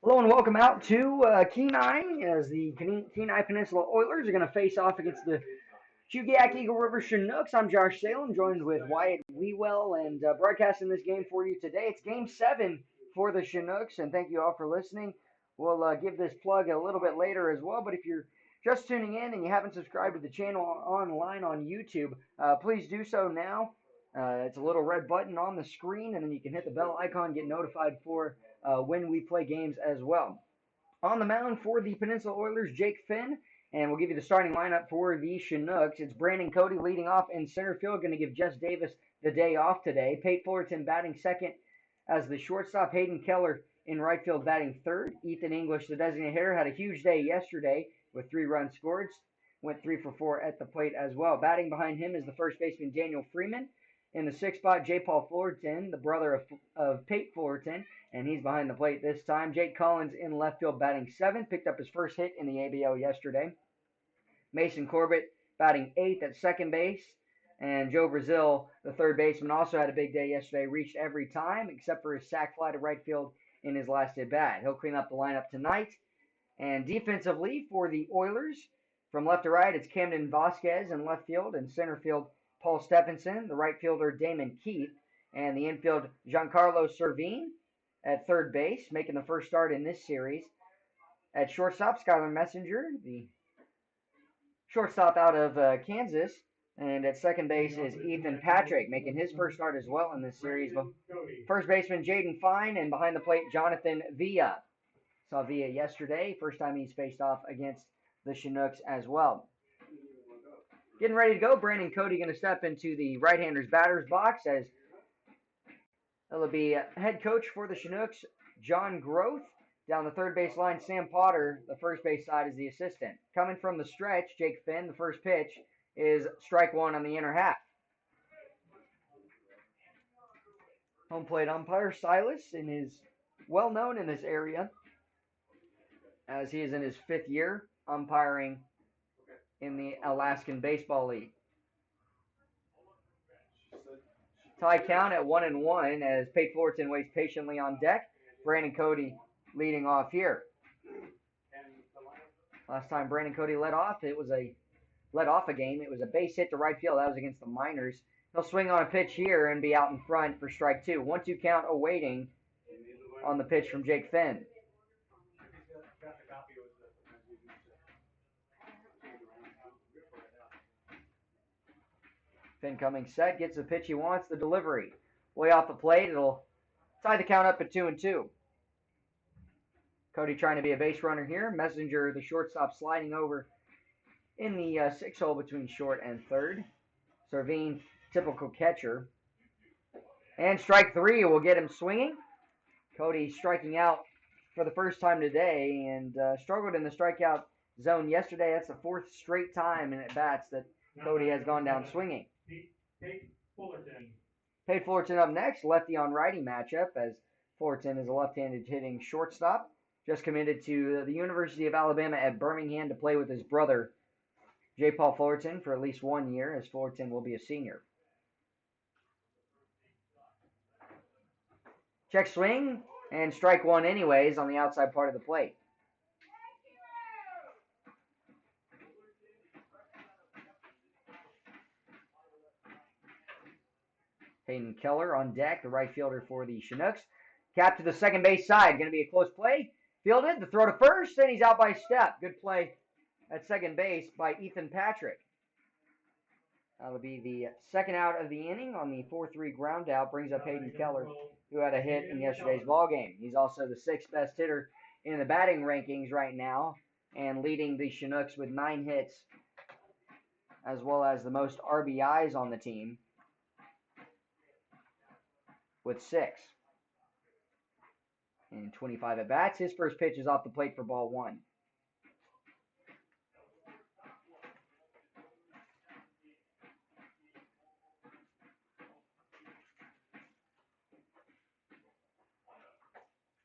Hello and welcome out to Kenai as the Kenai Peninsula Oilers are going to face off against the Chugiak Eagle River Chinooks. I'm Josh Salem, joined with Wyatt Wewell, and broadcasting this game for you today. It's Game 7 for the Chinooks, and thank you all for listening. We'll give this plug a little bit later as well, but if you're just tuning in and you haven't subscribed to the channel online on YouTube, please do so now. It's a little red button on the screen, and then you can hit the bell icon, get notified for when we play games as well. On the mound for the Peninsula Oilers, Jake Finn, and we'll give you the starting lineup for the Chinooks. It's Brandon Cody leading off in center field, going to give Jess Davis the day off today. Pate Fullerton batting second as the shortstop. Hayden Keller in right field batting third. Ethan English, the designated hitter, had a huge day yesterday with 3 runs scored. Went 3 for 4 at the plate as well. Batting behind him is the first baseman Daniel Freeman. In the sixth spot, J. Paul Fullerton, the brother of Pate Fullerton, and he's behind the plate this time. Jake Collins in left field batting seventh, picked up his first hit in the ABL yesterday. Mason Corbett batting eighth at second base. And Joe Brazil, the third baseman, also had a big day yesterday, reached every time except for his sac fly to right field in his last at bat. He'll clean up the lineup tonight. And defensively for the Oilers, from left to right, it's Camden Vasquez in left field, and center field, Paul Stephenson, the right fielder, Damon Keith, and the infield, Giancarlo Servine at third base, making the first start in this series. At shortstop, Skylar Messenger, the shortstop out of Kansas. And at second base is Ethan Patrick, making his first start as well in this series. First baseman, Jaden Fine, and behind the plate, Jonathan Villa. Saw Villa yesterday, first time he's faced off against the Chinooks as well. Getting ready to go, Brandon Cody going to step into the right-hander's batter's box as it'll be head coach for the Chinooks, John Groth. Down the third base line, Sam Potter, the first base side, is the assistant. Coming from the stretch, Jake Finn, the first pitch, is strike one on the inner half. Home plate umpire Silas is well known in this area as he is in his 5th year umpiring in the Alaskan Baseball League. Tie count at 1-1 as Pate Fullerton waits patiently on deck. Brandon Cody leading off here. Last time Brandon Cody led off a game. It was a base hit to right field. That was against the Miners. He'll swing on a pitch here and be out in front for strike 2. 1-2 count awaiting on the pitch from Jake Finn. Finn coming set, gets the pitch he wants, the delivery. Way off the plate, it'll tie the count up at 2-2. Cody trying to be a base runner here. Messenger, the shortstop, sliding over in the 6-hole between short and third. Servine, typical catcher. And strike 3 will get him swinging. Cody striking out for the first time today and struggled in the strikeout zone yesterday. That's the 4th straight time in at-bats that Cody has gone down swinging. Pate Fullerton up next, lefty on righty matchup as Fullerton is a left-handed hitting shortstop. Just committed to the University of Alabama at Birmingham to play with his brother, J. Paul Fullerton, for at least 1 year, as Fullerton will be a senior. Check swing, and strike 1 anyways on the outside part of the plate. Hayden Keller on deck, the right fielder for the Chinooks. Cap to the second base side. Going to be a close play. Fielded, the throw to first, and he's out by a step. Good play at second base by Ethan Patrick. That'll be the second out of the inning on the 4-3 ground out. Brings up Hayden Keller, who had a hit in yesterday's ballgame. He's also the 6th best hitter in the batting rankings right now and leading the Chinooks with 9 hits, as well as the most RBIs on the team with 6. And 25 at-bats. His first pitch is off the plate for ball 1.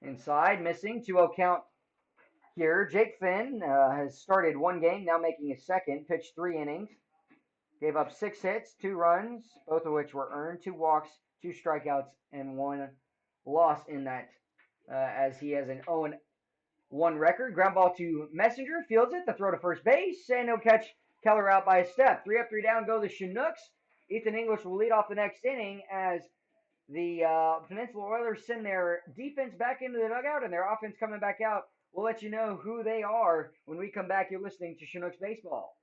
Inside, missing, 2-0 count here. Jake Finn has started 1 game, now making his 2nd. Pitched 3 innings. Gave up 6 hits, 2 runs, both of which were earned, 2 walks, 2 strikeouts, and 1 loss in that as he has an 0-1 record. Ground ball to Messenger, fields it, the throw to first base, and he'll catch Keller out by a step. 3 up, 3 down go the Chinooks. Ethan English will lead off the next inning as the Peninsula Oilers send their defense back into the dugout and their offense coming back out. We'll let you know who they are when we come back. You're listening to Chinooks Baseball.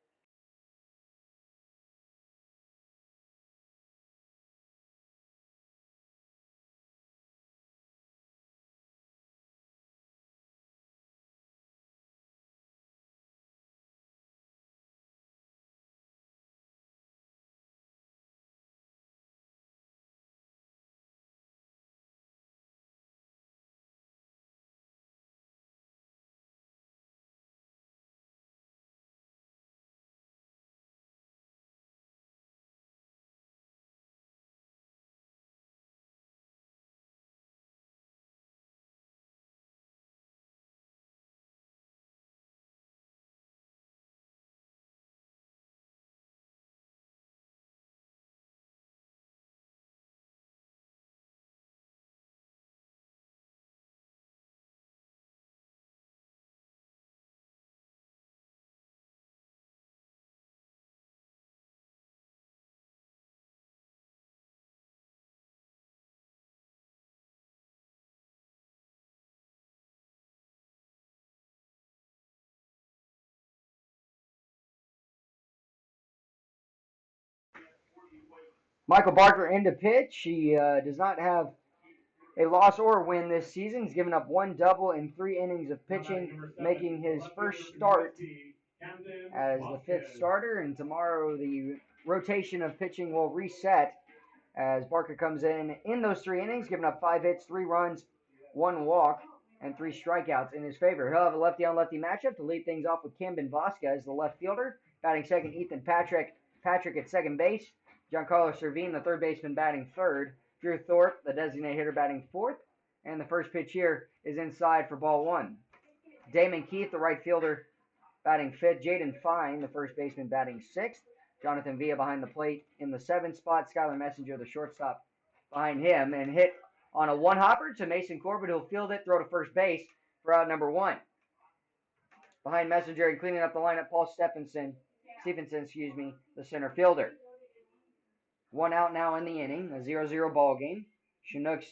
Michael Barker into pitch. He does not have a loss or win this season. He's given up 1 double in 3 innings of pitching, making his first start as the 5th starter. And tomorrow the rotation of pitching will reset as Barker comes in those 3 innings, giving up 5 hits, 3 runs, 1 walk, and 3 strikeouts in his favor. He'll have a lefty-on-lefty matchup to lead things off with Camden Vasquez, the left fielder. Batting second, Ethan Patrick at second base. Giancarlo Servine, the third baseman, batting third. Drew Thorpe, the designated hitter, batting fourth. And the first pitch here is inside for ball 1. Damon Keith, the right fielder, batting fifth. Jaden Fine, the first baseman, batting sixth. Jonathan Villa behind the plate in the 7th spot. Skylar Messenger, the shortstop, behind him. And hit on a 1-hopper to Mason Corbett, who'll field it, throw to first base for out number 1. Behind Messenger and cleaning up the lineup, Paul Stephenson, the center fielder. 1 out now in the inning, a 0-0 ball game. Chinooks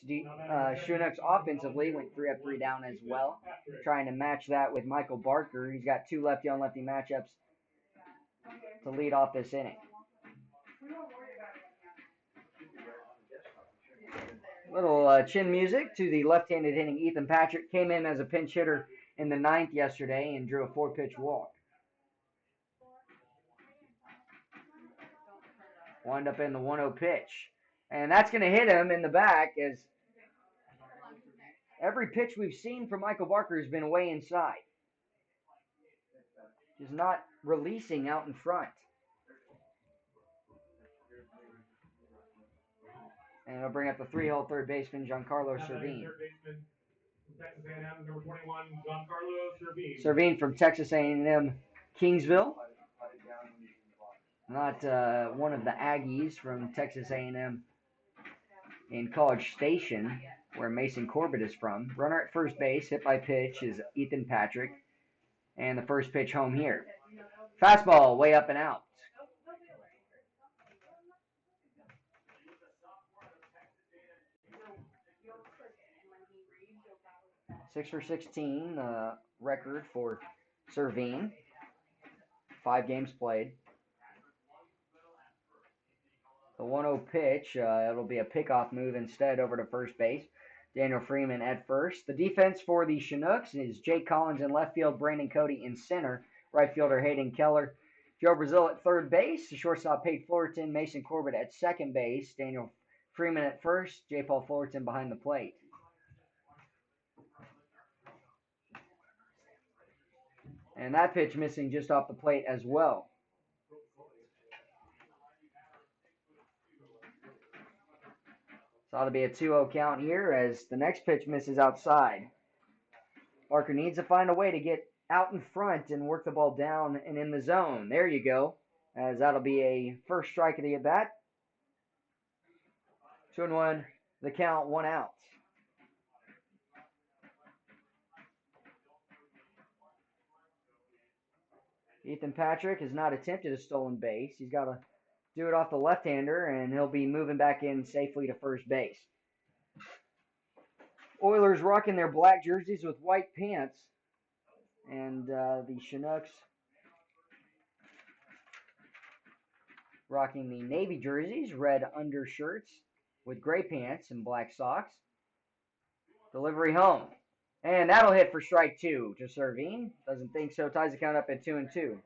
offensively went 3 up, 3 down as well, trying to match that with Michael Barker. He's got 2 lefty-on-lefty matchups to lead off this inning. Little chin music to the left-handed hitting Ethan Patrick. Came in as a pinch hitter in the 9th yesterday and drew a 4-pitch walk. Wind up in the 1-0 pitch. And that's going to hit him in the back as every pitch we've seen from Michael Barker has been way inside. Just not releasing out in front. And it'll bring up the 3-hole third baseman, Giancarlo Servine. Texas A&M, number 21, Giancarlo Servine. Servine from Texas A&M Kingsville. Not one of the Aggies from Texas A&M in College Station, where Mason Corbett is from. Runner at first base, hit by pitch, is Ethan Patrick. And the first pitch home here. Fastball way up and out. 6 for 16 record for Servine. 5 games played. The 1-0 pitch, it'll be a pickoff move instead over to first base. Daniel Freeman at first. The defense for the Chinooks is Jake Collins in left field, Brandon Cody in center. Right fielder Hayden Keller. Joe Brazil at third base. The shortstop Pate Fullerton. Mason Corbett at second base. Daniel Freeman at first. J. Paul Fullerton behind the plate. And that pitch missing just off the plate as well. So it'll be a 2-0 count here as the next pitch misses outside. Barker needs to find a way to get out in front and work the ball down and in the zone. There you go, as that'll be a first strike of the at-bat. 2-1, the count, 1 out. Ethan Patrick has not attempted a stolen base. He's got to do it off the left-hander, and he'll be moving back in safely to first base. Oilers rocking their black jerseys with white pants, and the Chinooks rocking the navy jerseys, red undershirts with gray pants and black socks. Delivery home. And that'll hit for strike 2 to Servine. Doesn't think so. Ties the count up at 2-2.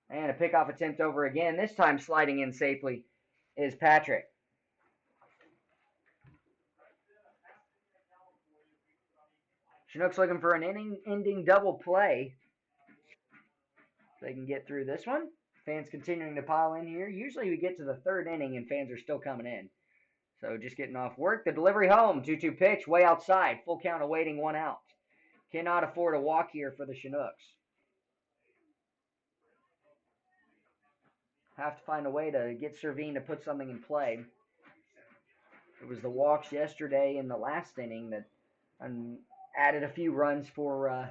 And a pickoff attempt over again. This time sliding in safely is Patrick. Chinooks looking for an inning-ending double play. They can get through this one. Fans continuing to pile in here. Usually we get to the third inning and fans are still coming in. So just getting off work. The delivery home. 2-2 pitch. Way outside. Full count awaiting 1 out. Cannot afford a walk here for the Chinooks. Have to find a way to get Servine to put something in play. It was the walks yesterday in the last inning that added a few runs for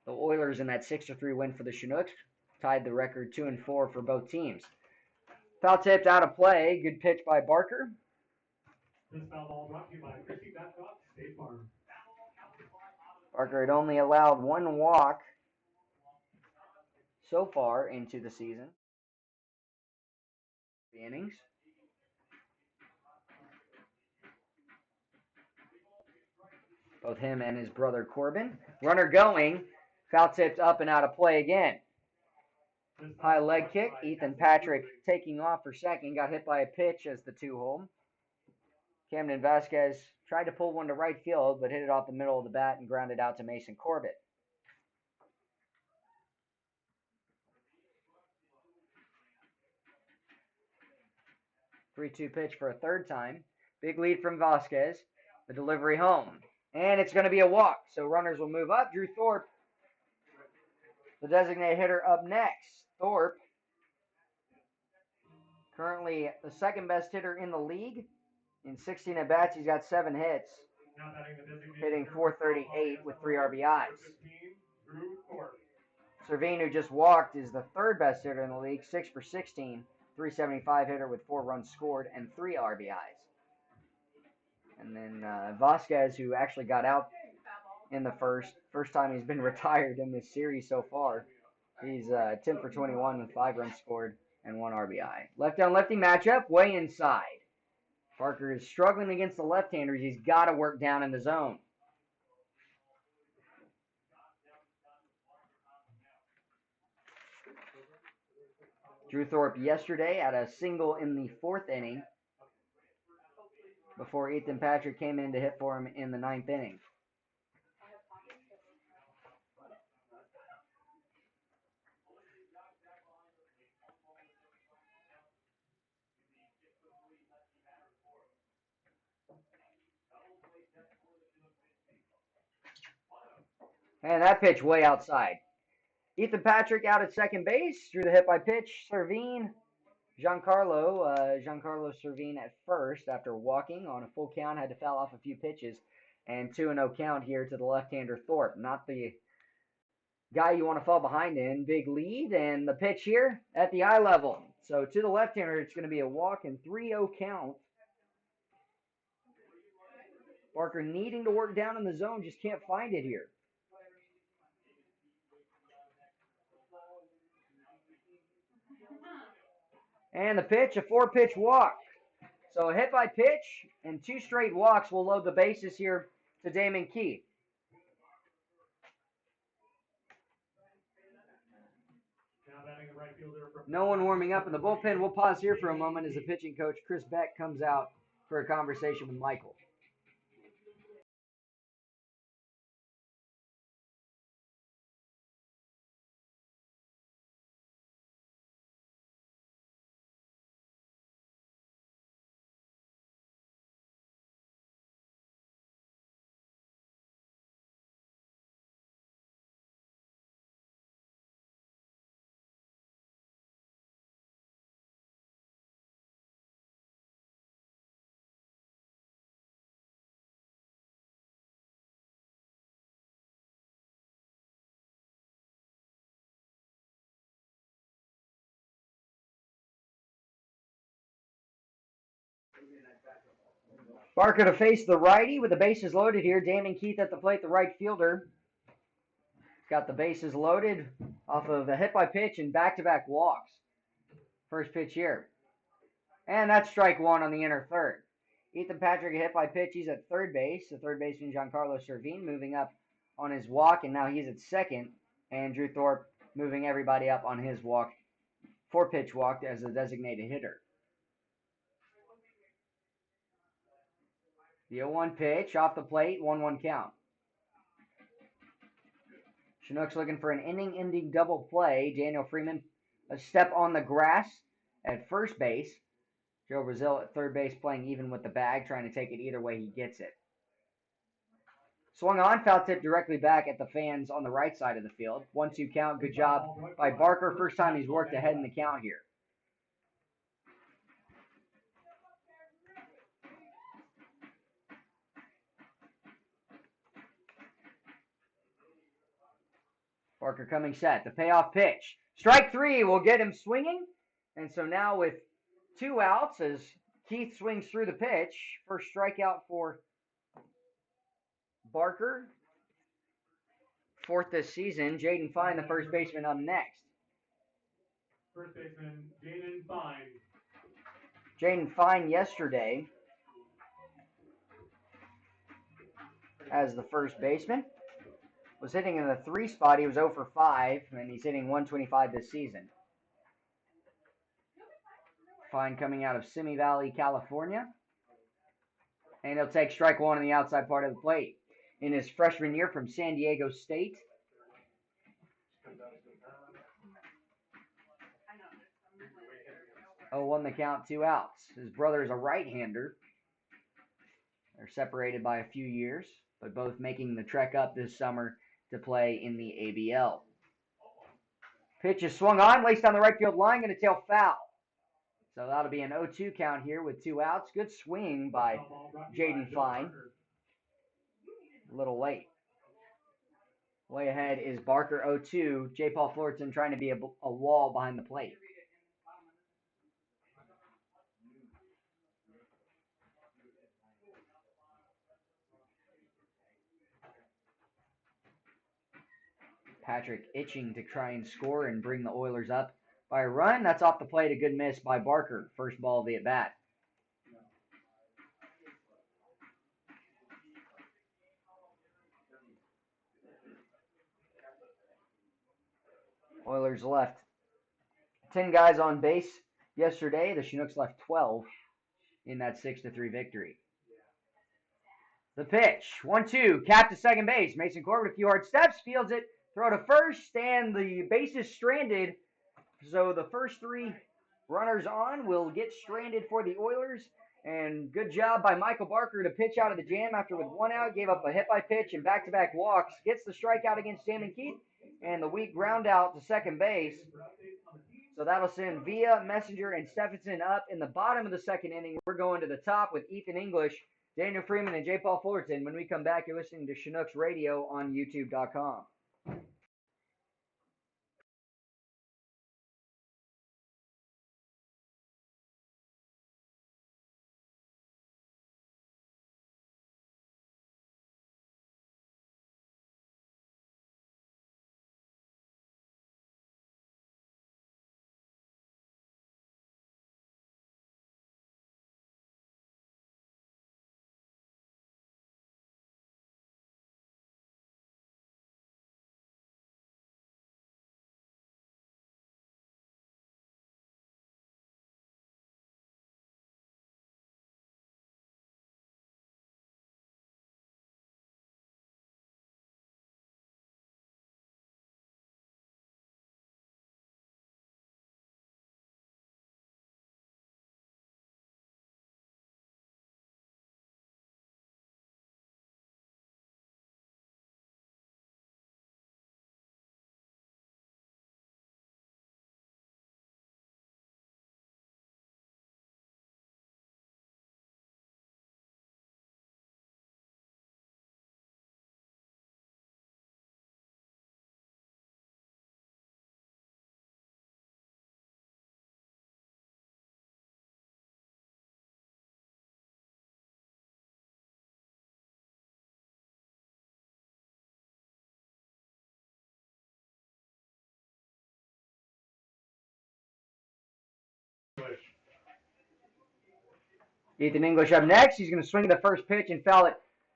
the Oilers in that 6-3 win for the Chinooks. Tied the record 2-4 for both teams. Foul tipped out of play. Good pitch by Barker. This foul ball brought to you by Christy Babcock, State Farm. Barker had only allowed 1 walk so far into the season. The innings. Both him and his brother Corbin. Runner going. Foul tipped up and out of play again. High leg kick. Ethan Patrick taking off for second. Got hit by a pitch as the 2-hole. Camden Vasquez tried to pull one to right field, but hit it off the middle of the bat and grounded out to Mason Corbett. 3-2 pitch for a third time. Big lead from Vasquez. The delivery home. And it's going to be a walk, so runners will move up. Drew Thorpe, the designated hitter, up next. Thorpe, currently the second best hitter in the league. In 16 at-bats, he's got 7 hits, hitting .438 with 3 RBIs. Servine, who just walked, is the third best hitter in the league, 6 for 16, .375 hitter with 4 runs scored and 3 RBIs. And then Vasquez, who actually got out in the first time he's been retired in this series so far. He's 10 for 21 with 5 runs scored and 1 RBI. Left-on-lefty matchup, way inside. Parker is struggling against the left-handers. He's got to work down in the zone. Drew Thorpe yesterday had a single in the 4th inning before Ethan Patrick came in to hit for him in the 9th inning. And that pitch way outside. Ethan Patrick out at second base. Drew the hit by pitch. Servine. Giancarlo Servine at first after walking on a full count. Had to foul off a few pitches. And 2-0 count here to the left-hander Thorpe. Not the guy you want to fall behind in. Big lead. And the pitch here at the eye level. So to the left-hander, it's going to be a walk and 3-0 count. Barker needing to work down in the zone. Just can't find it here. And the pitch, a 4-pitch walk. So a hit by pitch and 2 straight walks will load the bases here to Damon Key. No one warming up in the bullpen. We'll pause here for a moment as the pitching coach, Chris Beck, comes out for a conversation with Michael. Barker to face the righty with the bases loaded here. Damon Keith at the plate, the right fielder. Got the bases loaded off of a hit by pitch and back-to-back walks. First pitch here. And that's strike one on the inner third. Ethan Patrick hit by pitch. He's at third base. The third baseman, Giancarlo Servine, moving up on his walk, and now he's at second. And Drew Thorpe moving everybody up on his walk, 4-pitch walk as a designated hitter. The 0-1 pitch off the plate, 1-1 count. Chinooks looking for an inning-ending double play. Daniel Freeman a step on the grass at first base. Joe Brazil at third base playing even with the bag, trying to take it either way he gets it. Swung on, foul tip directly back at the fans on the right side of the field. 1-2 count, good job by Barker. First time he's worked ahead in the count here. Barker coming set. The payoff pitch. Strike three will get him swinging. And so now with 2 outs as Keith swings through the pitch. First strikeout for Barker. 4th this season. Jaden Fine, the first baseman, up next. First baseman, Jaden Fine. Jaden Fine yesterday as the first baseman. Was hitting in the 3 spot. He was 0 for 5, and he's hitting 125 this season. Fine coming out of Simi Valley, California. And he'll take strike one on the outside part of the plate. In his freshman year from San Diego State. 0-1 the count, 2 outs. His brother is a right-hander. They're separated by a few years, but both making the trek up this summer to play in the ABL. Pitch is swung on, laced down the right field line, going to tail foul. So that'll be an 0-2 count here with 2 outs. Good swing by Jaden Fine. A little late. Way ahead is Barker 0-2. J. Paul Fullerton trying to be a wall behind the plate. Patrick itching to try and score and bring the Oilers up by a run. That's off the plate. A good miss by Barker. First ball of the at-bat. Oilers left 10 guys on base yesterday. The Chinooks left 12 in that 6-3 victory. The pitch. 1-2. Cap to second base. Mason Corbett, a few hard steps. Fields it. Throw to first. And the base is stranded. So the first 3 runners on will get stranded for the Oilers. And good job by Michael Barker to pitch out of the jam after with 1 out. Gave up a hit by pitch and back-to-back walks. Gets the strikeout against Damon Keith. And the weak ground out to second base. So that'll send Villa, Messenger, and Stephenson up in the bottom of the second inning. We're going to the top with Ethan English, Daniel Freeman, and J. Paul Fullerton. When we come back, you're listening to Chinooks Radio on YouTube.com. Ethan English up next. He's going to swing the first pitch and foul it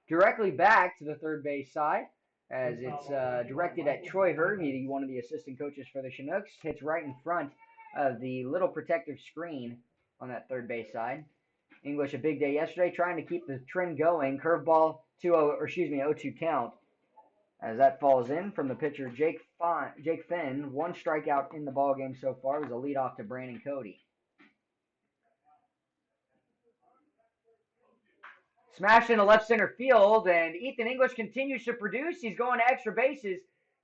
directly back to the third base side as it's directed at Troy Hervey, one of the assistant coaches for the Chinooks. Hits right in front of the little protective screen on that third base side. English a big day yesterday, trying to keep the trend going. Curveball 0-2 count as that falls in from the pitcher Jake Finn. One strikeout in the ball game so far. It was a leadoff to Brandon Cody. Smashed into left center field, and Ethan English continues to produce. He's going to extra bases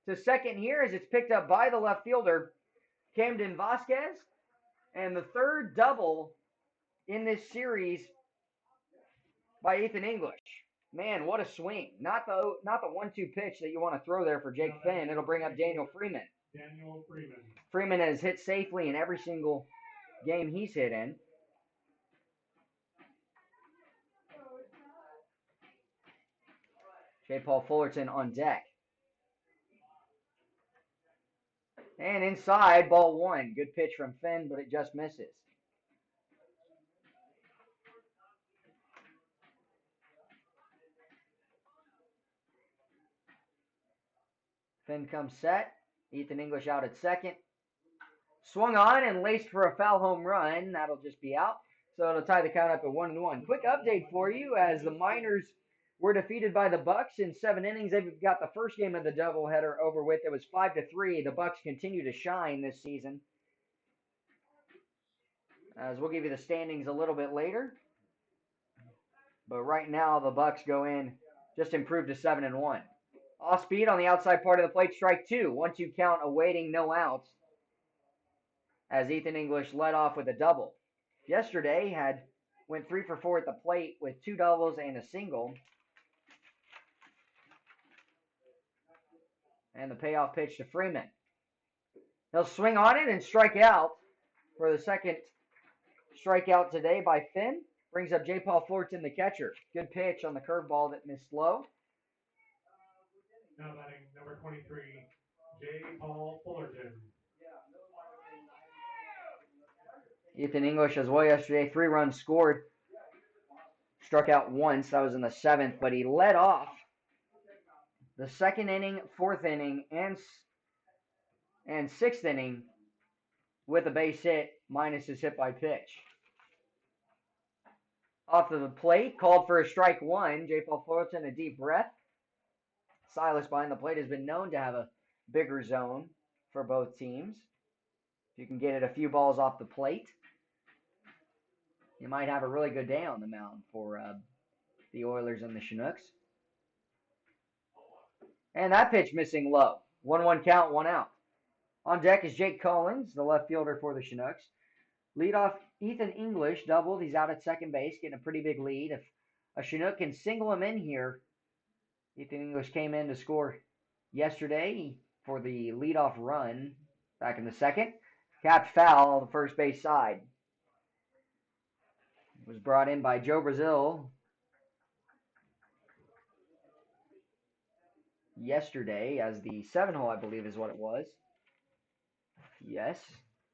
to second here as it's picked up by the left fielder, Camden Vasquez. And the third double in this series by Ethan English. Man, what a swing. Not the 1-2 pitch that you want to throw there for Jake Finn. It'll bring up Daniel Freeman. Freeman has hit safely in every single game he's hit in. J. Paul Fullerton on deck. And inside, ball one. Good pitch from Finn, but it just misses. Finn comes set. Ethan English out at second. Swung on and laced for a foul home run. That'll just be out. So it'll tie the count up at 1-1. Quick update for you as the Miners were defeated by the Bucks in 7 innings. They've got the first game of the doubleheader over with. It was 5-3. The Bucks continue to shine this season. As we'll give you the standings a little bit later. But right now the Bucks go in, just improved to 7-1. Off speed on the outside part of the plate, strike 2. 1-2 count awaiting, no outs. As Ethan English led off with a double. Yesterday went 3 for 4 at the plate with 2 doubles and a single. And the payoff pitch to Freeman. He'll swing on it and strike out for the second strikeout today by Finn. Brings up J. Paul Fullerton, the catcher. Good pitch on the curveball that missed low. Now batting number 23, J. Paul Fullerton. Ethan English as well yesterday. 3 runs scored. Struck out once. That was in the 7th, but he led off the 2nd inning, 4th inning, and 6th inning with a base hit minus his hit by pitch. Off of the plate, called for a strike 1. J. Paul Fullerton, a deep breath. Silas behind the plate has been known to have a bigger zone for both teams. If you can get it a few balls off the plate, you might have a really good day on the mound for the Oilers and the Chinooks. And that pitch missing low. 1-1 count, 1 out. On deck is Jake Collins, the left fielder for the Chinooks. Leadoff Ethan English doubled. He's out at second base, getting a pretty big lead. If a Chinook can single him in here, Ethan English came in to score yesterday for the leadoff run back in the 2nd. Capped foul on the first base side. It was brought in by Joe Brazil yesterday as the 7-hole, I believe is what it was. Yes,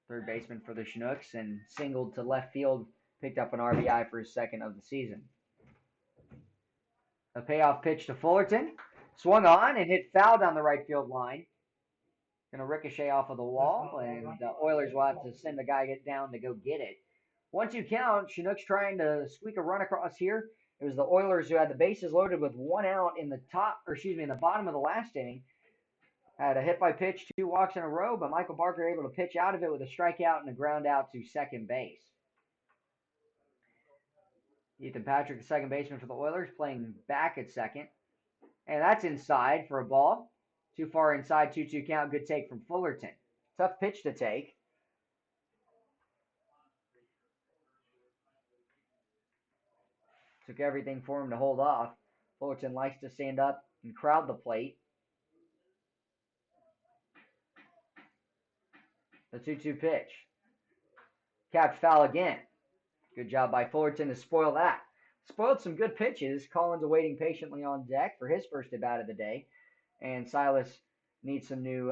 third baseman for the Chinooks, and singled to left field, picked up an RBI for his 2nd of the season. A payoff pitch to Fullerton. Swung on and hit foul down the right field line. Going to ricochet off of the wall, and the Oilers will have to send a guy down to go get it. 1-2 count. Chinooks trying to squeak a run across here. It was the Oilers who had the bases loaded with 1 out in the bottom of the last inning. Had a hit by pitch, 2 walks in a row, but Michael Barker able to pitch out of it with a strikeout and a ground out to second base. Ethan Patrick, the second baseman for the Oilers, playing back at second. And that's inside for a ball. Too far inside, 2-2 count. Good take from Fullerton. Tough pitch to take. Took everything for him to hold off. Fullerton likes to stand up and crowd the plate. The 2-2 pitch. Capped foul again. Good job by Fullerton to spoil that. Spoiled some good pitches. Collins awaiting patiently on deck for his first at-bat of the day. And Silas needs some new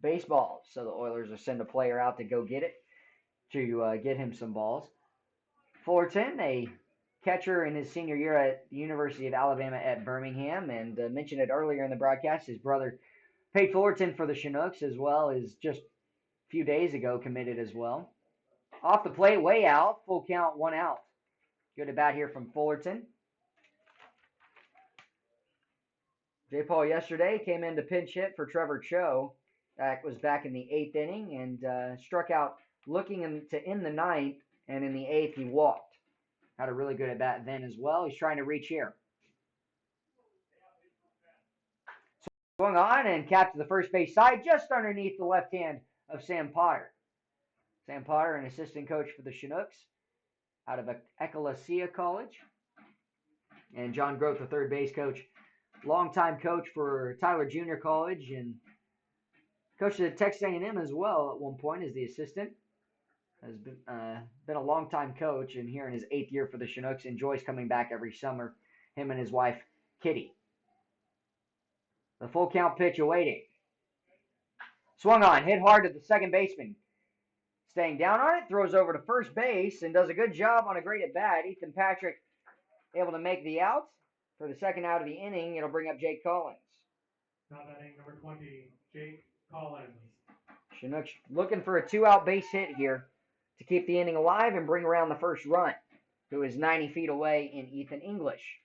baseballs. So the Oilers will send a player out to go get it, to get him some balls. Fullerton, a catcher in his senior year at the University of Alabama at Birmingham, and mentioned it earlier in the broadcast. His brother Pate Fullerton for the Chinooks as well is just a few days ago committed as well. Off the plate, way out, full count, 1 out. Good at bat here from Fullerton. J. Paul yesterday came in to pinch hit for Trevor Cho. That was back in the 8th inning and struck out looking to end the 9th, and in the 8th he walked. Had a really good at bat then as well. He's trying to reach here. Swung on and capped to the first base side just underneath the left hand of Sam Potter. Sam Potter, an assistant coach for the Chinooks out of Ecclesia College. And John Groth, the third base coach, longtime coach for Tyler Junior College and coached at Texas A&M as well at one point as the assistant. Has been a long-time coach, and here in his 8th year for the Chinooks, enjoys coming back every summer, him and his wife, Kitty. The full count pitch awaiting. Swung on, hit hard to the second baseman. Staying down on it, throws over to first base, and does a good job on a great at-bat. Ethan Patrick able to make the out. For the second out of the inning, it'll bring up Jake Collins. Now batting number 20, Jake Collins. Chinooks looking for a 2-out base hit here to keep the inning alive and bring around the first run, who is 90 feet away in Ethan English.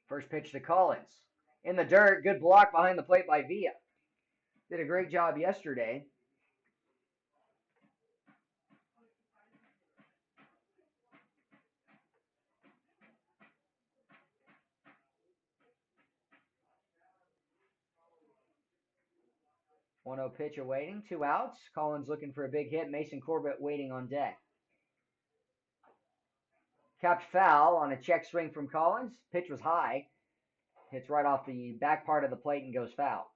First pitch to Collins. In the dirt, good block behind the plate by Villa. Did a great job yesterday. One 0 pitch awaiting, 2 outs. Collins looking for a big hit. Mason Corbett waiting on deck. Capped foul on a check swing from Collins. Pitch was high. Hits right off the back part of the plate and goes foul.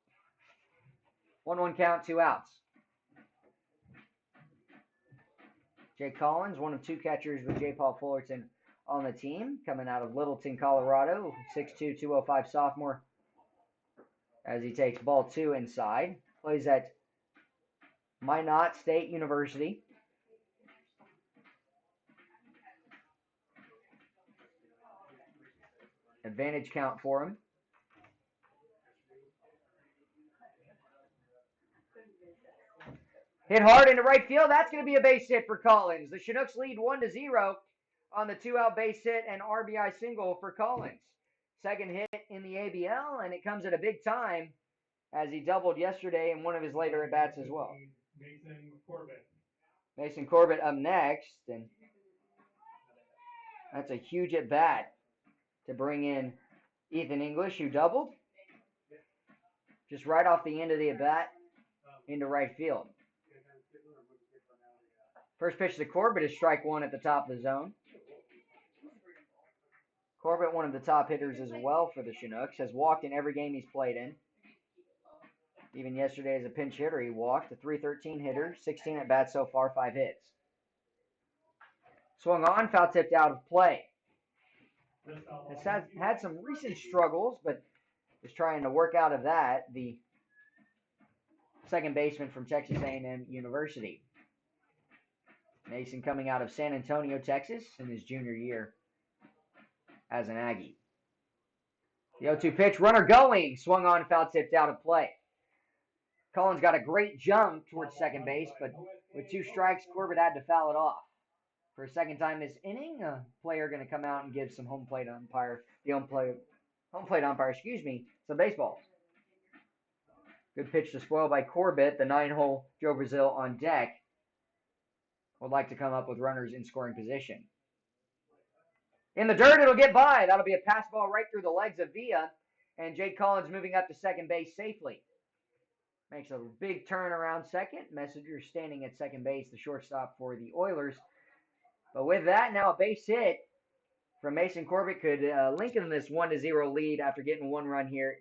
1-1 count, 2 outs. Jake Collins, one of 2 catchers with J. Paul Fullerton on the team, coming out of Littleton, Colorado. 6'2", 205 sophomore. As he takes ball 2 inside. Plays at Minot State University. Advantage count for him. Hit hard into right field. That's going to be a base hit for Collins. The Chinooks lead 1-0 on the 2-out base hit and RBI single for Collins. Second hit in the ABL, and it comes at a big time as he doubled yesterday in one of his later at-bats as well. Mason Corbett up next, and that's a huge at-bat to bring in Ethan English, who doubled just right off the end of the at-bat into right field. First pitch to Corbett is strike 1 at the top of the zone. Corbett, one of the top hitters as well for the Chinooks, has walked in every game he's played in. Even yesterday as a pinch hitter, he walked. A .313 hitter, 16 at-bats so far, 5 hits. Swung on, foul tipped out of play. Has had some recent struggles, but is trying to work out of that. The second baseman from Texas A&M University. Mason coming out of San Antonio, Texas in his junior year as an Aggie. The 0-2 pitch, runner going, swung on, foul tipped out of play. Collins got a great jump towards second base, but with 2 strikes, Corbett had to foul it off. For a second time this inning, a player going to come out and give some home plate umpire, some baseballs. Good pitch to spoil by Corbett. The 9-hole Joe Brazil on deck would like to come up with runners in scoring position. In the dirt, it'll get by. That'll be a pass ball right through the legs of Villa, and Jake Collins moving up to second base safely. Makes a big turn around second. Messenger standing at second base, the shortstop for the Oilers. But with that, now a base hit from Mason Corbett could lengthen this 1-0 lead after getting 1 run here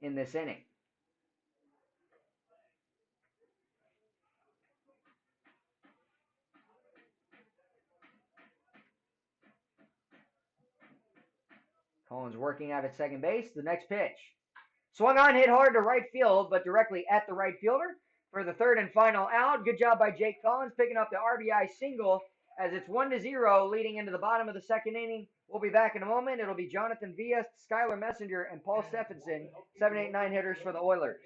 in this inning. Collins working out at second base. The next pitch. Swung on, hit hard to right field, but directly at the right fielder for the third and final out. Good job by Jake Collins picking up the RBI single as it's 1-0 leading into the bottom of the second inning. We'll be back in a moment. It'll be Jonathan Villa, Skylar Messenger, and Paul Stephenson, 7, 8, 9 hitters for the Oilers.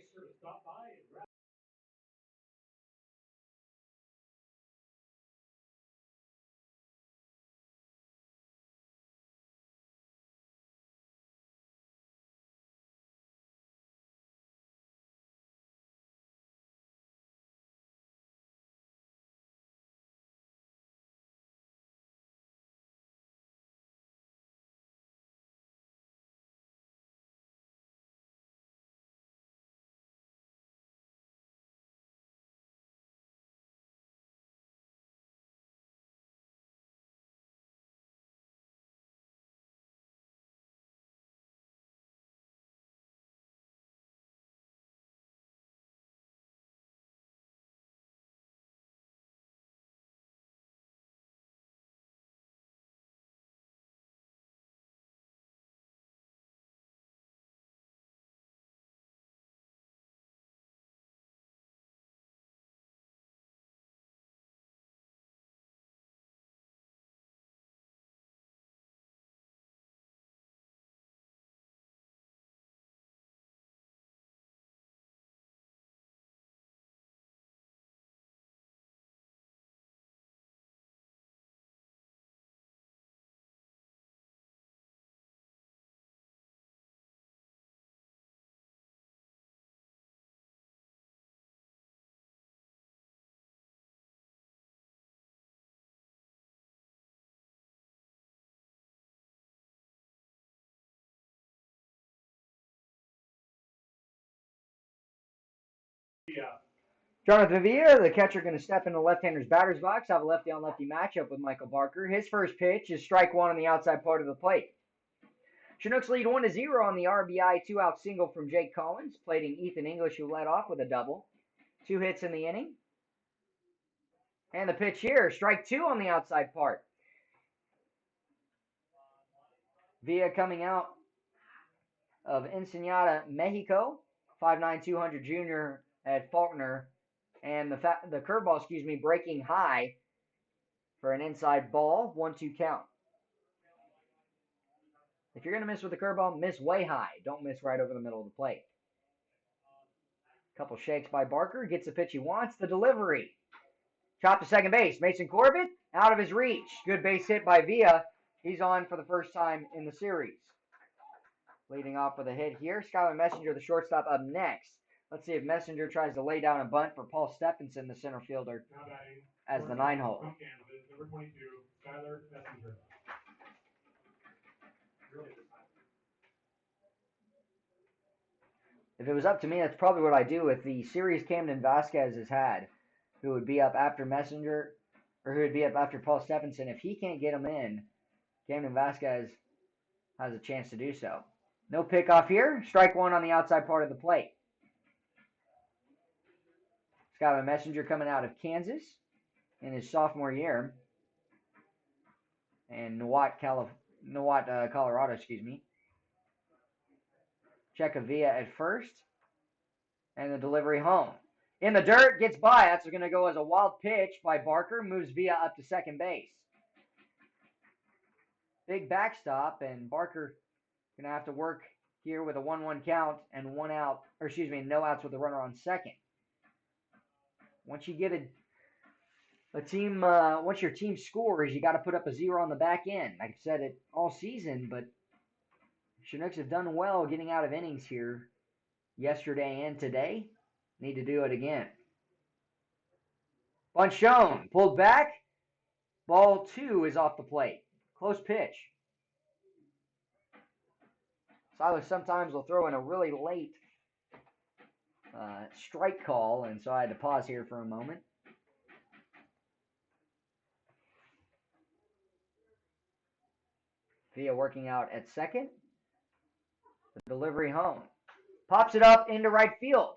Jonathan Villa, the catcher, going to step in the left-hander's batter's box, have a lefty-on-lefty matchup with Michael Barker. His first pitch is strike one on the outside part of the plate. Chinooks lead 1-0 on the RBI two-out single from Jake Collins, plating Ethan English, who led off with a double. 2 hits in the inning. And the pitch here, strike 2 on the outside part. Villa coming out of Ensenada, Mexico, 5'9", 200 junior at Faulkner. And the curveball, breaking high for an inside ball, 1-2 count. If you're going to miss with the curveball, miss way high. Don't miss right over the middle of the plate. Couple shakes by Barker. Gets the pitch he wants. The delivery. Chop to second base. Mason Corbett out of his reach. Good base hit by Villa. He's on for the first time in the series. Leading off with a hit here. Skylar Messenger, the shortstop, up next. Let's see if Messenger tries to lay down a bunt for Paul Stephenson, the center fielder, as the 9-hole. Number 22, Skylar Messenger. If it was up to me, that's probably what I do with the series Camden Vasquez has had, who would be up after Messenger, or who would be up after Paul Stephenson. If he can't get him in, Camden Vasquez has a chance to do so. No pickoff here. Strike 1 on the outside part of the plate. Skylar Messenger coming out of Kansas in his sophomore year. And Colorado, Check a Villa at first. And the delivery home. In the dirt, gets by. That's going to go as a wild pitch by Barker. Moves Villa up to second base. Big backstop, and Barker going to have to work here with a 1-1 count and no outs with a runner on second. Once you get a team, once your team scores, you got to put up a 0 on the back end. I've said it all season, but Chinooks have done well getting out of innings here yesterday and today. Need to do it again. Bunt shown. Pulled back. Ball 2 is off the plate. Close pitch. Silas sometimes will throw in a really late strike call, and so I had to pause here for a moment. Villa working out at second. The delivery home. Pops it up into right field.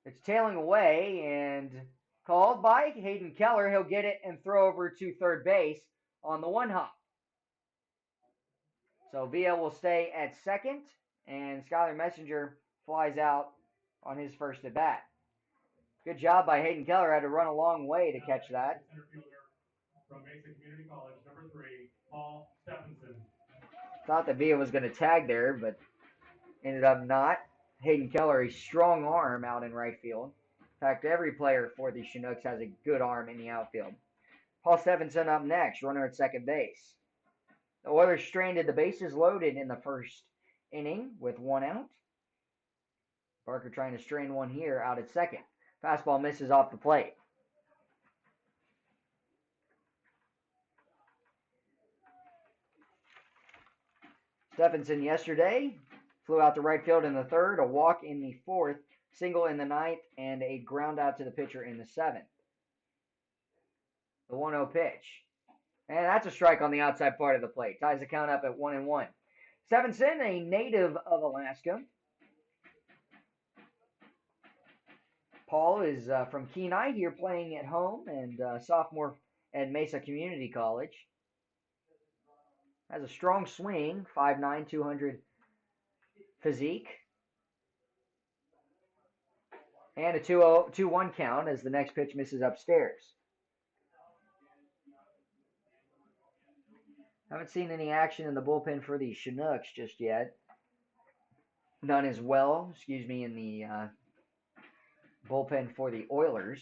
It's tailing away and called by Hayden Keller. He'll get it and throw over to third base on the 1-hop. So Villa will stay at second and Skylar Messenger flies out on his first at bat. Good job by Hayden Keller. Had to run a long way to catch that. Center fielder from Mesa Community College, number 3, Paul Stephenson. Thought that Villa was going to tag there, but ended up not. Hayden Keller, a strong arm out in right field. In fact, every player for the Chinooks has a good arm in the outfield. Paul Stephenson up next, runner at second base. The Oilers stranded the bases loaded in the first inning with 1 out. Barker trying to strain one here out at second. Fastball misses off the plate. Stephenson yesterday flew out to right field in the third, a walk in the fourth, single in the ninth, and a ground out to the pitcher in the seventh. The 1-0 pitch. And that's a strike on the outside part of the plate. Ties the count up at 1-1. Stephenson, a native of Alaska. Paul is from Kenai here playing at home and sophomore at Mesa Community College. Has a strong swing, 5'9", 200 physique. And a 2-1 count as the next pitch misses upstairs. Haven't seen any action in the bullpen for the Chinooks just yet. None as well, in the bullpen for the Oilers.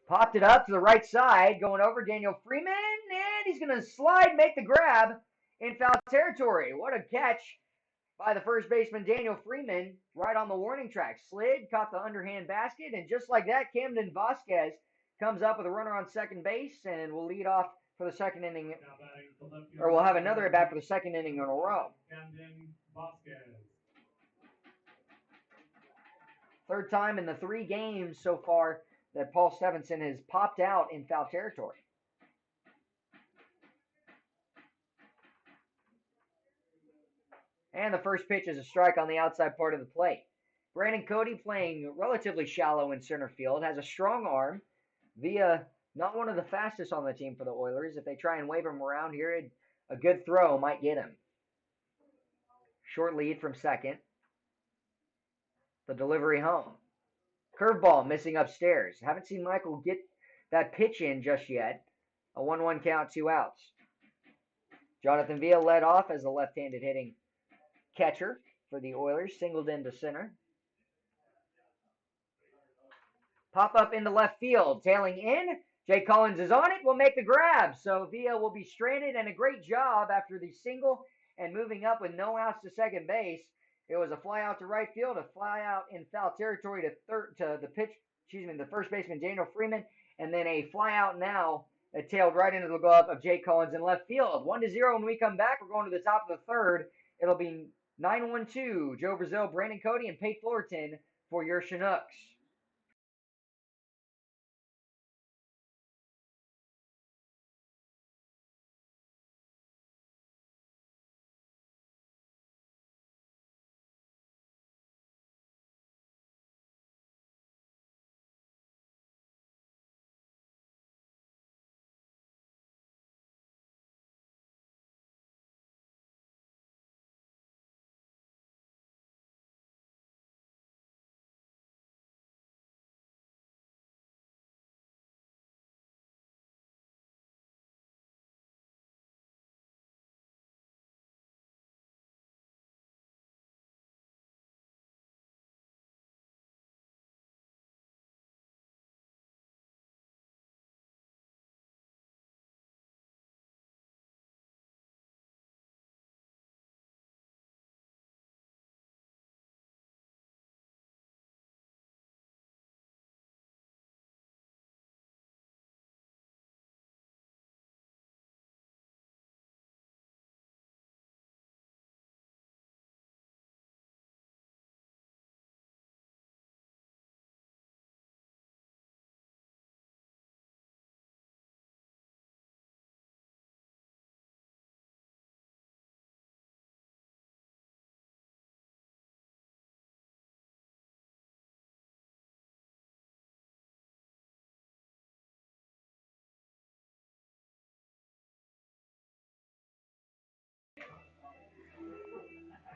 Popped it up to the right side, going over Daniel Freeman, and he's going to slide, make the grab in foul territory. What a catch by the first baseman, Daniel Freeman, right on the warning track. Slid, caught the underhand basket, and just like that, Camden Vasquez comes up with a runner on second base and will lead off for the second inning, or we'll have another at bat for the second inning in a row. Camden Vasquez. Third time in the 3 games so far that Paul Stephenson has popped out in foul territory. And the first pitch is a strike on the outside part of the plate. Brandon Cody playing relatively shallow in center field, has a strong arm. Via not one of the fastest on the team for the Oilers. If they try and wave him around here, a good throw might get him. Short lead from second. The delivery home. Curveball missing upstairs. Haven't seen Michael get that pitch in just yet. A 1-1 count, 2 outs. Jonathan Villa led off as a left-handed hitting catcher for the Oilers. Singled into center. Pop up into left field. Tailing in. Jay Collins is on it. Will make the grab. So Villa will be stranded, and a great job after the single and moving up with no outs to second base. It was a fly out to right field, a fly out in foul territory to the first baseman Daniel Freeman, and then a fly out now that tailed right into the glove of Jay Collins in left field. 1-0 when we come back. We're going to the top of the third. It'll be 9-1-2. Joe Brazil, Brandon Cody, and Pate Fullerton for your Chinooks.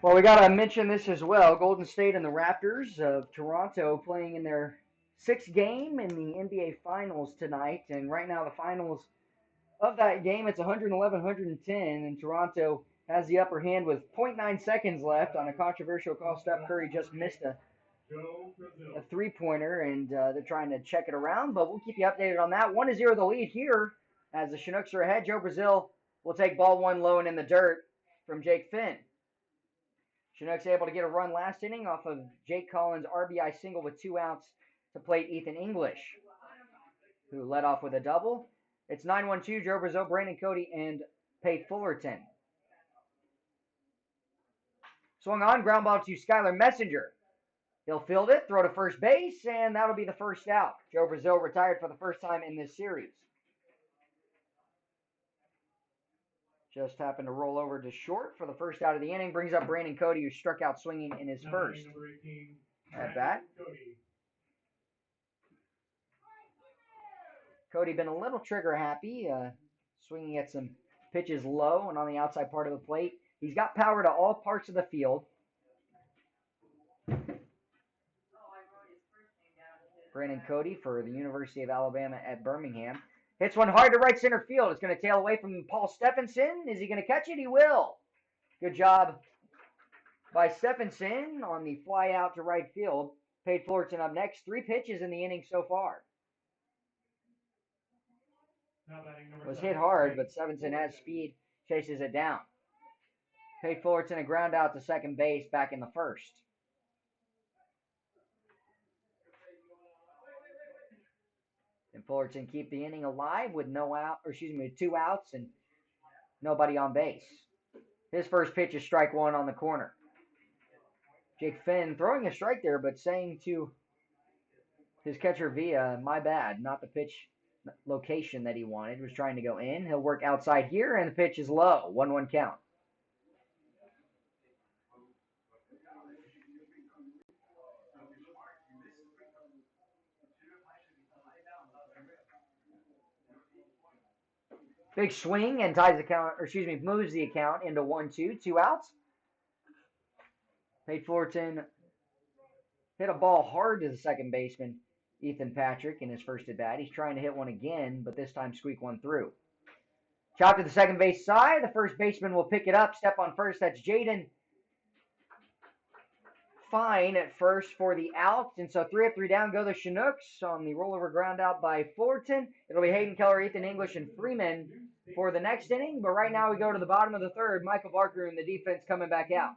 Well, we got to mention this as well. Golden State and the Raptors of Toronto playing in their sixth game in the NBA Finals tonight. And right now, the finals of that game, it's 111-110, and Toronto has the upper hand with .9 seconds left on a controversial call. Steph Curry just missed a three-pointer, and they're trying to check it around, but we'll keep you updated on that. 1-0 the lead here as the Chinooks are ahead. Joe Brazil will take ball one low and in the dirt from Jake Finn. Chinooks able to get a run last inning off of Jake Collins' RBI single with 2 outs to plate Ethan English, who led off with a double. It's 9-1-2, Joe Brazil, Brandon Cody, and Pate Fullerton. Swung on, ground ball to Skylar Messenger. He'll field it, throw to first base, and that'll be the first out. Joe Brazil retired for the first time in this series. Just happened to roll over to short for the first out of the inning. Brings up Brandon Cody, who struck out swinging in his first at bat. Cody been a little trigger happy, swinging at some pitches low and on the outside part of the plate. He's got power to all parts of the field. Brandon Cody for the University of Alabama at Birmingham. Hits one hard to right center field. It's going to tail away from Paul Stephenson. Is he going to catch it? He will. Good job by Stephenson on the fly out to right field. Pate Fullerton up next. 3 pitches in the inning so far. Was hit hard, but Stephenson has speed, chases it down. Pate Fullerton a ground out to second base back in the first. And Fullerton keep the inning alive with with 2 outs and nobody on base. His first pitch is strike 1 on the corner. Jake Finn throwing a strike there, but saying to his catcher Villa, my bad, not the pitch location that he wanted. Was trying to go in. He'll work outside here, and the pitch is low. 1-1 count. Big swing and moves the account into 1-2, 2 outs. Pate Fullerton hit a ball hard to the second baseman, Ethan Patrick, in his first at bat. He's trying to hit one again, but this time squeak one through. Chop to the second base side. The first baseman will pick it up. Step on first. That's Jaden Fine at first for the out. And so 3 up, 3 down go the Chinooks on the rollover ground out by Fullerton. It'll be Hayden Keller, Ethan English, and Freeman for the next inning. But right now we go to the bottom of the third. Michael Barker and the defense coming back out.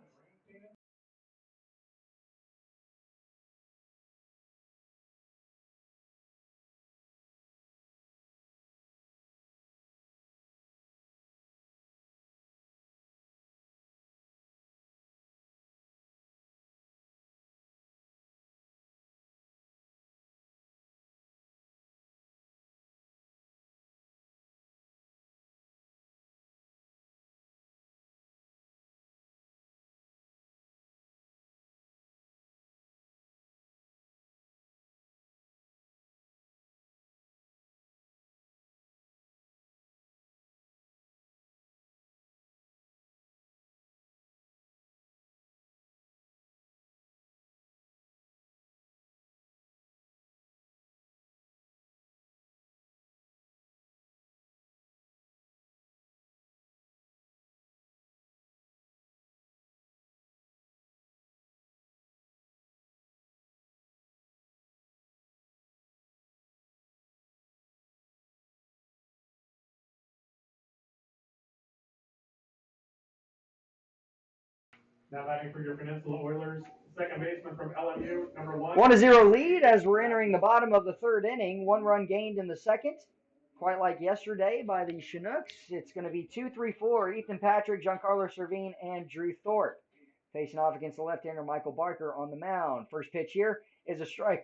Now batting for your Peninsula Oilers, second baseman from LMU, number 1. 1-0 lead as we're entering the bottom of the third inning. 1 run gained in the second. Quite like yesterday by the Chinooks. It's going to be 2-3-4. Ethan Patrick, Giancarlo Servine, and Drew Thorpe facing off against the left-hander Michael Barker on the mound. First pitch here is a strike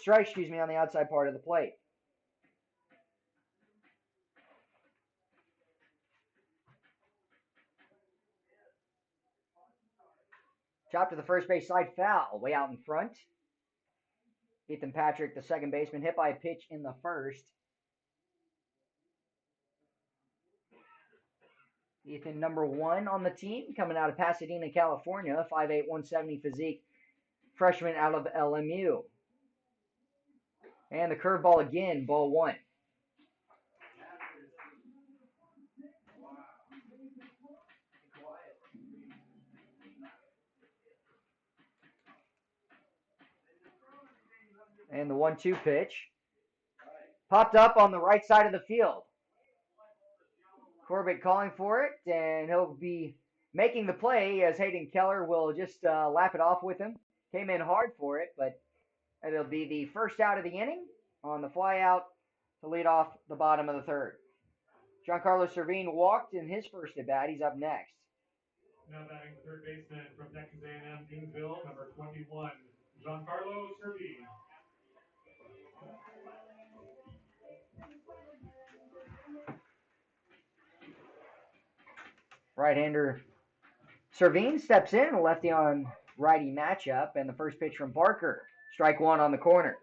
on the outside part of the plate. Chop to the first base side, foul, way out in front. Ethan Patrick, the second baseman, hit by a pitch in the first. Ethan, number 1 on the team, coming out of Pasadena, California, 5'8", 170 physique, freshman out of LMU. And the curveball again, ball 1. And the 1-2 pitch. Popped up on the right side of the field. Corbett calling for it, and he'll be making the play as Hayden Keller will just lap it off with him. Came in hard for it, but it'll be the first out of the inning on the fly out to lead off the bottom of the third. Giancarlo Servine walked in his first at bat. He's up next. Now batting the third baseman from Texas A&M Gainesville, number 21, Giancarlo Servine. Right-hander Servine steps in, a lefty on righty matchup, and the first pitch from Barker. Strike 1 on the corner.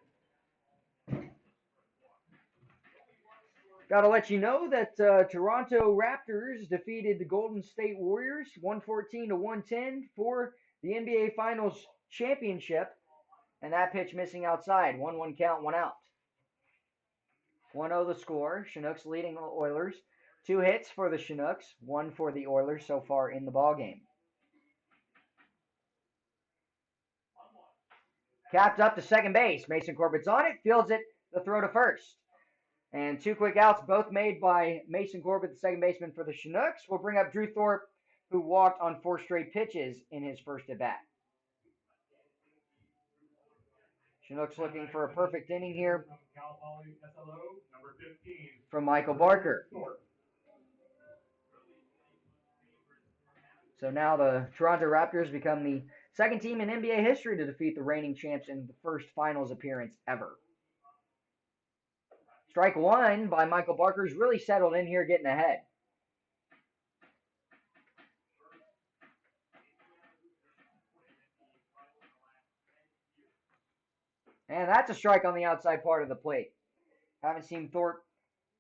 Got to let you know that Toronto Raptors defeated the Golden State Warriors 114-110 for the NBA Finals championship, and that pitch missing outside. 1-1 count, 1 out. 1-0 the score. Chinooks leading the Oilers. 2 hits for the Chinooks, 1 for the Oilers so far in the ballgame. Capped up to second base. Mason Corbett's on it, fields it, the throw to first. And 2 quick outs, both made by Mason Corbett, the second baseman for the Chinooks. We'll bring up Drew Thorpe, who walked on 4 straight pitches in his first at-bat. Chinooks looking for a perfect inning here from Michael Barker. So now the Toronto Raptors become the second team in NBA history to defeat the reigning champs in the first finals appearance ever. Strike 1 by Michael Barker's really settled in here, getting ahead. And that's a strike on the outside part of the plate. Haven't seen Thorpe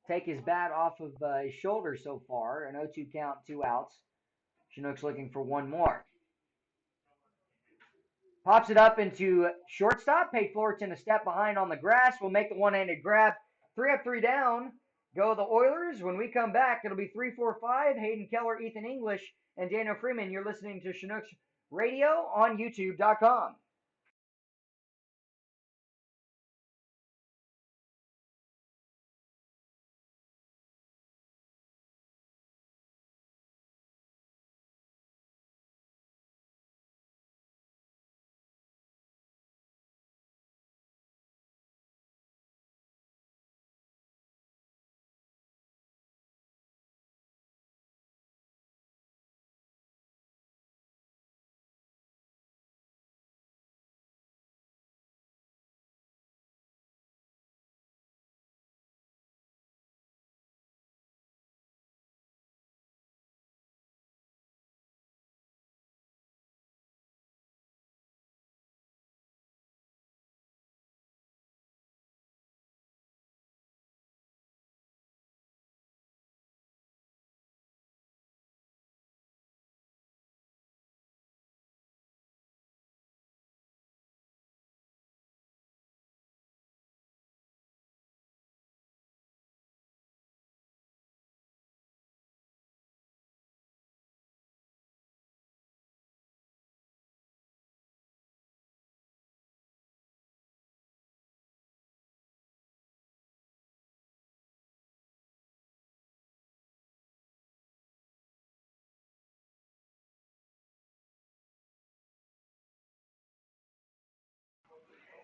take his bat off of his shoulder so far. An 0-2 count, 2 outs. Chinooks looking for 1 more. Pops it up into shortstop. Pate Fullerton a step behind on the grass. Will make the one-handed grab. 3 up, 3 down. Go the Oilers. When we come back, it'll be 3-4-5. Hayden Keller, Ethan English, and Daniel Freeman. You're listening to Chinooks Radio on YouTube.com.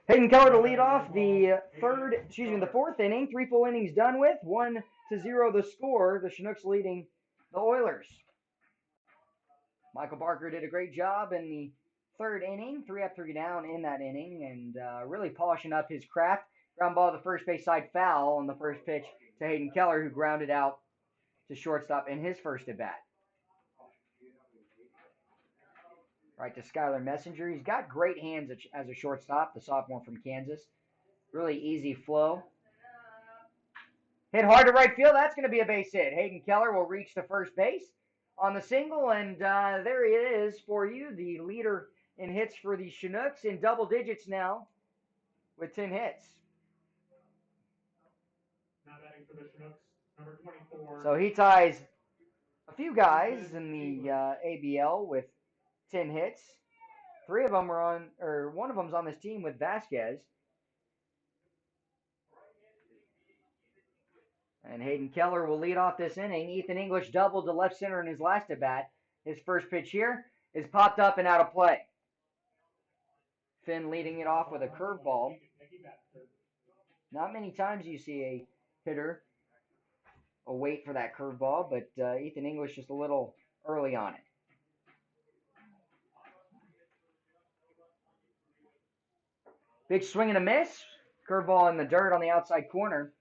Hayden Keller to lead off the fourth inning. 3 full innings done with. 1-0 the score. The Chinooks leading the Oilers. Michael Barker did a great job in the third inning. 3 up, 3 down in that inning, and really polishing up his craft. Ground ball to the first base side foul on the first pitch to Hayden Keller, who grounded out to shortstop in his first at bat. Right to Skylar Messenger. He's got great hands as a shortstop, the sophomore from Kansas. Really easy flow. Hit hard to right field. That's going to be a base hit. Hayden Keller will reach to first base on the single, and there he is for you, the leader in hits for the Chinooks in double digits now with 10 hits. Now batting for the Chinooks, number 24. So he ties a few guys in the ABL with 10 hits. Three of them are on, or one of them's on this team with Vasquez. And Hayden Keller will lead off this inning. Ethan English doubled to left center in his last at bat. His first pitch here is popped up and out of play. Finn leading it off with a curveball. Not many times you see a hitter wait for that curveball, but Ethan English just a little early on it. Big swing and a miss. Curveball in the dirt on the outside corner.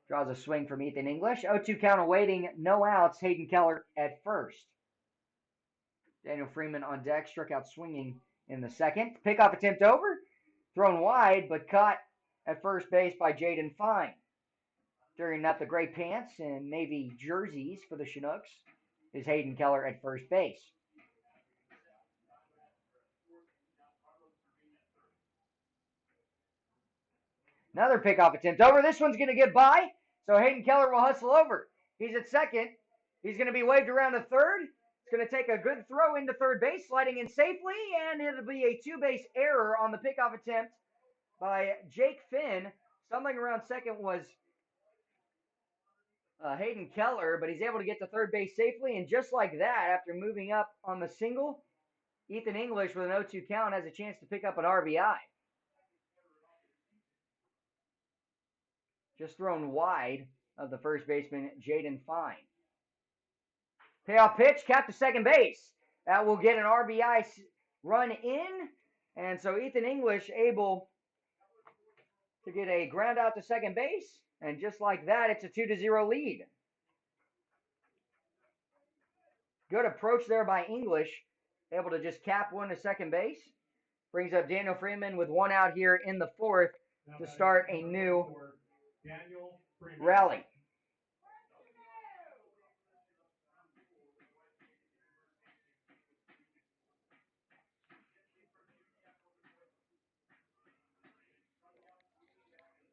Draws a swing from Ethan English. 0-2 count awaiting. No outs. Hayden Keller at first. Daniel Freeman on deck. Struck out swinging in the second. Pickoff attempt over. Thrown wide, but caught at first base by Jaden Fine. During up the gray pants and navy jerseys for the Chinooks is Hayden Keller at first base. Another pickoff attempt over. This one's going to get by, so Hayden Keller will hustle over. He's at second. He's going to be waved around to third. It's going to take a good throw into third base, sliding in safely, and it'll be a two-base error on the pickoff attempt by Jake Finn. Stumbling around second was Hayden Keller, but he's able to get to third base safely, and just like that, after moving up on the single, Ethan English with an 0-2 count has a chance to pick up an RBI. Just thrown wide of the first baseman, Jaden Fine. Payoff pitch, capped to second base. That will get an RBI run in, and so Ethan English able to get a ground out to second base, and just like that, it's a 2-0 lead. Good approach there by English, able to just cap one to second base. Brings up Daniel Freeman with one out here in the fourth to start a new rally.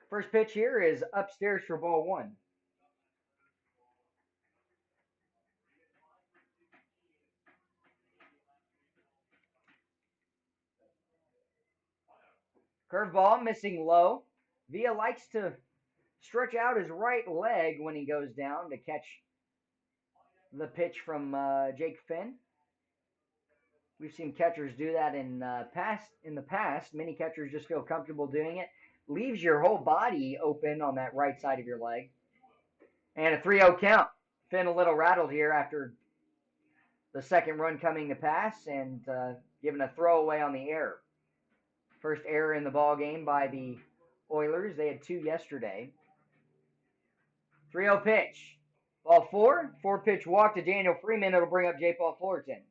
First pitch here is upstairs for ball one. Curveball missing low. Villa likes to stretch out his right leg when he goes down to catch the pitch from Jake Finn. We've seen catchers do that in the past. Many catchers just feel comfortable doing it. Leaves your whole body open on that right side of your leg. And a 3-0 count. Finn a little rattled here after the second run coming to pass and given a throwaway on the error. First error in the ball game by the Oilers. They had two yesterday. 3-0 pitch. Ball four. 4-pitch walk to Daniel Freeman. It'll bring up J. Paul Fullerton.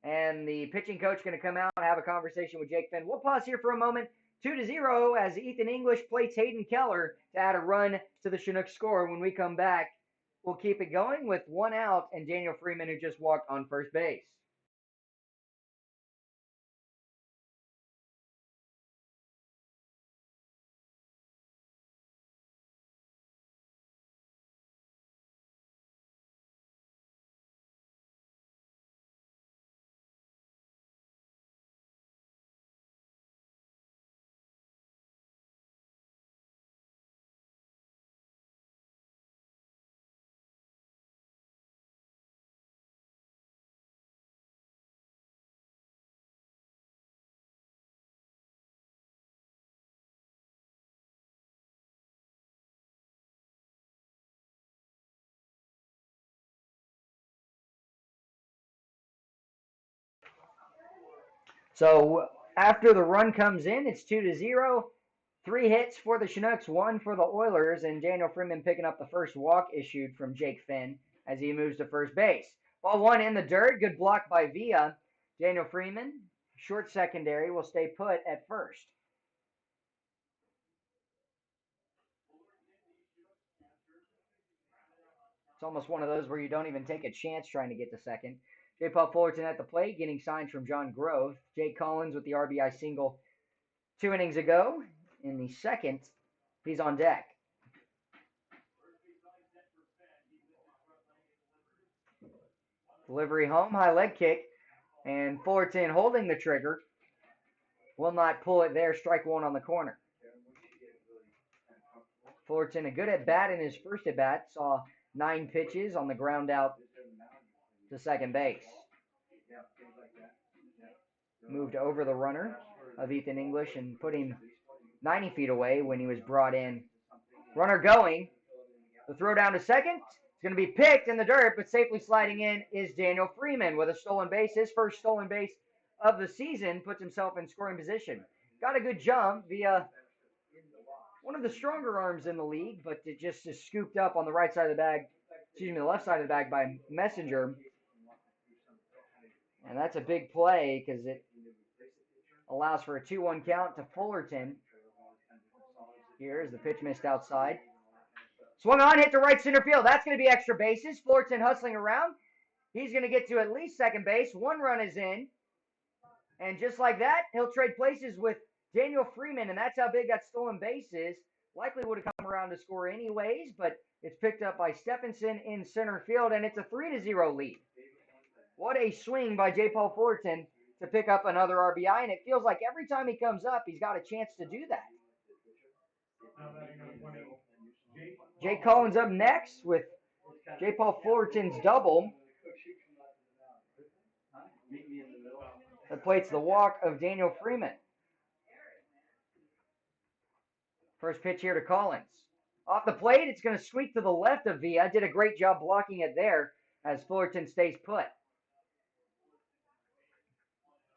And the pitching coach going to come out and have a conversation with Jake Finn. We'll pause here for a moment. 2-0 as Ethan English plates Hayden Keller to add a run to the Chinook score. When we come back, we'll keep it going with one out and Daniel Freeman, who just walked on first base. So after the run comes in, it's 2-0. 3 hits for the Chinooks, 1 for the Oilers, and Daniel Freeman picking up the first walk issued from Jake Finn as he moves to first base. Ball one in the dirt, good block by Villa. Daniel Freeman, short secondary, will stay put at first. It's almost one of those where you don't even take a chance trying to get to second. J. Paul Fullerton at the plate, getting signs from John Grove. Jake Collins with the RBI single 2 innings ago. In the second, he's on deck. Delivery home, high leg kick, and Fullerton holding the trigger. Will not pull it there. Strike one on the corner. Fullerton, a good at bat in his first at bat, saw 9 pitches on the ground out to second base. Moved over the runner of Ethan English and put him 90 feet away when he was brought in. Runner going. The throw down to second. It's going to be picked in the dirt, but safely sliding in is Daniel Freeman with a stolen base. His first stolen base of the season, puts himself in scoring position. Got a good jump via one of the stronger arms in the league, but it just is scooped up on the right side of the bag, the left side of the bag by Messenger. And that's a big play because it allows for a 2-1 count to Fullerton. Here as the pitch missed outside. Swung on, hit to right center field. That's going to be extra bases. Fullerton hustling around. He's going to get to at least second base. 1 run is in. And just like that, he'll trade places with Daniel Freeman, and that's how big that stolen base is. Likely would have come around to score anyways, but it's picked up by Stephenson in center field, and it's a 3-0 lead. What a swing by J. Paul Fullerton to pick up another RBI, and it feels like every time he comes up, he's got a chance to do that. Jake Collins up next with J. Paul Fullerton's double. That plates the walk of Daniel Freeman. First pitch here to Collins. Off the plate, it's going to sweep to the left of Villa. Did a great job blocking it there as Fullerton stays put.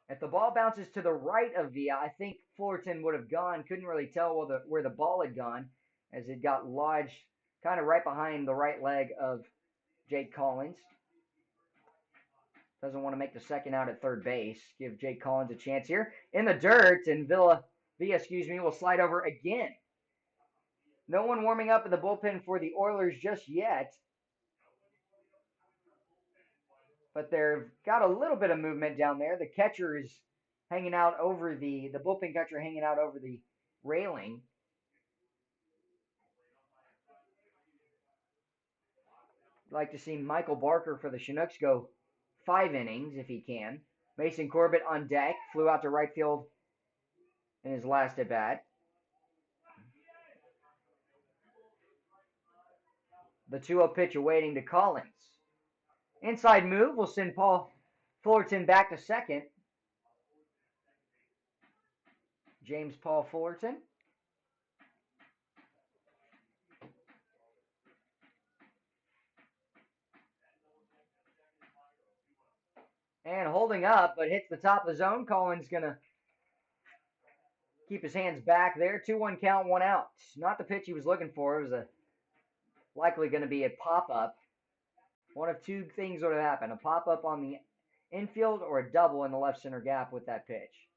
If the ball bounces to the right of Villa, I think Fullerton would have gone. Couldn't really tell where the ball had gone as it got lodged kind of right behind the right leg of Jake Collins. Doesn't want to make the second out at third base. Give Jake Collins a chance here. In the dirt, and Villa will slide over again. No one warming up in the bullpen for the Oilers just yet. But they've got a little bit of movement down there. The catcher is hanging out over the bullpen catcher hanging out over the railing. I'd like to see Michael Barker for the Chinooks go 5 innings if he can. Mason Corbett on deck. Flew out to right field in his last at bat. The 2-0 pitch awaiting to Collins. Inside move will send Paul Fullerton back to second. James Paul Fullerton. And holding up, but hits the top of the zone. Collins going to keep his hands back there. 2-1 count, 1 out. Not the pitch he was looking for. It was likely going to be a pop-up. One of 2 things would have happened. A pop-up on the infield or a double in the left center gap with that pitch.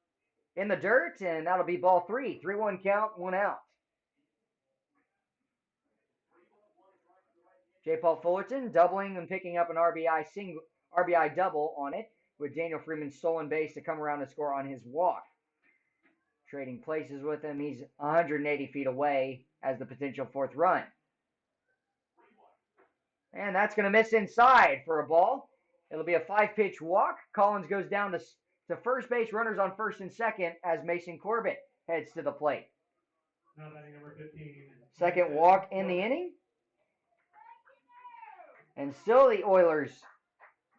In the dirt, and that'll be ball 3. 3-1 count, 1 out. J. Paul Fullerton doubling and picking up an RBI double on it with Daniel Freeman's stolen base to come around and score on his walk. Trading places with him. He's 180 feet away as the potential 4th run. And that's going to miss inside for a ball. It'll be a 5-pitch walk. Collins goes down to first base. Runners on first and second as Mason Corbett heads to the plate. Now batting number 15. Second walk in the inning. And still the Oilers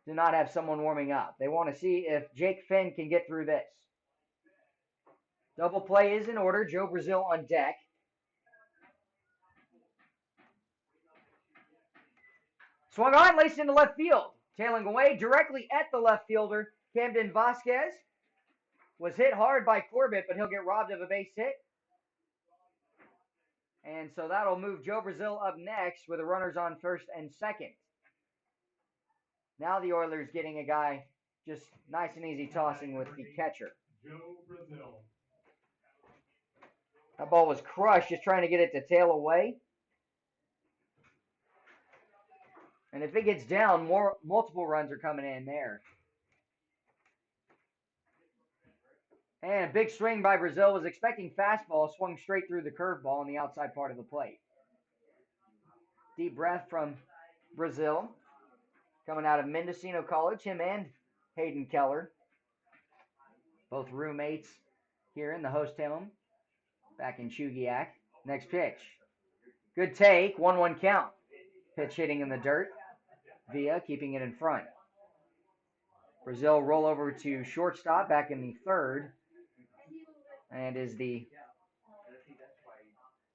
do not have someone warming up. They want to see if Jake Finn can get through this. Double play is in order. Joe Brazil on deck. Swung on, laced into left field. Tailing away directly at the left fielder. Camden Vasquez was hit hard by Corbett, but he'll get robbed of a base hit. And so that'll move Joe Brazil up next with the runners on first and second. Now the Oilers getting a guy just nice and easy tossing with the catcher. Joe Brazil. That ball was crushed, just trying to get it to tail away. And if it gets down, multiple runs are coming in there. And a big swing by Brazil. Was expecting fastball, swung straight through the curveball on the outside part of the plate. Deep breath from Brazil, coming out of Mendocino College, him and Hayden Keller, both roommates here in the host home back in Chugiak. Next pitch. Good take, 1-1 count. Pitch hitting in the dirt. Villa keeping it in front. Brazil roll over to shortstop back in the third and is the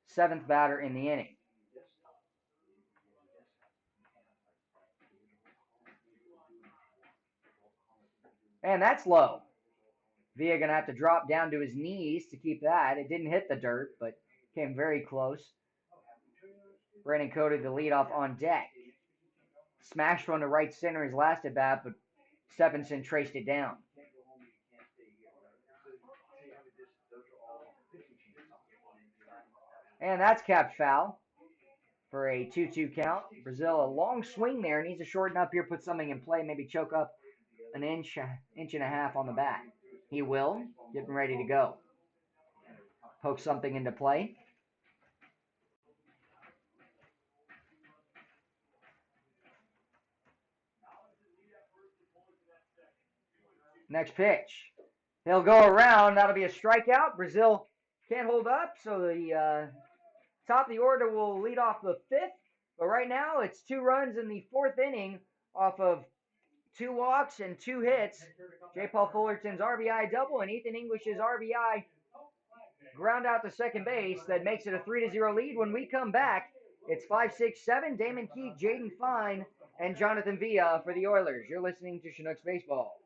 seventh batter in the inning. And that's low. Villa going to have to drop down to his knees to keep that. It didn't hit the dirt, but came very close. Brandon Cody, the leadoff on deck. Smashed one to right center his last at bat, but Stephenson traced it down. And that's capped foul for a 2-2 count. Brazil, a long swing there. Needs to shorten up here, put something in play, maybe choke up an inch and a half on the bat. He will. Getting ready to go. Poke something into play. Next pitch. He'll go around. That'll be a strikeout. Brazil can't hold up, so the top of the order will lead off the fifth. But right now, it's 2 runs in the fourth inning off of 2 walks and 2 hits. J. Paul Fullerton's RBI double and Ethan English's RBI ground out to second base. That makes it a 3-0 lead. When we come back, it's 5-6-7. Damon Keith, Jaden Fine, and Jonathan Villa for the Oilers. You're listening to Chinooks Baseball.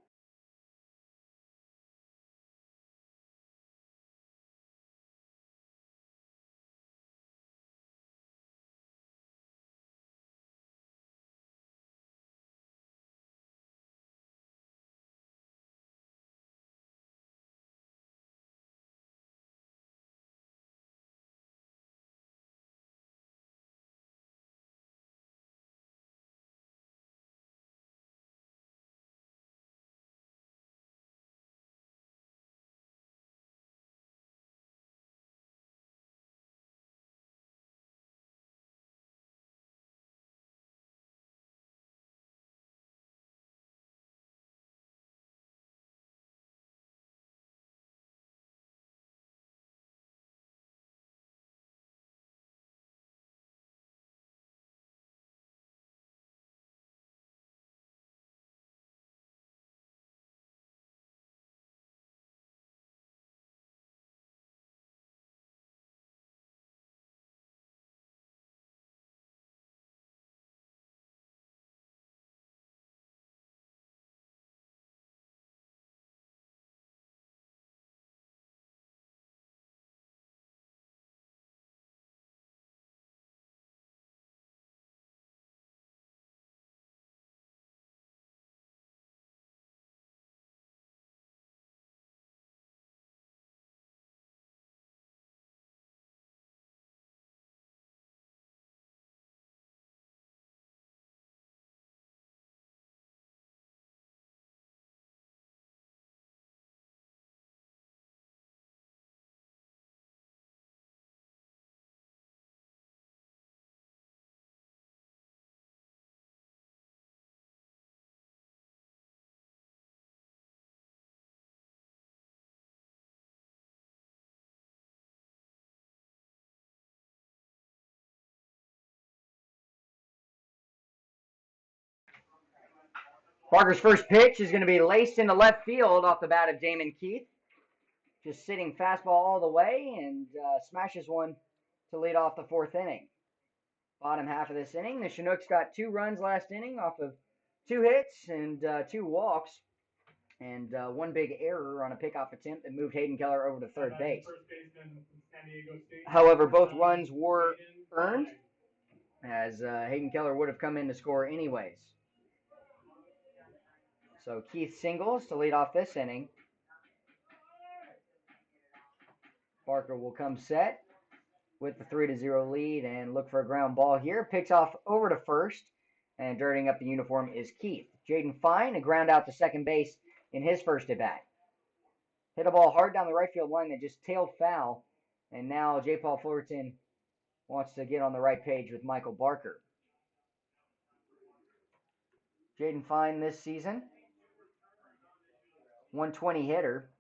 Parker's first pitch is going to be laced into left field off the bat of Damon Keith. Just sitting fastball all the way and smashes one to lead off the fourth inning. Bottom half of this inning, the Chinooks got 2 runs last inning off of 2 hits and 2 walks and 1 big error on a pickoff attempt that moved Hayden Keller over to third base. However, both runs were earned as Hayden Keller would have come in to score anyways. So Keith singles to lead off this inning. Barker will come set with the 3-0 lead and look for a ground ball here. Picks off over to first. And dirtying up the uniform is Keith. Jaden Fine, a ground out to second base in his first at bat. Hit a ball hard down the right field line that just tailed foul. And now J. Paul Fullerton wants to get on the right page with Michael Barker. Jaden Fine this season, 120 hitter,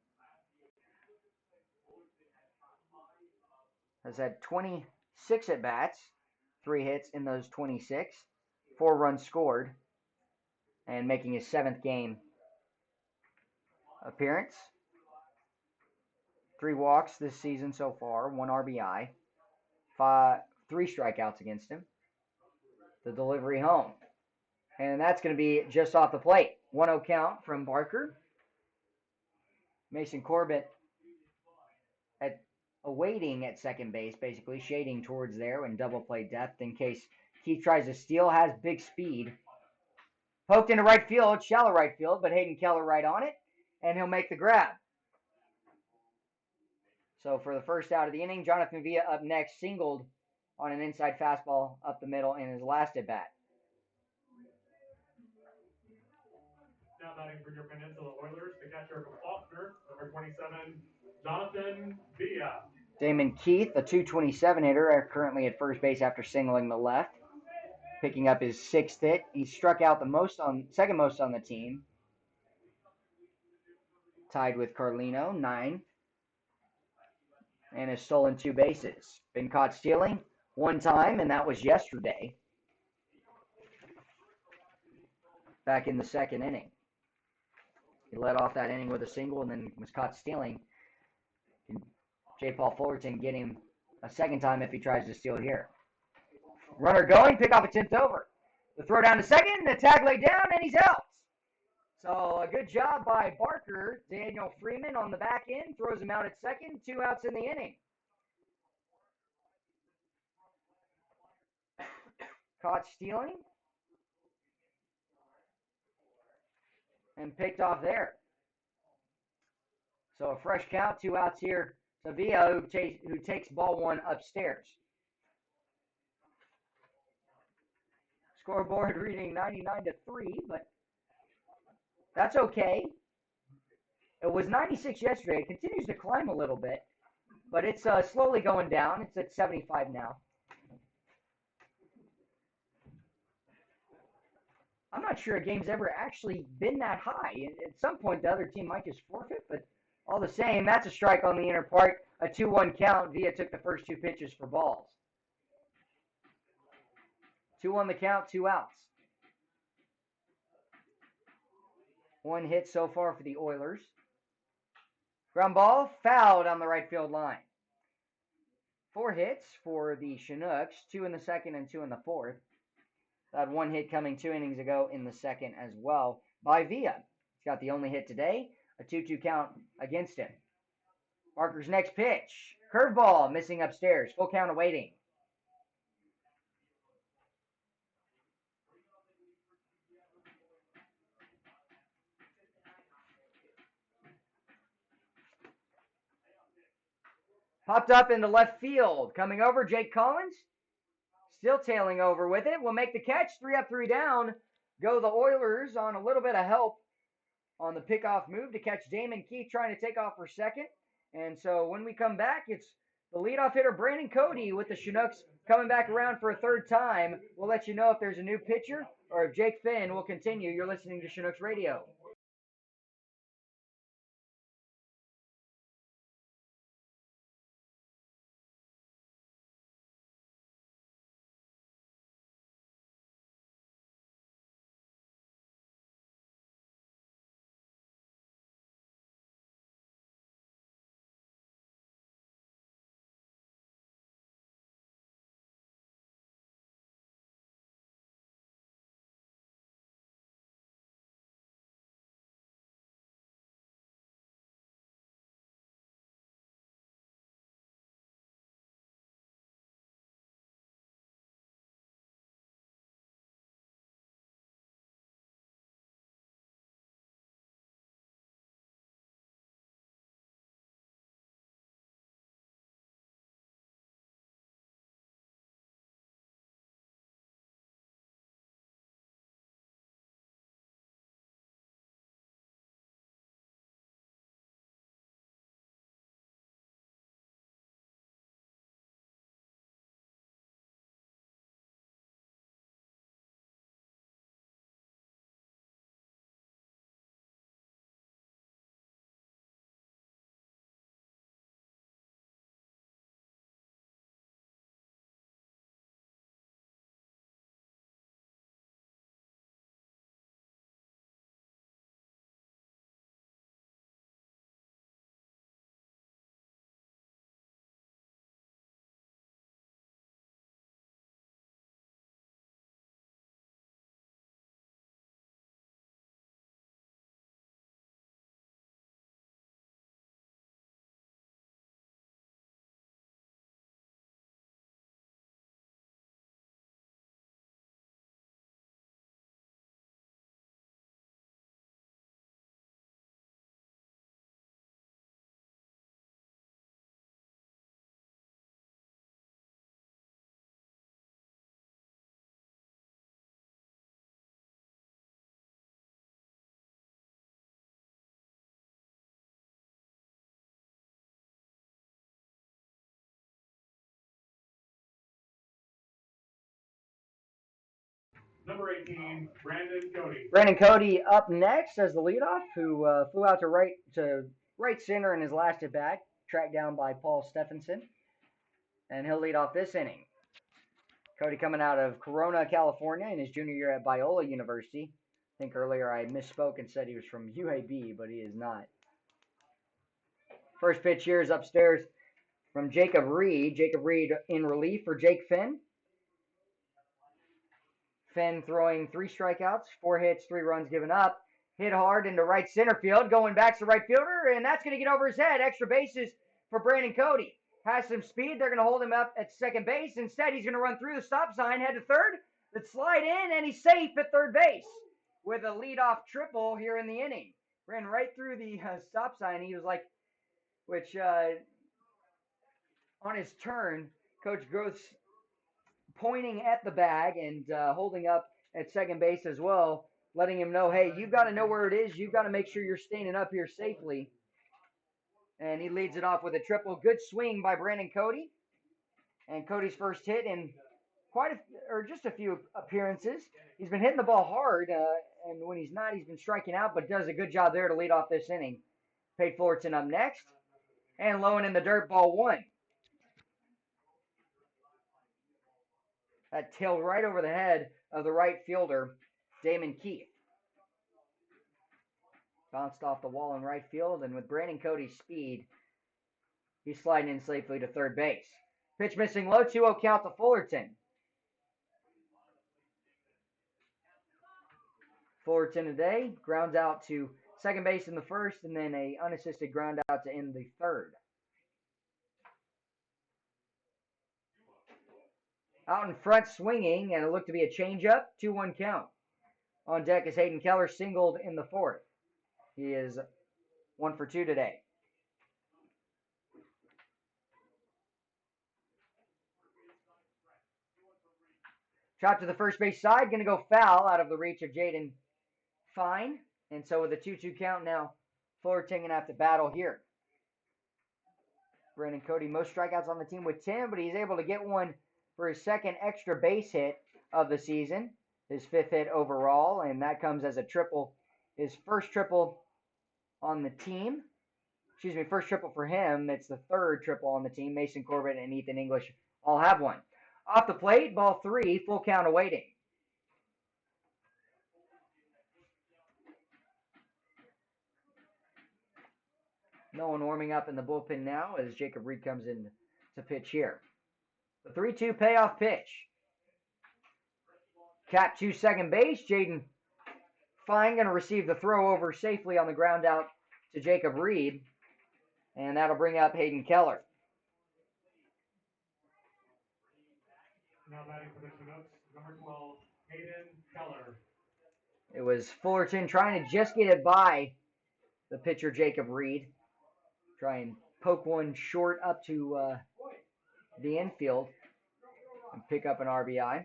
has had 26 at bats, 3 hits in those 26, 4 runs scored, and making his 7th game appearance. 3 walks this season so far, 1 RBI, 3 strikeouts against him. The delivery home. And that's going to be just off the plate. 1-0 count from Barker. Mason Corbett awaiting at second base, basically shading towards there in double play depth in case Keith tries to steal, has big speed. Poked into right field, shallow right field, but Hayden Keller right on it, and he'll make the grab. So for the first out of the inning, Jonathan Villa up next, singled on an inside fastball up the middle in his last at bat. Now batting for your Peninsula Oilers, the catcher Faulkner, number 27, Jonathan Villa. Damon Keith, a 227 hitter, currently at first base after singling the left, picking up his 6th hit. He struck out second most on the team, tied with Carlino, 9, and has stolen 2 bases. Been caught stealing 1 time, and that was yesterday, back in the 2nd inning. He led off that inning with a single and then was caught stealing. J. Paul Fullerton get him a 2nd time if he tries to steal here. Runner going, pick off a 10th over. The throw down to second, the tag laid down, and he's out. So a good job by Barker. Daniel Freeman on the back end, throws him out at second, 2 outs in the inning. Caught stealing and picked off there. So a fresh count, 2 outs here. Sevilla, who takes ball 1 upstairs. Scoreboard reading 99-3, but that's okay. It was 96 yesterday. It continues to climb a little bit, but it's slowly going down. It's at 75 now. I'm not sure a game's ever actually been that high. At some point, the other team might just forfeit, but all the same, that's a strike on the inner part. A 2-1 count. Villa took the first 2 pitches for balls. 2 on the count, 2 outs. 1 hit so far for the Oilers. Ground ball, fouled on the right field line. 4 hits for the Chinooks, 2 in the 2nd and 2 in the 4th. That 1 hit coming 2 innings ago in the 2nd as well by Villa. He's got the only hit today, a 2-2 count against him. Barker's next pitch, curveball, missing upstairs, full count awaiting. Popped up into left field. Coming over, Jake Collins. Still tailing over with it. Will make the catch. 3 up, 3 down. Go the Oilers on a little bit of help on the pickoff move to catch Damon Keith trying to take off for second. And so when we come back, it's the leadoff hitter Brandon Cody with the Chinooks coming back around for a 3rd time. We'll let you know if there's a new pitcher or if Jake Finn will continue. You're listening to Chinooks Radio. number 18, Brandon Cody. Brandon Cody up next as the leadoff, who flew out to right center in his last at bat, tracked down by Paul Stephenson, and he'll lead off this inning. Cody coming out of Corona, California, in his junior year at Biola University. I think earlier I misspoke and said he was from UAB, but he is not. First pitch here is upstairs from Jacob Reed. Jacob Reed in relief for Jake Finn. Finn throwing 3 strikeouts, 4 hits, 3 runs given up. Hit hard into right center field. Going back to right fielder, and that's going to get over his head. Extra bases for Brandon Cody. Has some speed. They're going to hold him up at second base. Instead, he's going to run through the stop sign, head to third, then slide in, and he's safe at third base with a leadoff triple here in the inning. Ran right through the stop sign. He was like, which on his turn, Coach Gross pointing at the bag and holding up at second base as well, letting him know, hey, you've got to know where it is. You've got to make sure you're standing up here safely. And he leads it off with a triple. Good swing by Brandon Cody. And Cody's first hit in just a few appearances. He's been hitting the ball hard, and when he's not, he's been striking out, but does a good job there to lead off this inning. Pate Fullerton up next. And low and in the dirt, ball 1. That tailed right over the head of the right fielder, Damon Keith. Bounced off the wall in right field, and with Brandon Cody's speed, he's sliding in safely to third base. Pitch missing low, 2-0 count to Fullerton. Fullerton today grounds out to second base in the first, and then a unassisted ground out to end the third. Out in front swinging, and it looked to be a changeup, 2-1 count. On deck is Hayden Keller, singled in the fourth. He is 1 for 2 today. Shot to the first base side, going to go foul out of the reach of Jaden Fine. And so with a 2-2 count now, Fullerton going to have to battle here. Brandon Cody, most strikeouts on the team with 10, but he's able to get one for his second extra base hit of the season, his 5th hit overall, and that comes as a triple, his first triple on the team. First triple for him. It's the 3rd triple on the team. Mason Corbett and Ethan English all have one. Off the plate, ball 3, full count awaiting. No one warming up in the bullpen now as Jacob Reed comes in to pitch here. The 3-2 payoff pitch. Cap to second base. Jaden Fine going to receive the throw over safely on the ground out to Jacob Reed. And that'll bring up Hayden Keller. Now batting for the Chinooks, number 12, Hayden Keller. It was Fullerton trying to just get it by the pitcher Jacob Reed. Try and poke one short up to the infield and pick up an RBI.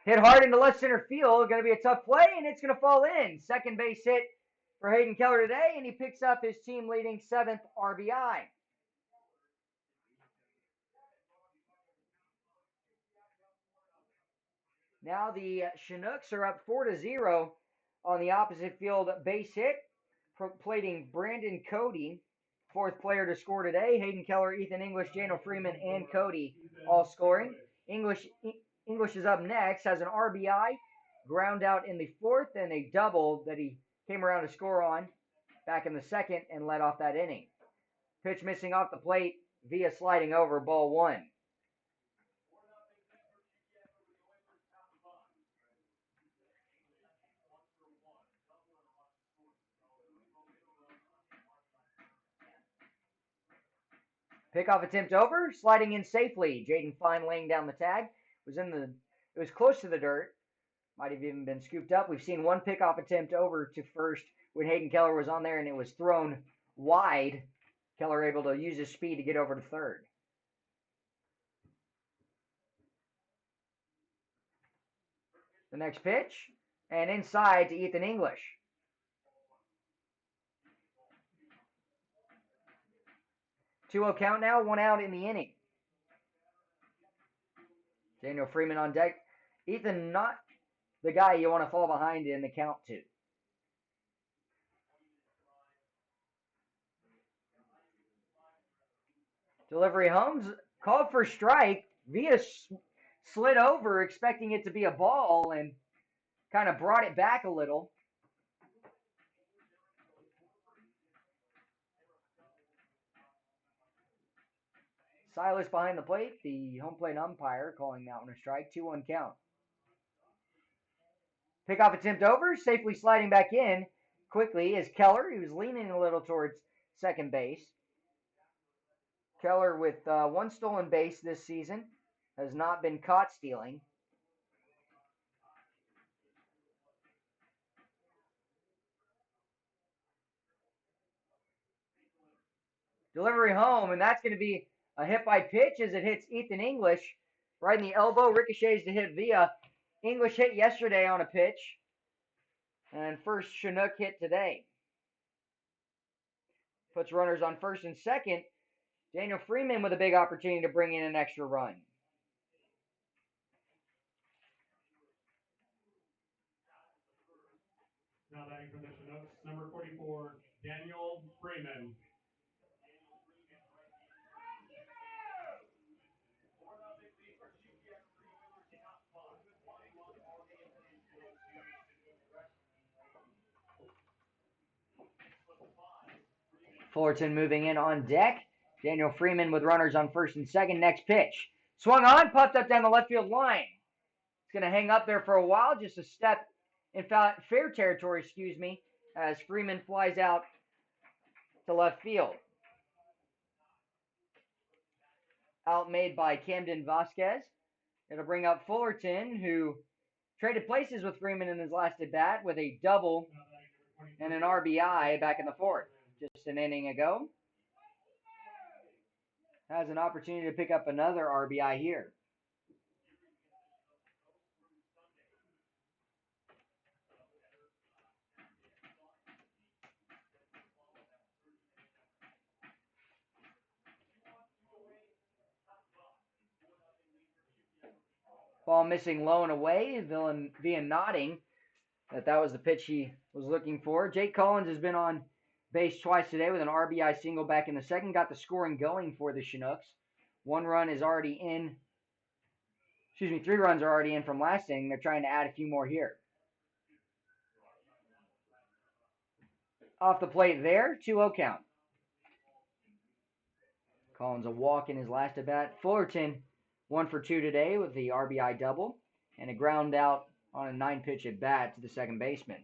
Hit hard into left center field. Going to be a tough play, and it's going to fall in. Second base hit for Hayden Keller today, and he picks up his team-leading 7th RBI. Now the Chinooks are up 4-0 on the opposite field base hit, plating Brandon Cody, 4th player to score today. Hayden Keller, Ethan English, Jano Freeman, and Cody all scoring. English is up next, has an RBI, ground out in the 4th, and a double that he came around to score on back in the 2nd and led off that inning. Pitch missing off the plate via sliding over, ball 1. Pickoff attempt over, sliding in safely. Jaden Fine laying down the tag. It was close to the dirt. Might have even been scooped up. We've seen one pickoff attempt over to first when Hayden Keller was on there, and it was thrown wide. Keller able to use his speed to get over to third. The next pitch, and inside to Ethan English. Two-0 count now, 1 out in the inning. Daniel Freeman on deck. Ethan, not the guy you want to fall behind in the count to. Delivery Holmes called for strike. Via slid over, expecting it to be a ball, and kind of brought it back a little. Silas behind the plate, the home plate umpire calling that one a strike. 2-1 count. Pickoff attempt over, safely sliding back in quickly is Keller. He was leaning a little towards second base. Keller with one stolen base this season, has not been caught stealing. Delivery home, and that's going to be a hit by pitch as it hits Ethan English right in the elbow. Ricochets to hit via. English hit yesterday on a pitch, and first Chinook hit today. Puts runners on first and second. Daniel Freeman with a big opportunity to bring in an extra run. Now batting for the Chinooks, number 44, Daniel Freeman. Fullerton moving in on deck. Daniel Freeman with runners on first and second. Next pitch. Swung on, puffed up down the left field line. It's going to hang up there for a while, just a step in fair territory, as Freeman flies out to left field. Out made by Camden Vasquez. It'll bring up Fullerton, who traded places with Freeman in his last at bat with a double and an RBI back in the fourth, just an inning ago. Has an opportunity to pick up another RBI here. Ball missing low and away. Via nodding that was the pitch he was looking for. Jake Collins has been on base twice today with an RBI single back in the second. Got the scoring going for the Chinooks. 1 run is already in. 3 runs are already in from last inning. They're trying to add a few more here. Off the plate there, 2-0 count. Collins a walk in his last at bat. Fullerton 1 for 2 today with the RBI double and a ground out on a 9-pitch at bat to the second baseman.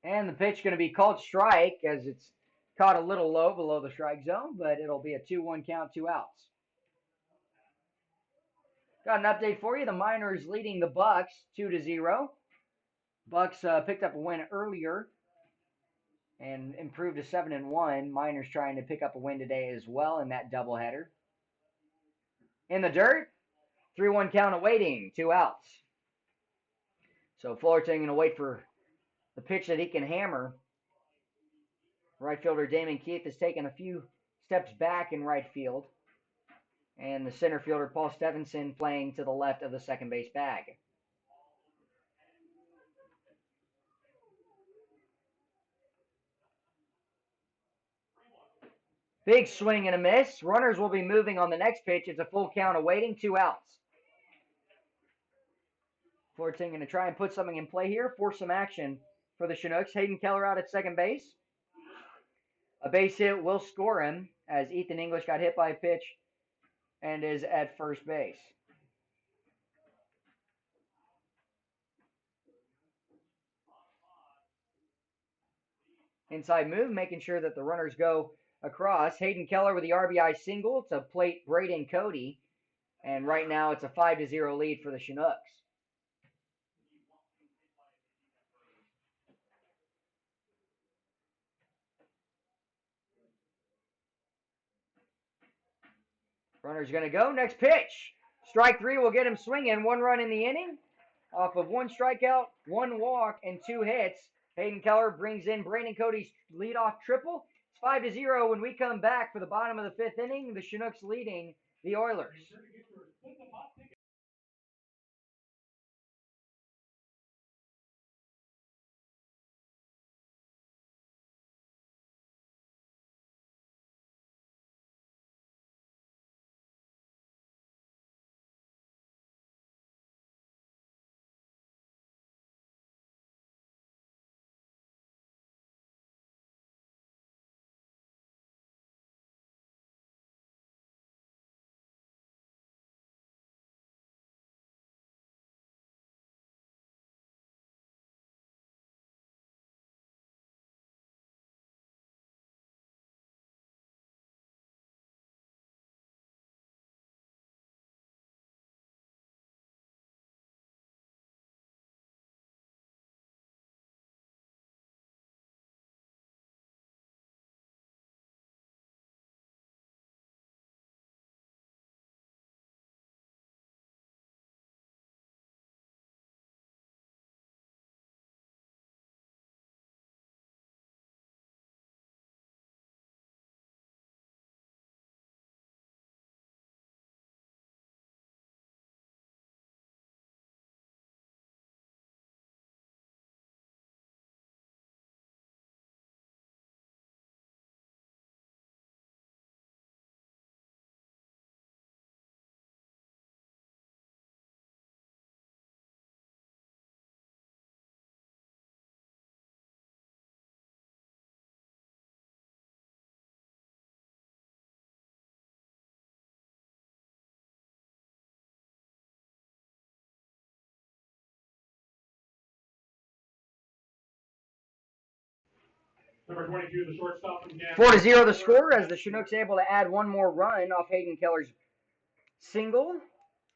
And the pitch going to be called strike as it's caught a little low below the strike zone, but it'll be a 2-1 count, 2 outs. Got an update for you. The Miners leading the Bucks 2-0. Bucks picked up a win earlier and improved to 7-1. Miners trying to pick up a win today as well in that doubleheader. In the dirt, 3-1 count awaiting, 2 outs. So Fullerton going to wait for the pitch that he can hammer. Right fielder Damon Keith has taken a few steps back in right field. And the center fielder Paul Stevenson playing to the left of the second base bag. Big swing and a miss. Runners will be moving on the next pitch. It's a full count awaiting, 2 outs. Fullerton going to try and put something in play here, force some action for the Chinooks. Hayden Keller out at second base. A base hit will score him as Ethan English got hit by a pitch and is at first base. Inside move, making sure that the runners go across. Hayden Keller with the RBI single to plate Braden Cody. And right now it's a 5-0 lead for the Chinooks. Runner's going to go. Next pitch. Strike 3 will get him swinging. 1 run in the inning off of 1 strikeout, 1 walk, and 2 hits. Hayden Keller brings in Brandon Cody's leadoff triple. It's 5-0 when we come back for the bottom of the fifth inning. The Chinooks leading the Oilers. Number 22, the shortstop from Kansas. 4-0 the score as the Chinooks able to add one more run off Hayden Keller's single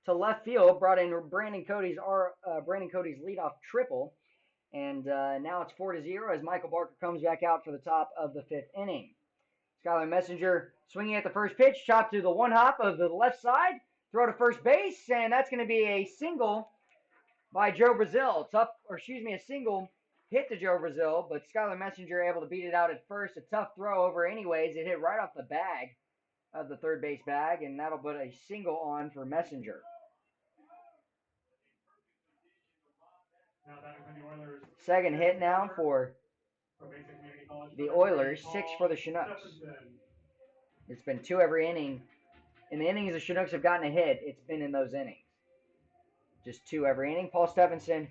to left field. Brought in Brandon Cody's leadoff triple. And now it's 4-0 as Michael Barker comes back out for the top of the fifth inning. Skylar Messenger swinging at the first pitch, chop to the one hop of the left side, throw to first base, and that's going to be a single by Joe Brazil. A single hit to Joe Brazil, but Skylar Messenger able to beat it out at first. A tough throw over anyways. It hit right off the bag of the third base bag, and that'll put a single on for Messenger. Now batting for the Oilers. Second hit now for the Oilers, 6 for the Chinooks. It's been 2 every inning. In the innings the Chinooks have gotten a hit, it's been in those innings. Just 2 every inning. Paul Stephenson,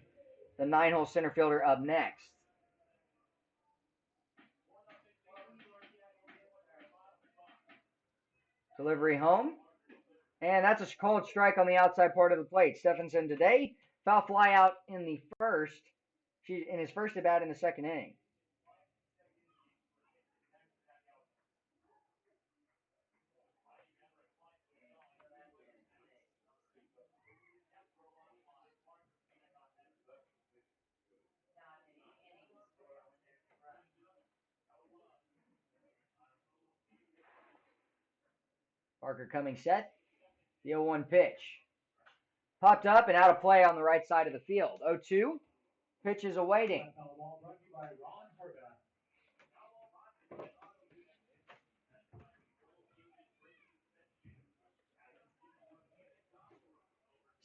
the 9-hole center fielder, up next. Delivery home. And that's a called strike on the outside part of the plate. Stephenson today, foul fly out in his first at bat in the second inning. Barker coming set. The 0-1 pitch. Popped up and out of play on the right side of the field. 0-2. Pitch is awaiting.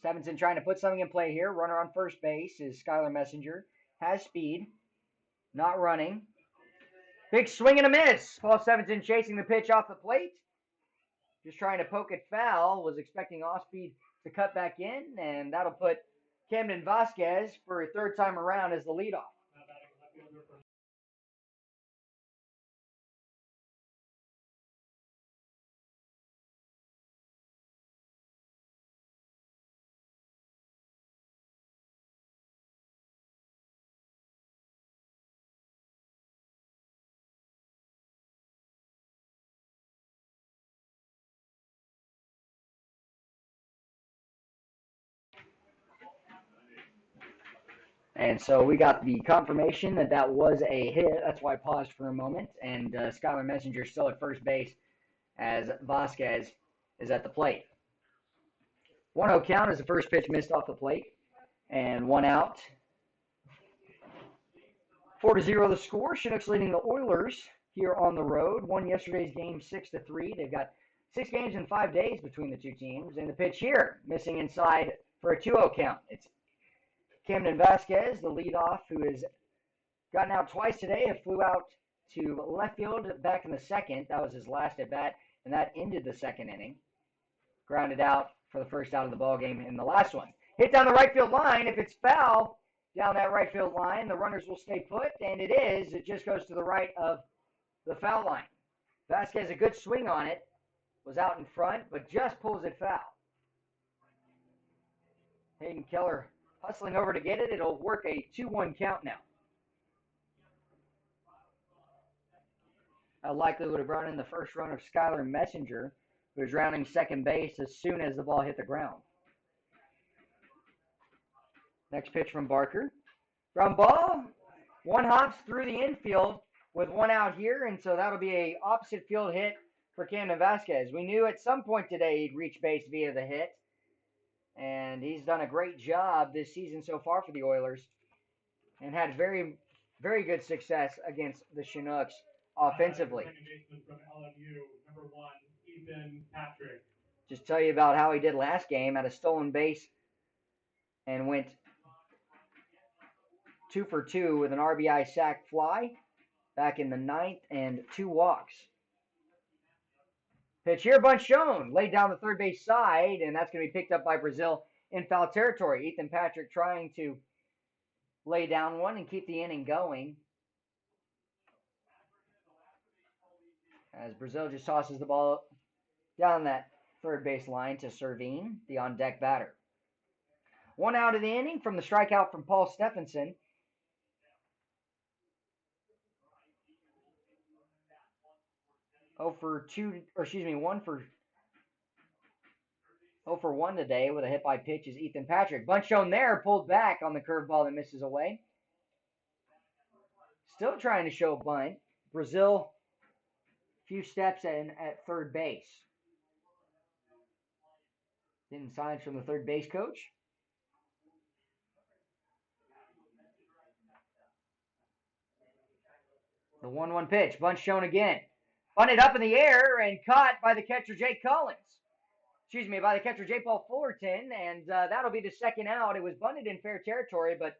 Stephenson trying to put something in play here. Runner on first base is Skylar Messenger. Has speed. Not running. Big swing and a miss. Paul Stephenson chasing the pitch off the plate. Just trying to poke it foul. Was expecting off-speed to cut back in. And that'll put Camden Vasquez for a third time around as the leadoff. And so we got the confirmation that that was a hit. That's why I paused for a moment. And Skylar Messenger still at first base as Vasquez is at the plate. 1-0 count as the first pitch missed off the plate. And 1 out. 4-0 the score. Chinooks leading the Oilers here on the road. Won yesterday's game 6-3. They've got 6 games in 5 days between the two teams. And the pitch here, missing inside for a 2-0 count. It's Camden Vasquez, the leadoff, who has gotten out twice today. It flew out to left field back in the second. That was his last at bat, and that ended the second inning. Grounded out for the first out of the ball game in the last one. Hit down the right field line. If it's foul down that right field line, the runners will stay put, and it is. It just goes to the right of the foul line. Vasquez, a good swing on it, was out in front, but just pulls it foul. Hayden Keller hustling over to get it. It'll work a 2-1 count now. I likely would have brought in the first run of Skylar Messenger, who was rounding second base as soon as the ball hit the ground. Next pitch from Barker. Ground ball. One hops through the infield with one out here, and so that'll be a opposite field hit for Camden Vasquez. We knew at some point today he'd reach base via the hit, and he's done a great job this season so far for the Oilers and had very, very good success against the Chinooks offensively. From LMU, number 1, Ethan Patrick. Just tell you about how he did last game. Had a stolen base and went 2 for 2 with an RBI sac fly back in the 9th and 2 walks. Pitch here, bunt shown. Laid down the third base side, and that's going to be picked up by Brazil in foul territory. Ethan Patrick trying to lay down one and keep the inning going, as Brazil just tosses the ball down that third base line to Servine, the on-deck batter. One out of the inning from the strikeout from Paul Stephenson. One for 1 today with a hit by pitch is Ethan Patrick. Bunt shown there, pulled back on the curveball that misses away. Still trying to show a bunt. Brazil, few steps in at third base. Getting signs from the third base coach. The 1-1 pitch. Bunt shown again. Bunted up in the air and caught by the catcher, Jake Collins. By the catcher, J. Paul Fullerton, and that'll be the second out. It was bunted in fair territory, but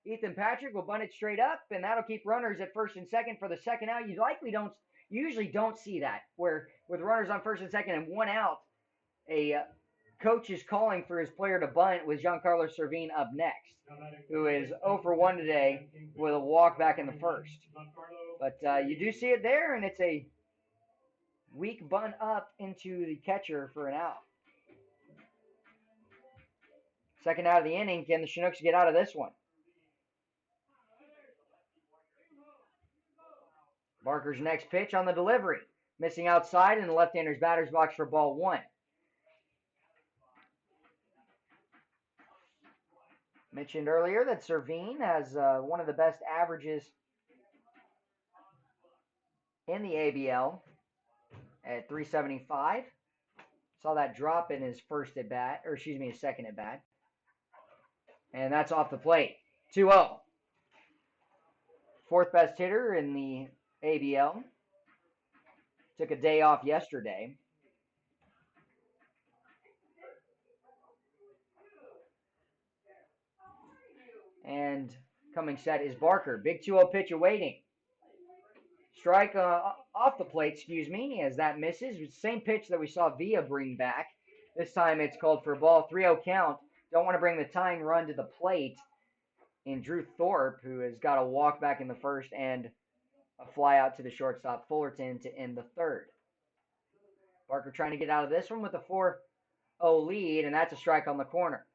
Ethan Patrick will bunt it straight up, and that'll keep runners at first and second for the second out. You usually don't see that, where with runners on first and second and one out, a coach is calling for his player to bunt with Giancarlo Servine up next, who is 0 for 1 today with a walk back in the first. But you do see it there, and it's a weak bunt up into the catcher for an out. Second out of the inning. Can the Chinooks get out of this one? Barker's next pitch on the delivery. Missing outside in the left-hander's batter's box for ball 1. Mentioned earlier that Servine has one of the best averages in the ABL at 375. Saw that drop in his his second at bat. And that's off the plate. 2-0. Fourth best hitter in the ABL. Took a day off yesterday. And coming set is Barker. Big 2-0 pitch awaiting. Strike off the plate, as that misses. Same pitch that we saw Villa bring back. This time it's called for a ball. 3-0 count. Don't want to bring the tying run to the plate in Drew Thorpe, who has got a walk back in the first and a fly out to the shortstop, Fullerton, to end the third. Barker trying to get out of this one with a 4-0 lead, and that's a strike on the corner.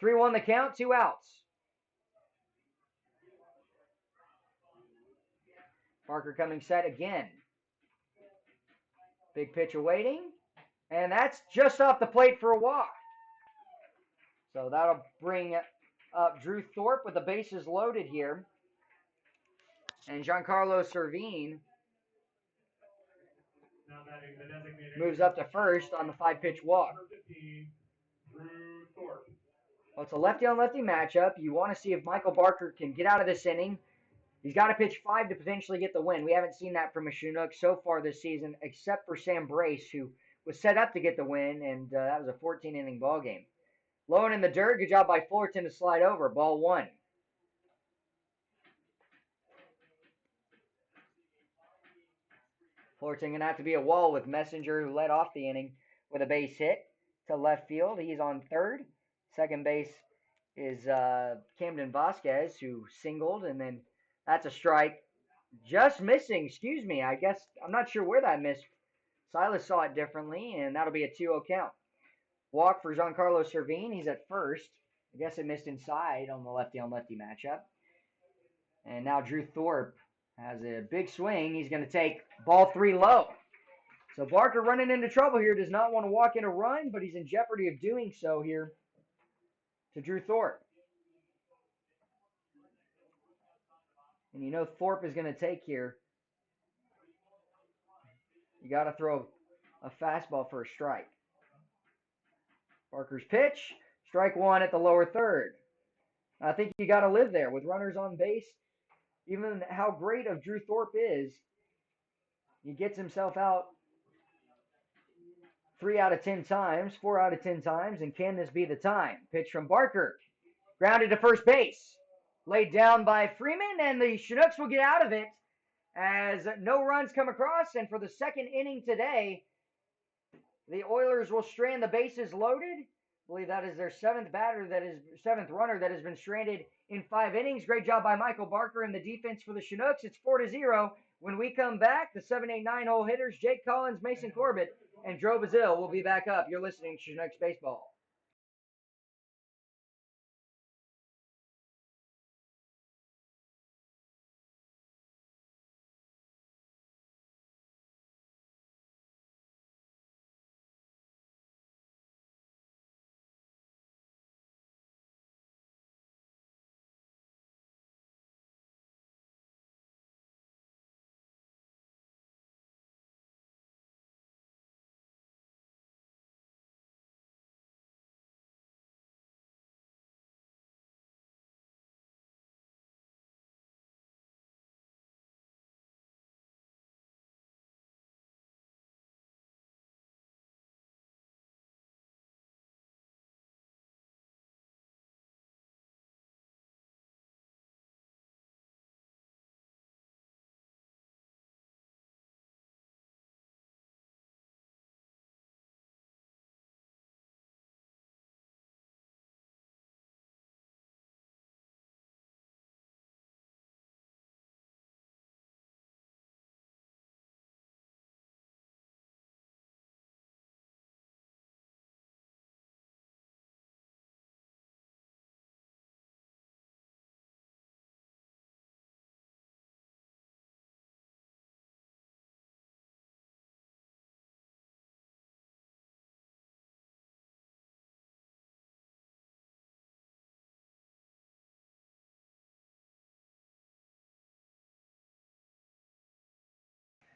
Three-1 the count, 2 outs. Barker coming set again. Big pitch awaiting, and that's just off the plate for a walk. So that'll bring up Drew Thorpe with the bases loaded here. And Giancarlo Servine moves up to first on the 5-pitch walk. Drew Thorpe. Well, it's a lefty-on-lefty matchup. You want to see if Michael Barker can get out of this inning. He's got to pitch 5 to potentially get the win. We haven't seen that from a Chinook so far this season, except for Sam Brace, who was set up to get the win, and that was a 14-inning ball game. Low and in the dirt. Good job by Fullerton to slide over. Ball 1. Fullerton going to have to be a wall with Messenger, who led off the inning with a base hit to left field. He's on third. Second base is Camden Vasquez, who singled, and then that's a strike. Just missing, excuse me. I guess I'm not sure where that missed. Silas saw it differently, and that'll be a 2-0 count. Walk for Giancarlo Servine. He's at first. I guess it missed inside on the lefty-on-lefty matchup. And now Drew Thorpe has a big swing. He's going to take ball 3 low. So Barker running into trouble here. Does not want to walk in a run, but he's in jeopardy of doing so here to Drew Thorpe. And you know Thorpe is going to take here. You got to throw a fastball for a strike. Barker's pitch. Strike 1 at the lower third. I think you got to live there with runners on base. Even how great of Drew Thorpe is, he gets himself out 3 out of 10 times, 4 out of 10 times, and can this be the time? Pitch from Barker. Grounded to first base. Laid down by Freeman, and the Chinooks will get out of it as no runs come across. And for the second inning today, the Oilers will strand the bases loaded. I believe that is their seventh runner that has been stranded in 5 innings. Great job by Michael Barker and the defense for the Chinooks. It's 4-0. When we come back, the 7, 8, 9 hole hitters, Jake Collins, Mason Corbett, and Joe Bazile will be back up. You're listening to Chinooks Baseball.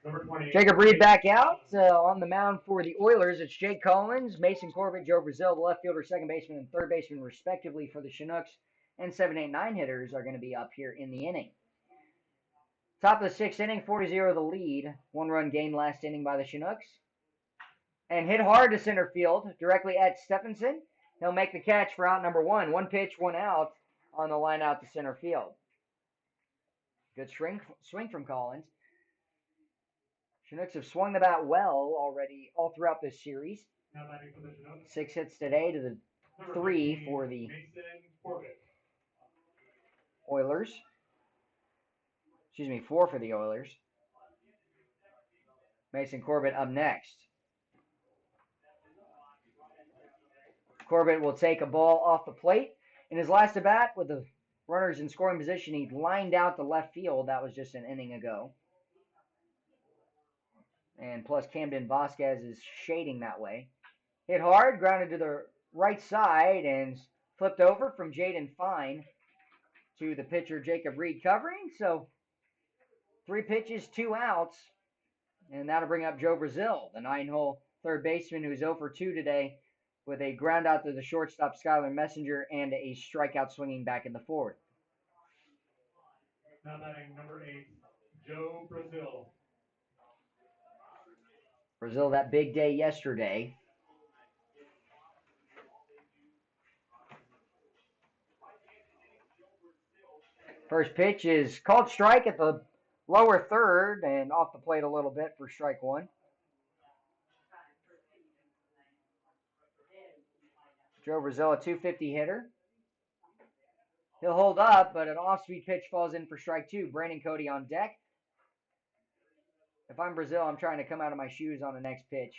Number 20. Jacob Reed back out on the mound for the Oilers. It's Jake Collins, Mason Corbett, Joe Bazile, the left fielder, second baseman, and third baseman, respectively, for the Chinooks. And 7, 8, 9 hitters are going to be up here in the inning. Top of the 6th inning, 4-0 the lead. 1-run game last inning by the Chinooks. And hit hard to center field, directly at Stephenson. He'll make the catch for out number 1. 1 pitch, 1 out on the line out to center field. Good swing from Collins. Chinooks have swung the bat well already all throughout this series. 6 hits today to the 3 for the Oilers. 4 for the Oilers. Mason Corbett up next. Corbett will take a ball off the plate. In his last at bat with the runners in scoring position, he lined out to left field. That was just an inning ago. And plus Camden Vasquez is shading that way. Hit hard, grounded to the right side, and flipped over from Jaden Fine to the pitcher Jacob Reed covering. So 3 pitches, 2 outs, and that'll bring up Joe Bazile, the 9-hole third baseman who's 0 for 2 today with a ground out to the shortstop Skylar Messenger and a strikeout swinging back in the fourth. Now batting number 8, Joe Brazil. Brazil, that big day yesterday. First pitch is called strike at the lower third and off the plate a little bit for strike one. Joe Brazil, a 250 hitter. He'll hold up, but an off-speed pitch falls in for strike two. Brandon Cody on deck. If I'm Brazil, I'm trying to come out of my shoes on the next pitch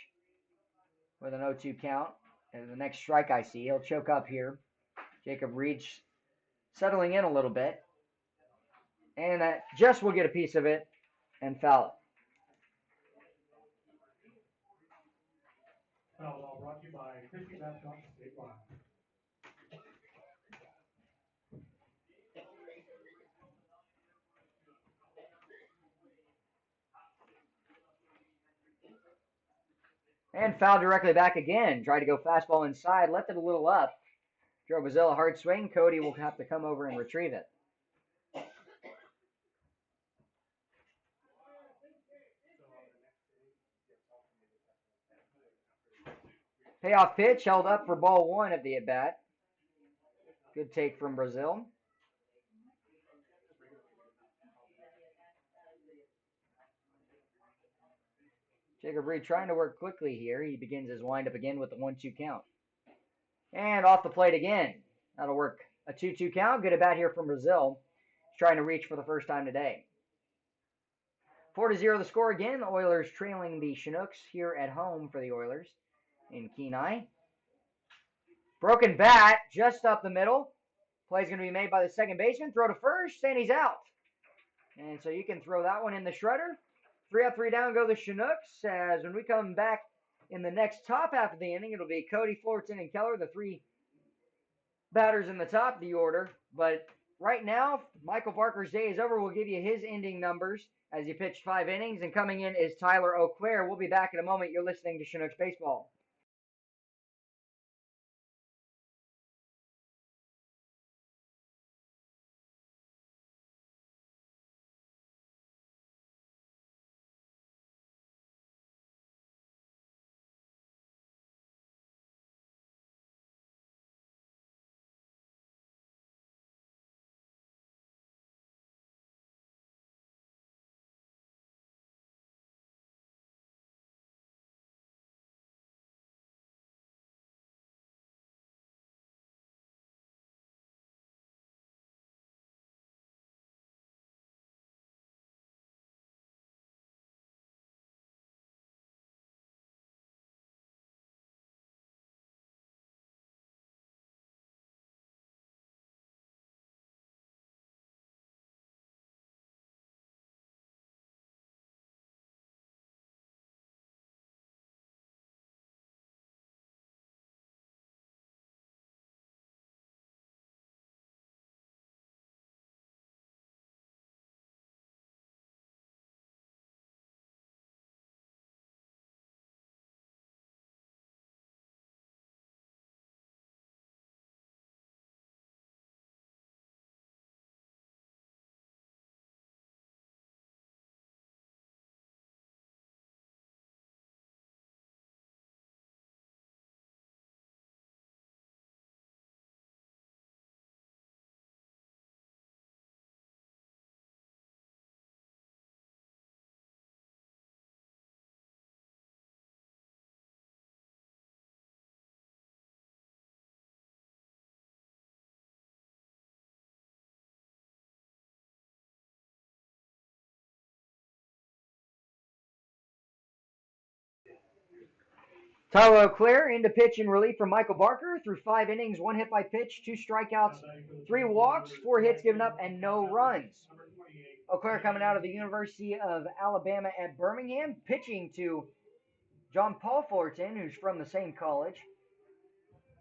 with an 0-2 count. And the next strike I see, he'll choke up here. Jacob Reed settling in a little bit. And just will get a piece of it and foul it. Foul ball brought to you by Christy Babcock State Farm. And foul directly back again. Tried to go fastball inside, left it a little up. Joe Brazil, a hard swing. Cody will have to come over and retrieve it. Payoff pitch held up for ball one of the at-bat. Good take from Brazil. Jacob Reed trying to work quickly here. He begins his windup again with the 1-2 count. And off the plate again. That'll work. A 2-2 count. Good at bat here from Brazil. He's trying to reach for the first time today. 4-0 the score again. The Oilers trailing the Chinooks here at home for the Oilers in Kenai. Broken bat just up the middle. Play's going to be made by the second baseman. Throw to first, and he's out. And so you can throw that one in the shredder. 3 up, 3 down go the Chinooks. As when we come back in the next top half of the inning, it'll be Cody, Fullerton, and Keller, the three batters in the top of the order. But right now, Michael Barker's day is over. We'll give you his ending numbers as he pitched 5 innings. And coming in is Tyler Auclair. We'll be back in a moment. You're listening to Chinooks Baseball. Tyler Auclair into pitch in relief from Michael Barker through 5 innings, 1 hit by pitch, 2 strikeouts, 3 walks, 4 hits given up, and no runs. Auclair coming out of the University of Alabama at Birmingham, pitching to John Paul Fullerton, who's from the same college.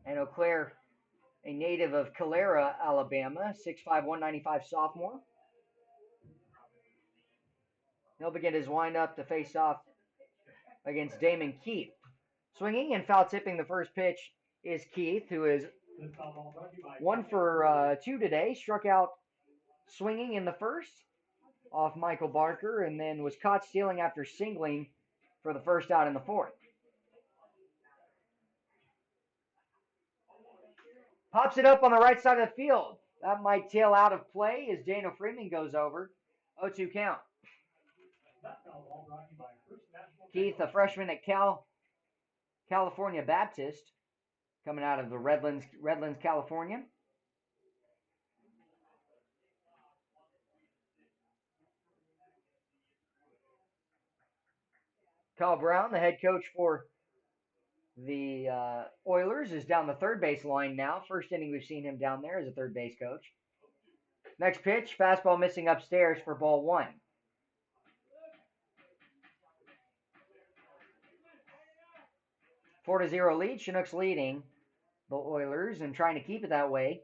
And Auclair, a native of Calera, Alabama, 6'5", 195 sophomore. He'll begin his windup to face off against Damon Keith. Swinging and foul tipping the first pitch is Keith, who is This foul ball brought to you by 1 for 2 today. Struck out swinging in the first off Michael Barker, and then was caught stealing after singling for the first out in the fourth. Pops it up on the right side of the field. That might tail out of play as Daniel Freeman goes over. 0-2 count. That foul ball brought to you by First National Keith, a freshman at California Baptist, coming out of the Redlands, California. Kyle Brown, the head coach for the Oilers, is down the third base line now. First inning we've seen him down there as a third base coach. Next pitch, fastball missing upstairs for ball 1. 4-0 lead. Chinooks leading the Oilers and trying to keep it that way.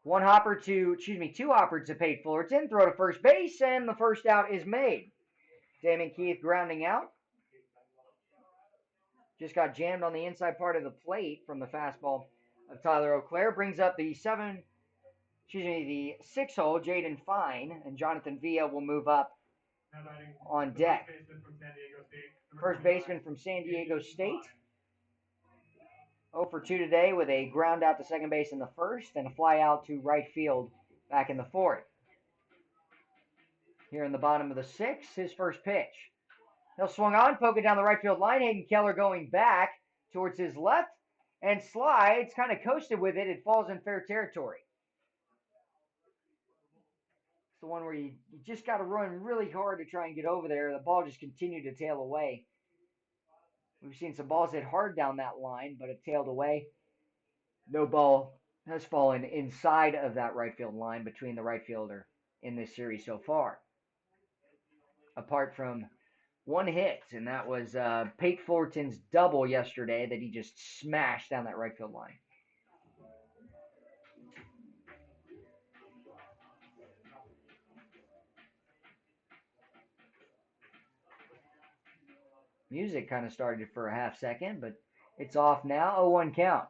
Two hoppers to Pate Fullerton. Throw to first base, and the first out is made. Damon Keith grounding out. Just got jammed on the inside part of the plate from the fastball of Tyler O'Clair. Brings up the 6-hole, Jaden Fine, and Jonathan Villa will move up on deck. First baseman from San Diego State. 0 for 2 today with a ground out to second base in the first and a fly out to right field back in the fourth. Here in the bottom of the sixth, his first pitch. He'll swung on, poke it down the right field line. Hayden Keller going back towards his left and slides, kind of coasted with it. It falls in fair territory. It's the one where you just got to run really hard to try and get over there. The ball just continued to tail away. We've seen some balls hit hard down that line, but it tailed away. No ball has fallen inside of that right field line between the right fielder in this series so far. Apart from one hit, and that was Pate Fullerton's double yesterday that he just smashed down that right field line. Music kind of started for a half second, but it's off now. 0-1 count.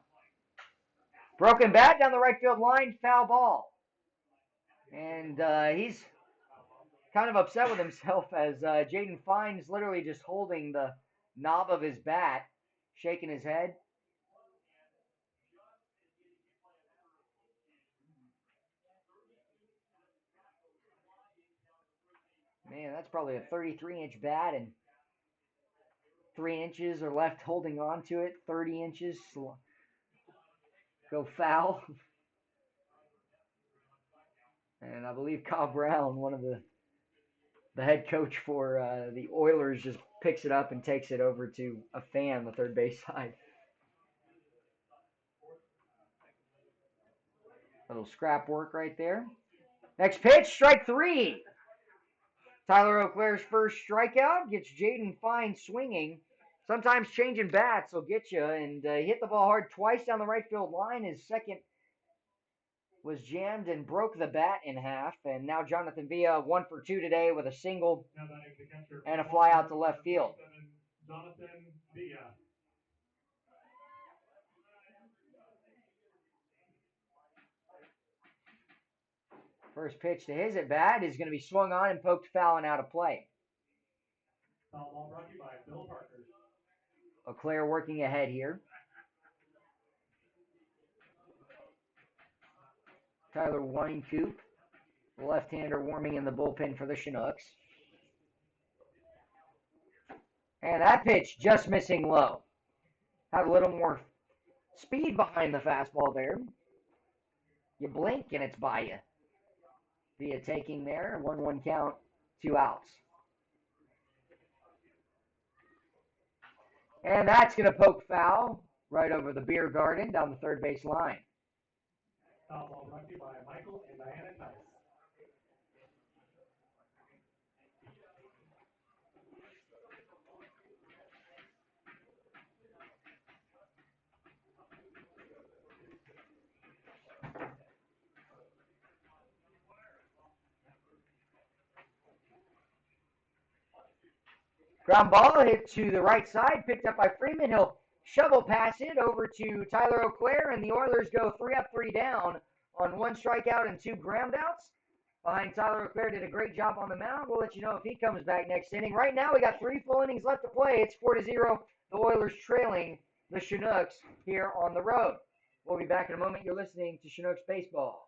Broken bat down the right field line, foul ball. And he's kind of upset with himself as Jaden Fine's literally just holding the knob of his bat, shaking his head. Man, that's probably a 33-inch bat, and 3 inches are left holding on to it. 30 inches. Go foul. And I believe Kyle Brown, one of the head coach for the Oilers, just picks it up and takes it over to a fan on the third base side. Little scrap work right there. Next pitch, strike 3. Tyler O'Clair's first strikeout gets Jaden Fine swinging. Sometimes changing bats will get you, and he hit the ball hard twice down the right field line. His second was jammed and broke the bat in half, and now Jonathan Villa 1 for 2 today with a single and a fly out to left field. Jonathan Villa. First pitch to his at bat is going to be swung on and poked foul and out of play. Foul ball brought to you by Bill Parker. O'Clair working ahead here. Tyler Weinkoop, the left-hander, warming in the bullpen for the Chinooks. And that pitch just missing low. Have a little more speed behind the fastball there. You blink and it's by you. Via taking there, 1-1 count, 2 outs. And that's going to poke foul right over the beer garden down the third base line. Foul ball brought to you by Michael and Diana Tice. Ground ball hit to the right side, picked up by Freeman. He'll Shovel pass it over to Tyler O'Clair, and the Oilers go 3 up, 3 down on 1 strikeout and 2 groundouts. Behind Tyler O'Clair did a great job on the mound. We'll let you know if he comes back next inning. Right now, we got 3 full innings left to play. It's 4-0. The Oilers trailing the Chinooks here on the road. We'll be back in a moment. You're listening to Chinooks Baseball.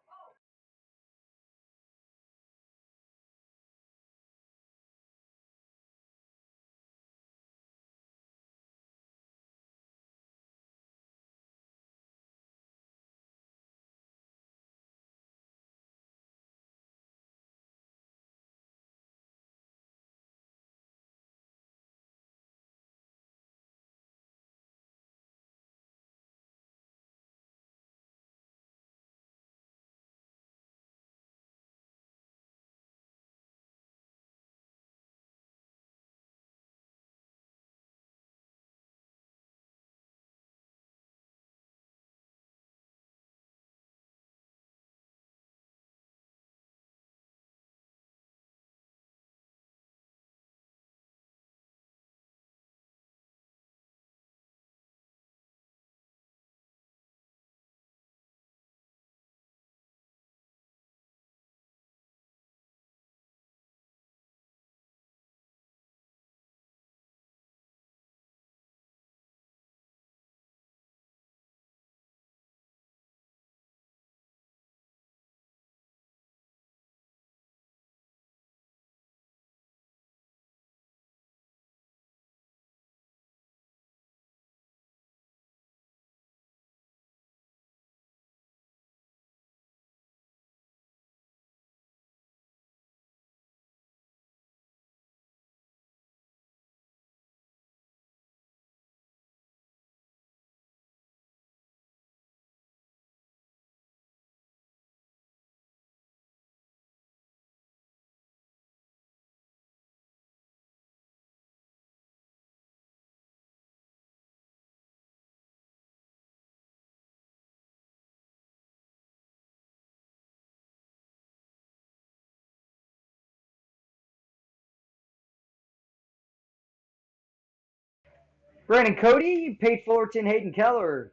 Brandon Cody, Pate Fullerton, Hayden Keller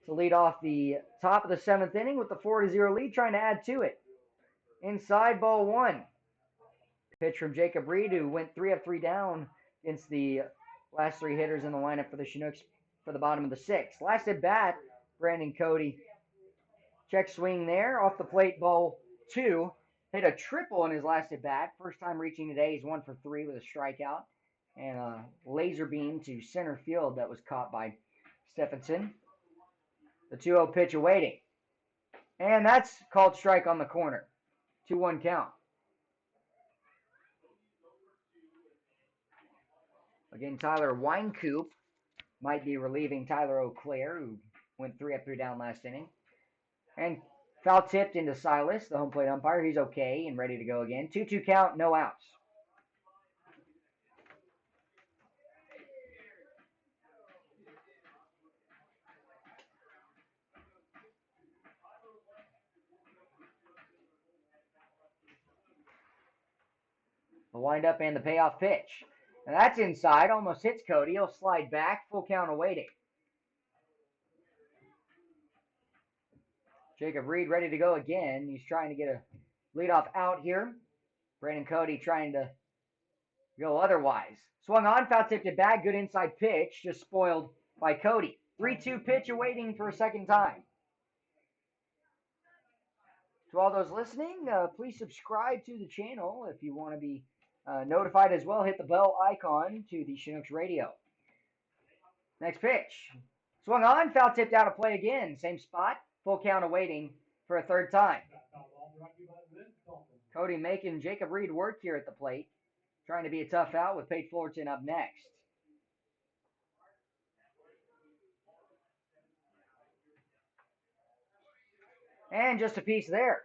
to lead off the top of the 7th inning with the 4-0 lead, trying to add to it. Inside, ball 1. Pitch from Jacob Reed, who went 3 up, 3 down against the last 3 hitters in the lineup for the Chinooks for the bottom of the 6th. Last at bat, Brandon Cody. Check swing there, off the plate, ball 2. Hit a triple in his last at bat. First time reaching today, he's 1 for 3 with a strikeout. And a laser beam to center field that was caught by Stephenson. The 2-0 pitch awaiting. And that's called strike on the corner. 2-1 count. Again, Tyler Winecoop might be relieving Tyler O'Clair, who went 3 up, 3 down last inning. And foul tipped into Silas, the home plate umpire. He's okay and ready to go again. 2-2 count, no outs. The windup and the payoff pitch. And that's inside, almost hits Cody. He'll slide back, full count awaiting. Jacob Reed ready to go again. He's trying to get a leadoff out here. Brandon Cody trying to go otherwise. Swung on, foul tipped it back. Good inside pitch, just spoiled by Cody. 3-2 pitch awaiting for a second time. To all those listening, please subscribe to the channel if you want to be notified as well. Hit the bell icon to the Chinooks radio. Next pitch. Swung on, foul tipped out of play again. Same spot, full count awaiting for a third time. Cody making Jacob Reed work here at the plate. Trying to be a tough out with Pate Fullerton up next. And just a piece there.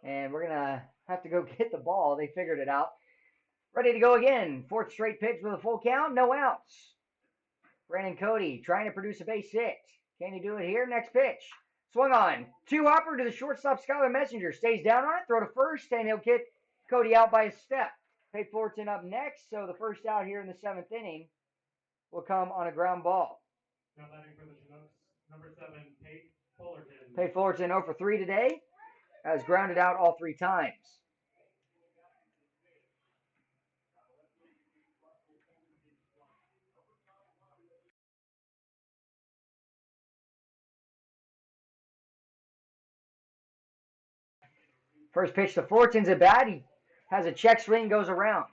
And we're going to have to go get the ball. They figured it out. Ready to go again. 4th straight pitch with a full count. No outs. Brandon Cody trying to produce a base hit. Can he do it here? Next pitch. Swung on. Two hopper to the shortstop. Skylar Messenger stays down on it. Throw to first, and he'll get Cody out by a step. Pate Fullerton up next, so the first out here in the 7th inning will come on a ground ball. Now batting for the Chinooks, number 7, Pate Fullerton. Pate Fullerton 0 for 3 today. Has grounded out all 3 times. First pitch to Fullerton's at bat. He has a check swing, goes around.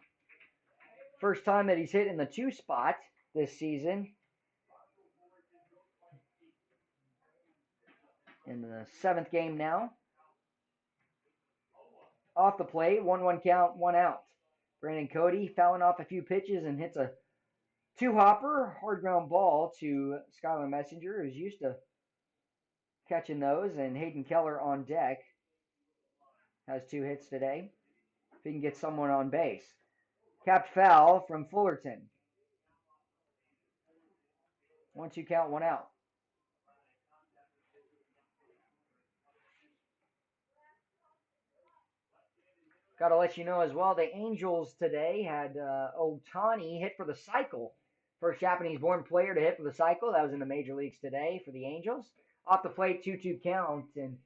First time that he's hit in the 2 spot this season. In the 7th game now. Off the plate, 1-1 count, 1 out. Brandon Cody fouling off a few pitches and hits a 2-hopper, hard ground ball to Skylar Messenger, who's used to catching those, and Hayden Keller on deck. Has 2 hits today. If he can get someone on base. Capped foul from Fullerton. 1-2 count, 1 out. Got to let you know as well, the Angels today had Otani hit for the cycle. First Japanese-born player to hit for the cycle. That was in the major leagues today for the Angels. Off the plate, 2-2 count, and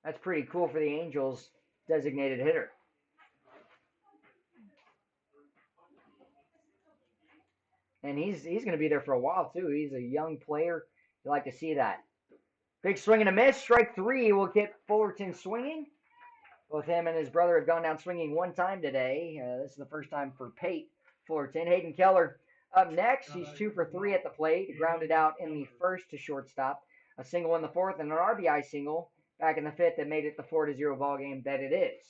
that's pretty cool for the Angels' designated hitter. And he's going to be there for a while, too. He's a young player. You like to see that. Big swing and a miss. Strike 3 will get Fullerton swinging. Both him and his brother have gone down swinging 1 time today. This is the first time for Pate Fullerton. Hayden Keller up next. He's 2 for 3 at the plate. Grounded out in the 1st to shortstop. A single in the 4th and an RBI single back in the 5th that made it the 4-0 ball game that it is.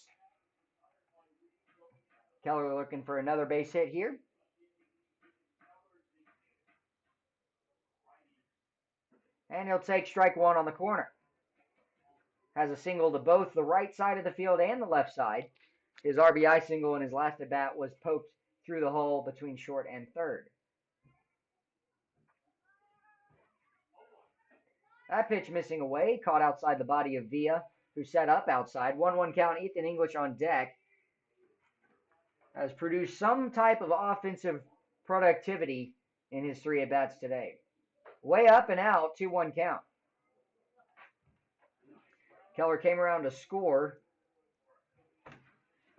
Keller looking for another base hit here. And he'll take strike 1 on the corner. Has a single to both the right side of the field and the left side. His RBI single in his last at bat was poked through the hole between short and third. That pitch missing away, caught outside the body of Villa, who set up outside. 1-1 count, Ethan English on deck. Has produced some type of offensive productivity in his 3 at-bats today. Way up and out, 2-1 count. Keller came around to score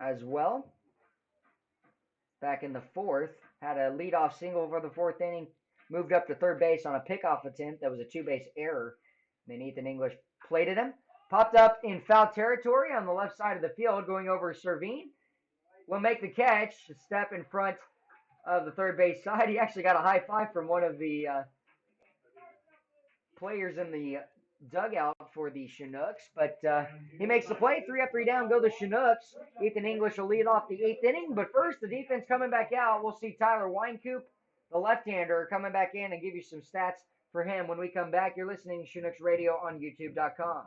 as well. Back in the 4th, had a leadoff single for the 4th inning. Moved up to third base on a pickoff attempt. That was a 2-base error. Then Ethan English plated him. Popped up in foul territory on the left side of the field, going over Servine. Will make the catch. A step in front of the third base side. He actually got a high five from one of the players in the dugout for the Chinooks, but he makes the play. 3 up, 3 down, go the Chinooks. Ethan English will lead off the 8th inning, but first the defense coming back out. We'll see Tyler Weinkoop, the left-hander, coming back in and give you some stats for him when we come back. You're listening to Chinooks Radio on YouTube.com.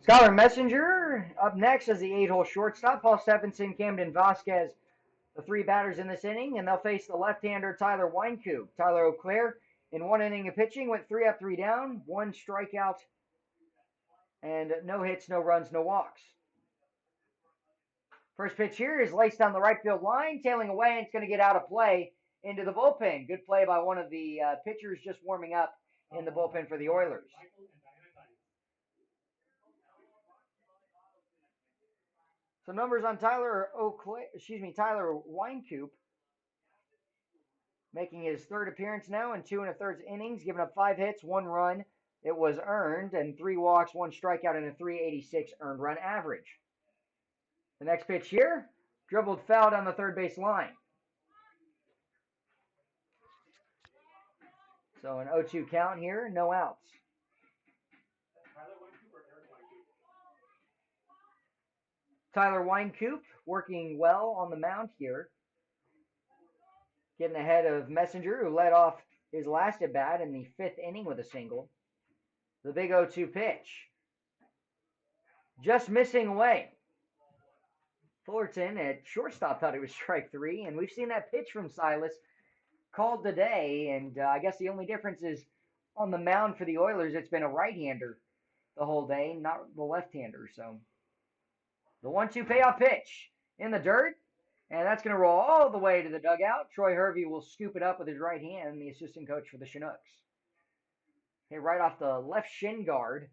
Skylar Messenger up next as the 8-hole shortstop. Paul Stephenson, Camden Vasquez, the 3 batters in this inning, and they'll face the left-hander Tyler Weinkoop. Tyler O'Clair, in 1 inning of pitching, went 3 up, 3 down, 1 strikeout, and no hits, no runs, no walks. First pitch here is laced down the right field line, tailing away, and it's going to get out of play into the bullpen. Good play by one of the pitchers just warming up in the bullpen for the Oilers. So numbers on Tyler Weinkoop, making his 3rd appearance now in 2 1/3 innings, giving up 5 hits, 1 run. It was earned, and 3 walks, 1 strikeout, and a .386 earned run average. The next pitch here, dribbled foul down the third base line. So an 0-2 count here, no outs. Tyler Weinkoop working well on the mound here. Getting ahead of Messenger, who led off his last at bat in the 5th inning with a single. The big 0-2 pitch. Just missing away. Fullerton at shortstop thought it was strike 3, and we've seen that pitch from Silas called today, and I guess the only difference is on the mound for the Oilers, it's been a right-hander the whole day, not the left-hander. So the 1-2 payoff pitch in the dirt, and that's going to roll all the way to the dugout. Troy Hervey will scoop it up with his right hand, the assistant coach for the Chinooks. Okay, right off the left shin guard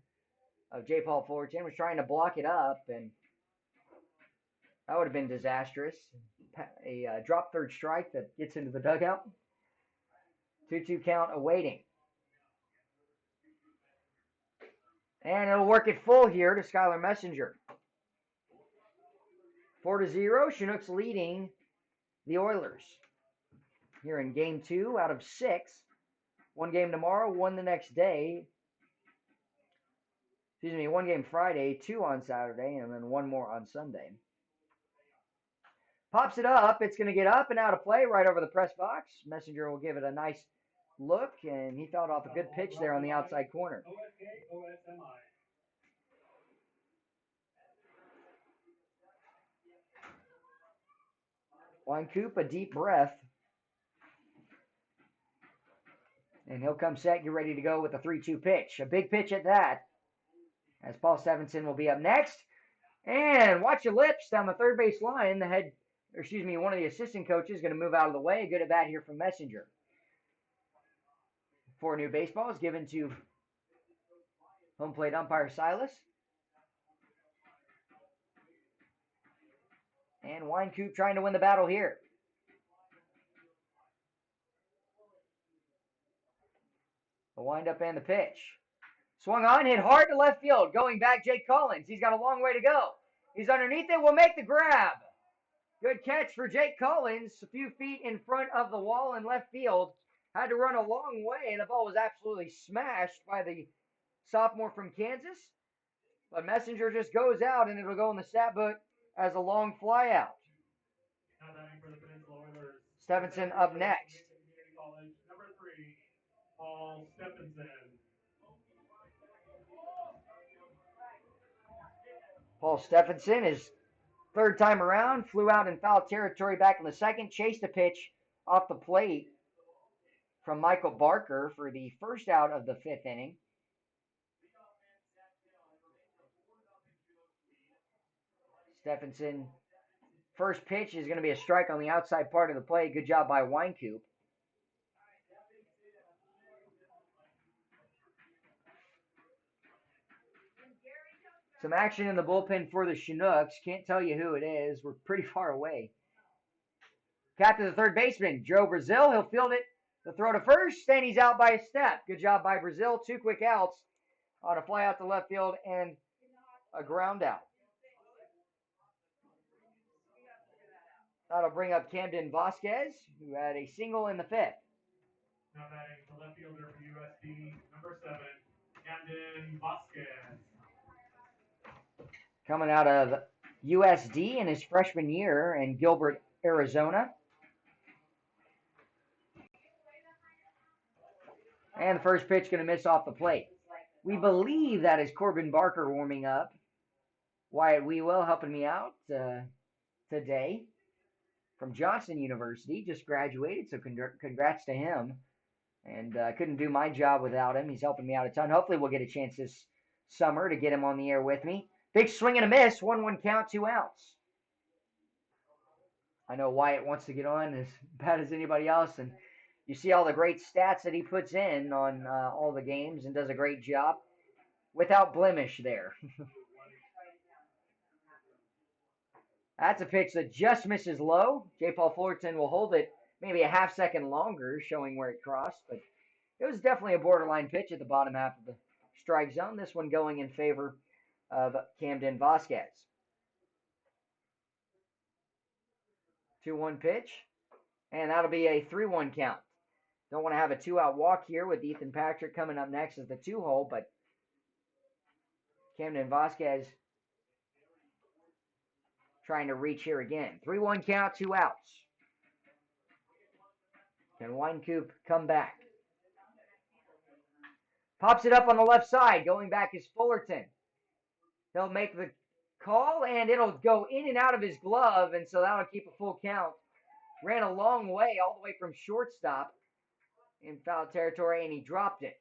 of J. Paul Fullerton, was trying to block it up, and that would have been disastrous. A drop third strike that gets into the dugout. 2-2 count awaiting. And it'll work it full here to Skylar Messenger. 4-0, Chinooks leading the Oilers. Here in game 2 out of 6. 1 game tomorrow, 1 the next day. 1 game Friday, 2 on Saturday, and then 1 more on Sunday. Pops it up. It's going to get up and out of play right over the press box. Messenger will give it a nice look, and he thought off a good pitch there on the outside corner. Weinkoop, a deep breath. And he'll come set, get ready to go with a 3-2 pitch. A big pitch at that. As Paul Stephenson will be up next. And watch your lips down the third base line. One of the assistant coaches is going to move out of the way. A good at bat here from Messenger. 4 new baseballs given to home plate umpire Silas. And Weinkoop trying to win the battle here. The windup and the pitch. Swung on, hit hard to left field. Going back, Jake Collins. He's got a long way to go. He's underneath it. Will make the grab. Good catch for Jake Collins. A few feet in front of the wall in left field. Had to run a long way, and the ball was absolutely smashed by the sophomore from Kansas. But Messenger just goes out, and it'll go in the stat book as a long fly out. Now batting for the Peninsula Oilers. Stephenson up next. College, number 3, Paul Stephenson. Paul Stephenson, his 3rd time around, flew out in foul territory back in the 2nd, chased a pitch off the plate from Michael Barker for the 1st out of the 5th inning. Stephenson, first pitch is going to be a strike on the outside part of the plate. Good job by Weinkoop. Some action in the bullpen for the Chinooks. Can't tell you who it is. We're pretty far away. Captain, the third baseman, Joe Brazil. He'll field it. The throw to first, and he's out by a step. Good job by Brazil. 2 quick outs on a fly out to left field and a ground out. That'll bring up Camden Vasquez, who had a single in the 5th. Now batting the left fielder for USD, number 7, Camden Vasquez. Coming out of USD in his freshman year in Gilbert, Arizona. And the first pitch going to miss off the plate. We believe that is Corbin Barker warming up Wyatt Wewell helping me out today from Johnson University. Just graduated, so congrats to him. And I couldn't do my job without him. He's helping me out a ton. Hopefully we'll get a chance this summer to get him on the air with me. Big swing and a miss. 1-1 count, 2 outs. I know Wyatt wants to get on as bad as anybody else, and you see all the great stats that he puts in on all the games and does a great job without blemish there. That's a pitch that just misses low. J. Paul Fullerton will hold it maybe a half second longer, showing where it crossed, but it was definitely a borderline pitch at the bottom half of the strike zone. This one going in favor of Camden Vasquez. 2-1 pitch, and that'll be a 3-1 count. Don't want to have a 2-out walk here with Ethan Patrick coming up next as the 2-hole, but Camden Vasquez trying to reach here again. 3-1 count, 2 outs. Can Winecoop come back? Pops it up on the left side. Going back is Fullerton. He'll make the call, and it'll go in and out of his glove, and so that'll keep a full count. Ran a long way, all the way from shortstop in foul territory, and he dropped it.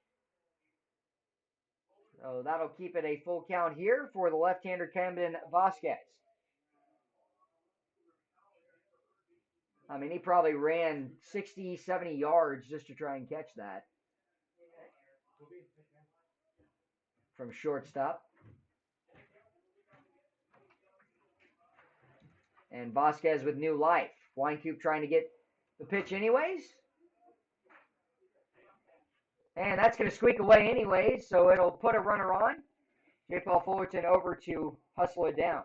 So that'll keep it a full count here for the left-hander Camden Vasquez. I mean, he probably ran 60, 70 yards just to try and catch that from shortstop. And Vasquez with new life. Winecoop trying to get the pitch anyways. And that's going to squeak away anyways, so it'll put a runner on. J. Paul Fullerton over to hustle it down.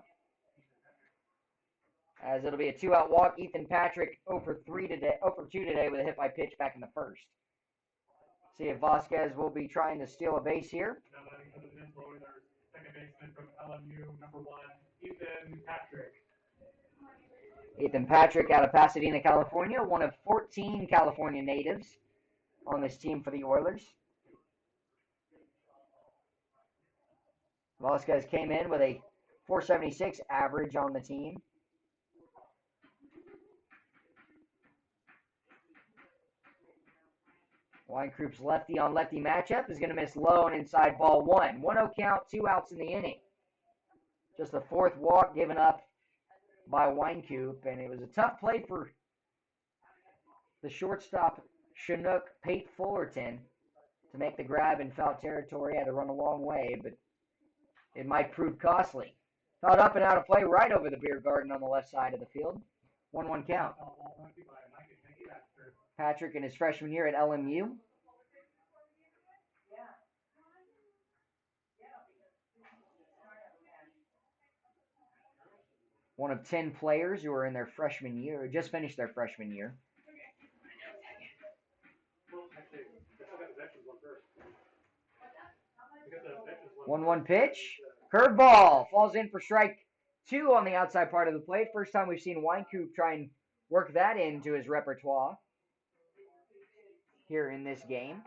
As it'll be a 2-out walk. Ethan Patrick 0 for 2 today with a hit by pitch back in the first. See if Vasquez will be trying to steal a base here. Now batting for the Peninsula Oilers, second baseman from LMU, number 1, Ethan Patrick. Ethan Patrick out of Pasadena, California, one of 14 California natives on this team for the Oilers. Vasquez came in with a .476 average on the team. Winecoop's lefty on lefty matchup is going to miss low and inside ball 1. 1-0 count, 2 outs in the inning. Just the 4th walk given up by Winecoop, and it was a tough play for the shortstop Chinook, Pate Fullerton, to make the grab in foul territory. Had to run a long way, but it might prove costly. Thought up and out of play right over the beer garden on the left side of the field. 1-1 count. Patrick in his freshman year at LMU. One of 10 players who are in their freshman year, just finished their freshman year. 1-1 pitch. Curveball falls in for strike 2 on the outside part of the plate. First time we've seen Winecoop try and work that into his repertoire here in this game.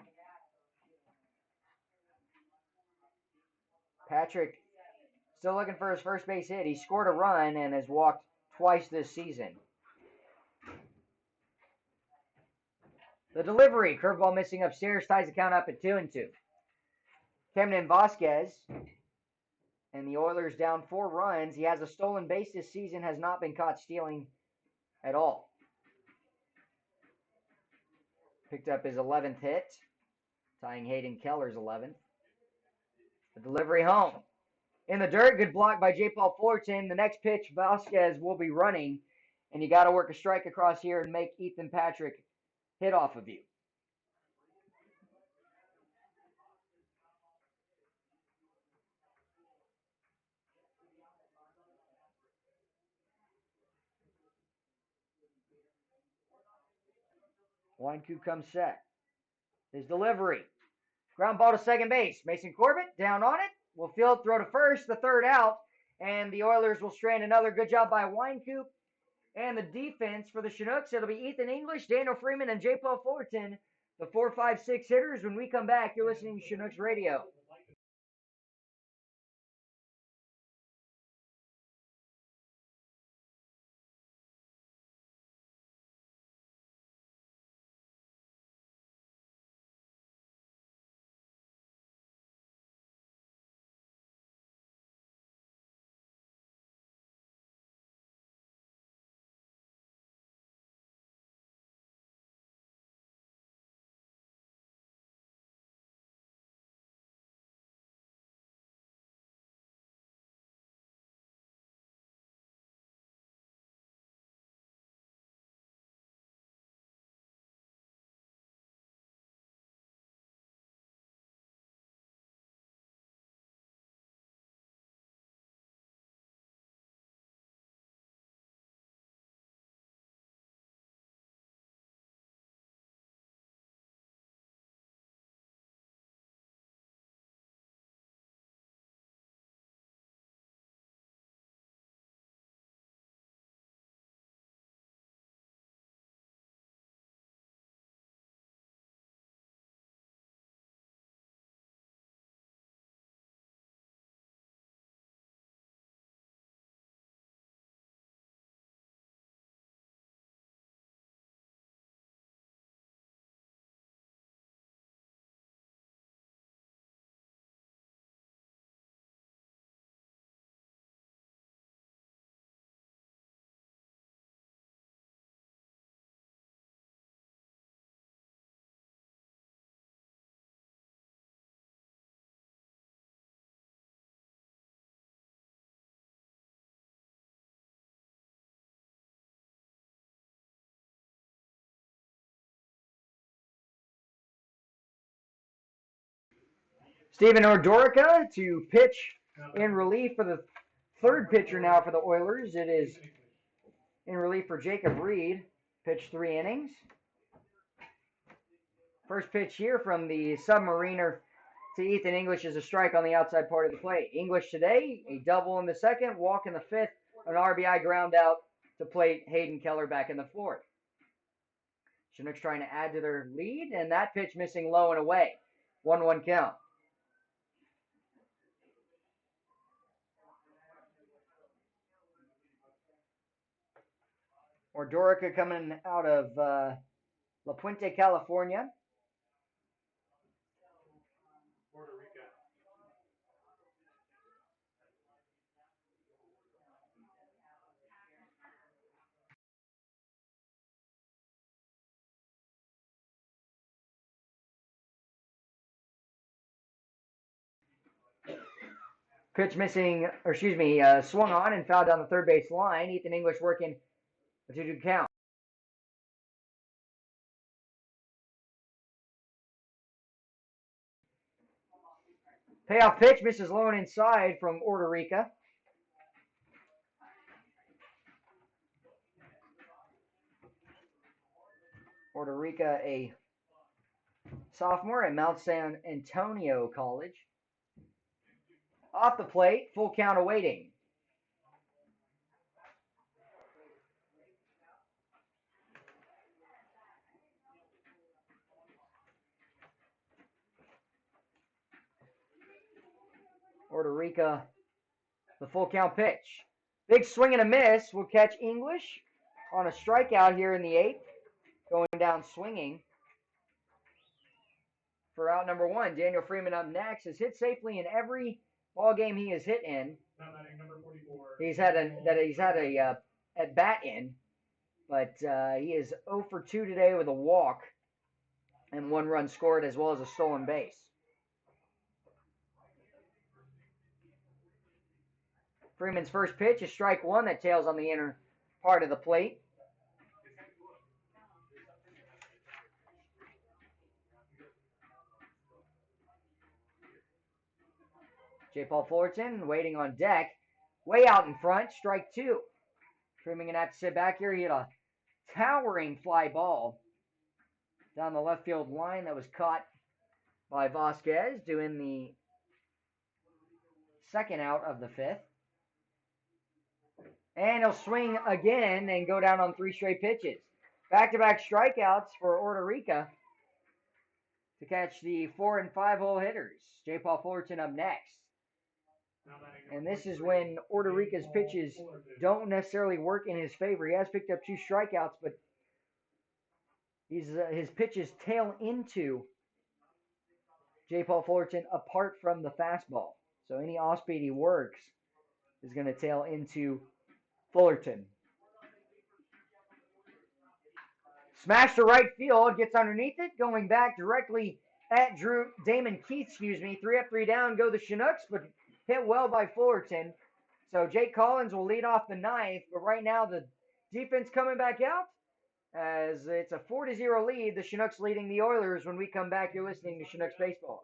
Patrick still looking for his first base hit. He scored a run and has walked twice this season. The delivery, curveball missing upstairs, ties the count up at 2-2. Camden Vasquez and the Oilers down 4 runs. He has a stolen base this season, has not been caught stealing at all. Picked up his 11th hit, tying Hayden Keller's 11th. The delivery home. In the dirt, good block by J. Paul Fullerton. The next pitch, Vasquez will be running, and you got to work a strike across here and make Ethan Patrick hit off of you. Winecoop comes set. His delivery. Ground ball to second base. Mason Corbett down on it. Will field, throw to first, the 3rd out. And the Oilers will strand another. Good job by Winecoop and the defense for the Chinooks. It'll be Ethan English, Daniel Freeman, and J. Paul Fullerton, the 4, 5, 6 hitters. When we come back, you're listening to Chinooks Radio. Steven Ordorica to pitch in relief for the third pitcher now for the Oilers. It is in relief for Jacob Reed. Pitched 3 innings. First pitch here from the Submariner to Ethan English is a strike on the outside part of the plate. English today, a double in the second, walk in the fifth, an RBI ground out to plate Hayden Keller back in the fourth. Chinooks trying to add to their lead, and that pitch missing low and away. 1-1 count. Ordorica coming out of La Puente, California. Puerto Rico. Pitch missing, or excuse me, swung on and fouled down the third base line. Ethan English working a 2-2 count. Payoff pitch misses low and inside from Ordorica. Ordorica, a sophomore at Mount San Antonio College. Off the plate, full count awaiting. Ordorica, the full count pitch. Big swing and a miss will catch English on a strikeout here in the eighth. Going down swinging for out number 1. Daniel Freeman up next. Has hit safely in every ball game he has hit in. He's had a at bat in, but he is 0 for 2 today with a walk and 1 run scored as well as a stolen base. Freeman's first pitch is strike 1 that tails on the inner part of the plate. J. Paul Fullerton waiting on deck. Way out in front, strike 2. Freeman going to have to sit back here. He had a towering fly ball down the left field line that was caught by Vasquez, doing the second out of the fifth. And he'll swing again and go down on 3 straight pitches. Back-to-back strikeouts for Ordorica to catch the 4 and 5 hole hitters. J. Paul Fullerton up next. And this is when Ordorica's pitches don't necessarily work in his favor. He has picked up 2 strikeouts, but his pitches tail into J. Paul Fullerton apart from the fastball. So any off-speed he works is going to tail into Fullerton. Smash to right field, gets underneath it, going back directly at Damon Keith, 3 up, 3 down, go the Chinooks, but hit well by Fullerton. So Jake Collins will lead off the ninth, but right now the defense coming back out as it's a 4-0 lead. The Chinooks leading the Oilers. When we come back, you're listening to Chinooks Baseball.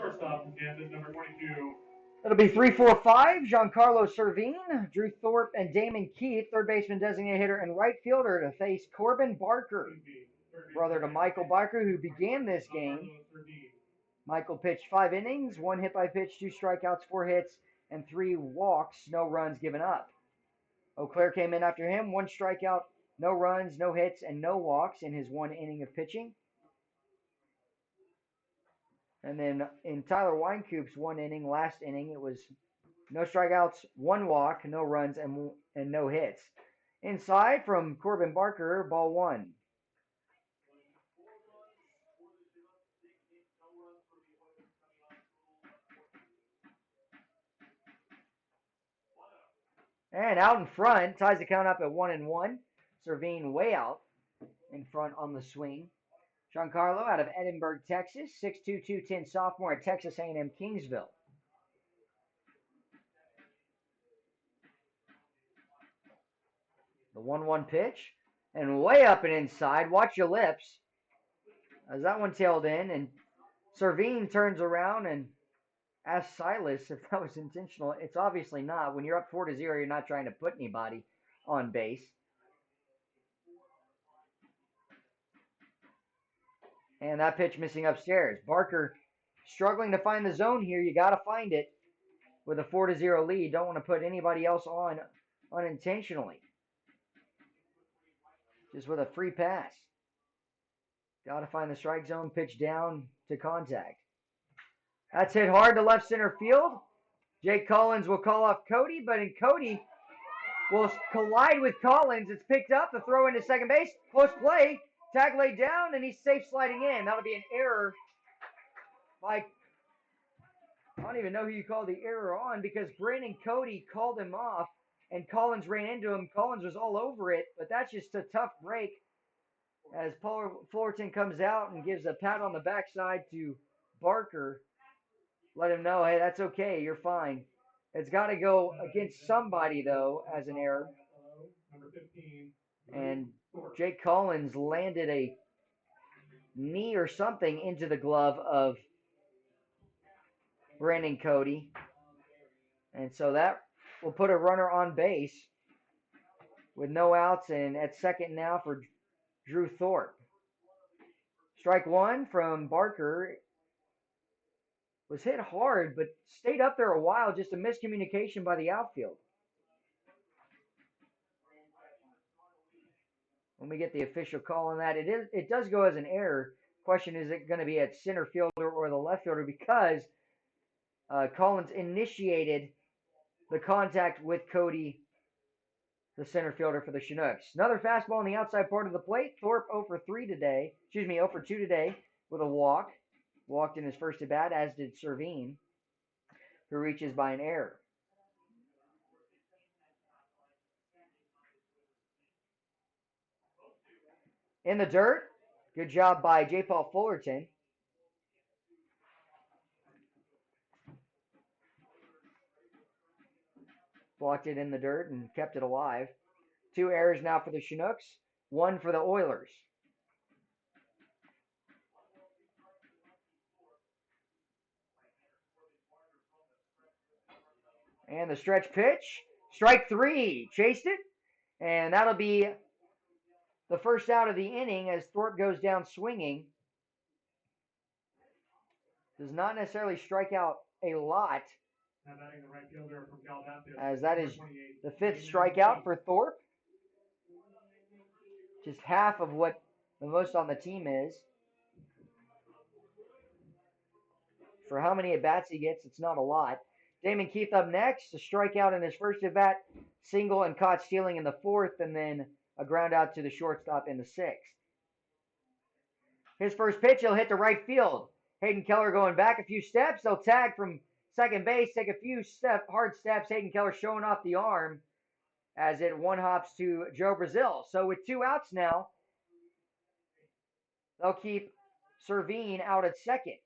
shortstop from Kansas, number 22. It'll be 3-4-5. Giancarlo Servine, Drew Thorpe, and Damon Keith, third baseman, designated hitter, and right fielder to face Corbin Barker, brother to Michael Barker, who began this game. Michael pitched 5 innings, 1 hit by pitch, 2 strikeouts, 4 hits, and 3 walks, no runs given up. Eau Claire came in after him, 1 strikeout, no runs, no hits, and no walks in his 1 inning of pitching. And then in Tyler Weinkoop's 1 inning, last inning, it was no strikeouts, 1 walk, no runs, and no hits. Inside from Corbin Barker, ball 1. And out in front, ties the count up at 1-1. Servine way out in front on the swing. Giancarlo out of Edinburgh, Texas, 6'2", 210 sophomore at Texas A&M Kingsville. The 1-1 pitch, and way up and inside. Watch your lips, as that one tailed in, and Servine turns around and asks Silas if that was intentional. It's obviously not. When you're up 4-0, you're not trying to put anybody on base. And that pitch missing upstairs. Barker struggling to find the zone here. You got to find it with a 4-0 lead. Don't want to put anybody else on unintentionally. Just with a free pass. Got to find the strike zone, pitch down to contact. That's hit hard to left center field. Jake Collins will call off Cody, but Cody will collide with Collins. It's picked up. The throw into second base. Close play. Tag laid down, and he's safe sliding in. That'll be an error by, I don't even know who you call the error on, because Brandon Cody called him off, and Collins ran into him. Collins was all over it, but that's just a tough break as Paul Fullerton comes out and gives a pat on the backside to Barker. Let him know, hey, that's okay, you're fine. It's got to go against somebody, though, as an error. And Jake Collins landed a knee or something into the glove of Brandon Cody. And so that will put a runner on base with no outs, and at second now for Drew Thorpe. Strike 1 from Barker. Was hit hard, but stayed up there a while. Just a miscommunication by the outfield. When we get the official call on that, it does go as an error. Question, is it going to be at center fielder or the left fielder? Because Collins initiated the contact with Cody, the center fielder for the Chinooks. Another fastball on the outside part of the plate. Thorpe 0 for 3 today. 0 for 2 today with a walk. Walked in his first at bat, as did Servine, who reaches by an error. In the dirt. Good job by J. Paul Fullerton. Blocked it in the dirt and kept it alive. 2 errors now for the Chinooks, 1 for the Oilers. And the stretch pitch. Strike 3. Chased it. And that'll be the first out of the inning as Thorpe goes down swinging. Does not necessarily strike out a lot, as that is the 5th strikeout for Thorpe. Just half of what the most on the team is. For how many at-bats he gets, it's not a lot. Damon Keith up next, a strikeout in his first at-bat, single and caught stealing in the 4th, and then a ground out to the shortstop in the 6th. His first pitch, he'll hit to right field. Hayden Keller going back a few steps. They'll tag from second base, take a few hard steps. Hayden Keller showing off the arm as it one-hops to Joe Brazil. So with 2 outs now, they'll keep Servine out at second.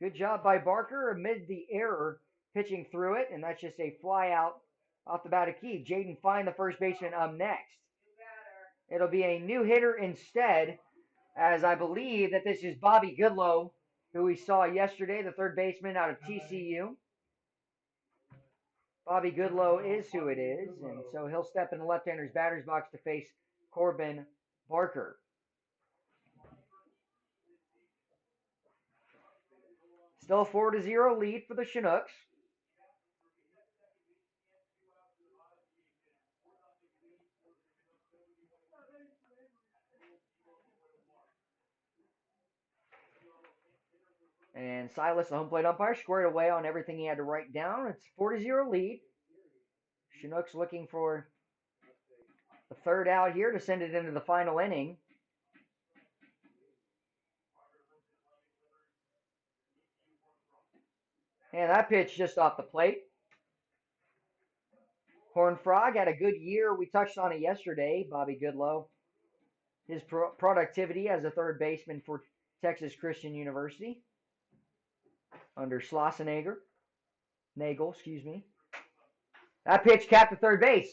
Good job by Barker amid the error, pitching through it, and that's just a fly out off the bat of Keith. Jaden Fine, the first baseman, up next. It'll be a new hitter instead, as I believe that this is Bobby Goodlow, who we saw yesterday, the third baseman out of TCU. Bobby Goodlow is who it is, and so he'll step in the left-hander's batter's box to face Corbin Barker. Still a 4-0 lead for the Chinooks. And Silas, the home plate umpire, squared away on everything he had to write down. It's 4-0 lead. Chinooks looking for the third out here to send it into the final inning. And that pitch just off the plate. Horned Frog had a good year. We touched on it yesterday, Bobby Goodlow. His productivity as a third baseman for Texas Christian University under Nagel, excuse me. That pitch capped to third base.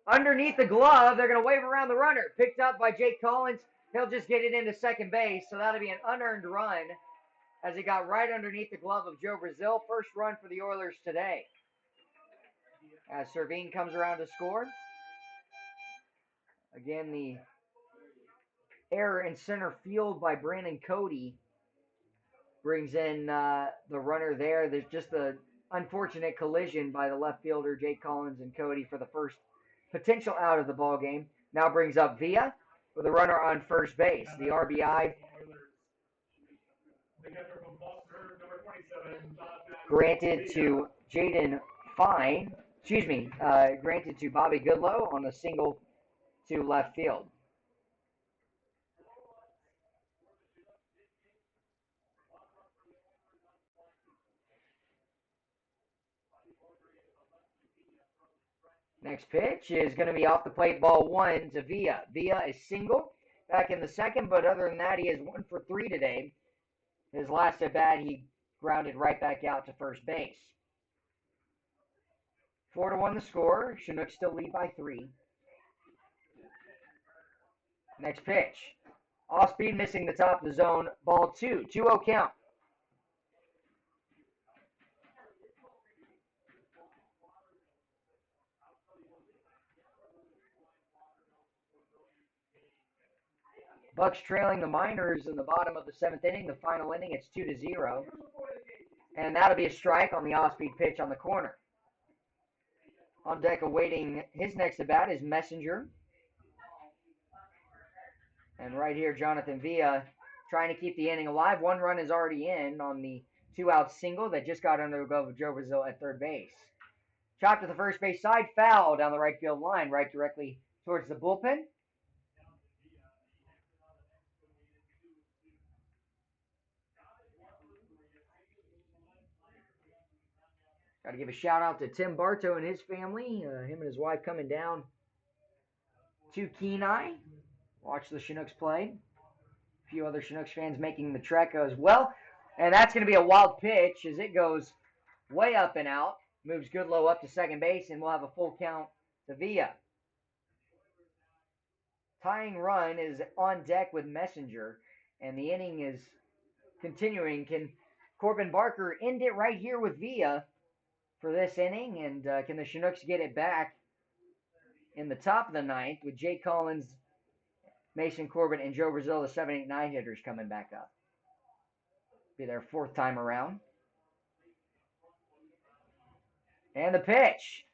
Underneath the glove, they're going to wave around the runner. Picked up by Jake Collins. He'll just get it into second base, so that'll be an unearned run as it got right underneath the glove of Joe Brazil. First run for the Oilers today. As Servine comes around to score. Again, the error in center field by Brandon Cody brings in the runner there. There's just an unfortunate collision by the left fielder, Jake Collins and Cody, for the first potential out of the ball game. Now brings up Villa with a runner on first base. The RBI granted to Jaden Fine. Granted to Bobby Goodlow on a single to left field. Next pitch is going to be off the plate, ball one to Villa. Villa is single back in the second, but other than that, he is 1 for 3 today. His last at bat, he grounded right back out to first base. 4-1 the score. Chinooks still lead by 3. Next pitch. Off speed, missing the top of the zone. Ball 2. 2-0 count. Bucks trailing the Miners in the bottom of the 7th inning. The final inning, it's 2-0. And that'll be a strike on the off-speed pitch on the corner. On deck awaiting his next at-bat is Messenger. And right here, Jonathan Villa trying to keep the inning alive. 1 run is already in on the 2-out single that just got under the glove of Joe Brazil at third base. Chopped to the first base side, foul down the right field line, right directly towards the bullpen. Got to give a shout out to Tim Bartow and his family. Him and his wife coming down to Kenai. Watch the Chinooks play. A few other Chinooks fans making the trek as well. And that's going to be a wild pitch as it goes way up and out. Moves Goodlow up to second base, and we'll have a full count to Villa. Tying run is on deck with Messenger, and the inning is continuing. Can Corbin Barker end it right here with Villa for this inning? And can the Chinooks get it back in the top of the 9th with Jake Collins, Mason Corbin, and Joe Brazil, the 7, 8, 9 hitters coming back up? Be their 4th time around. And the pitch.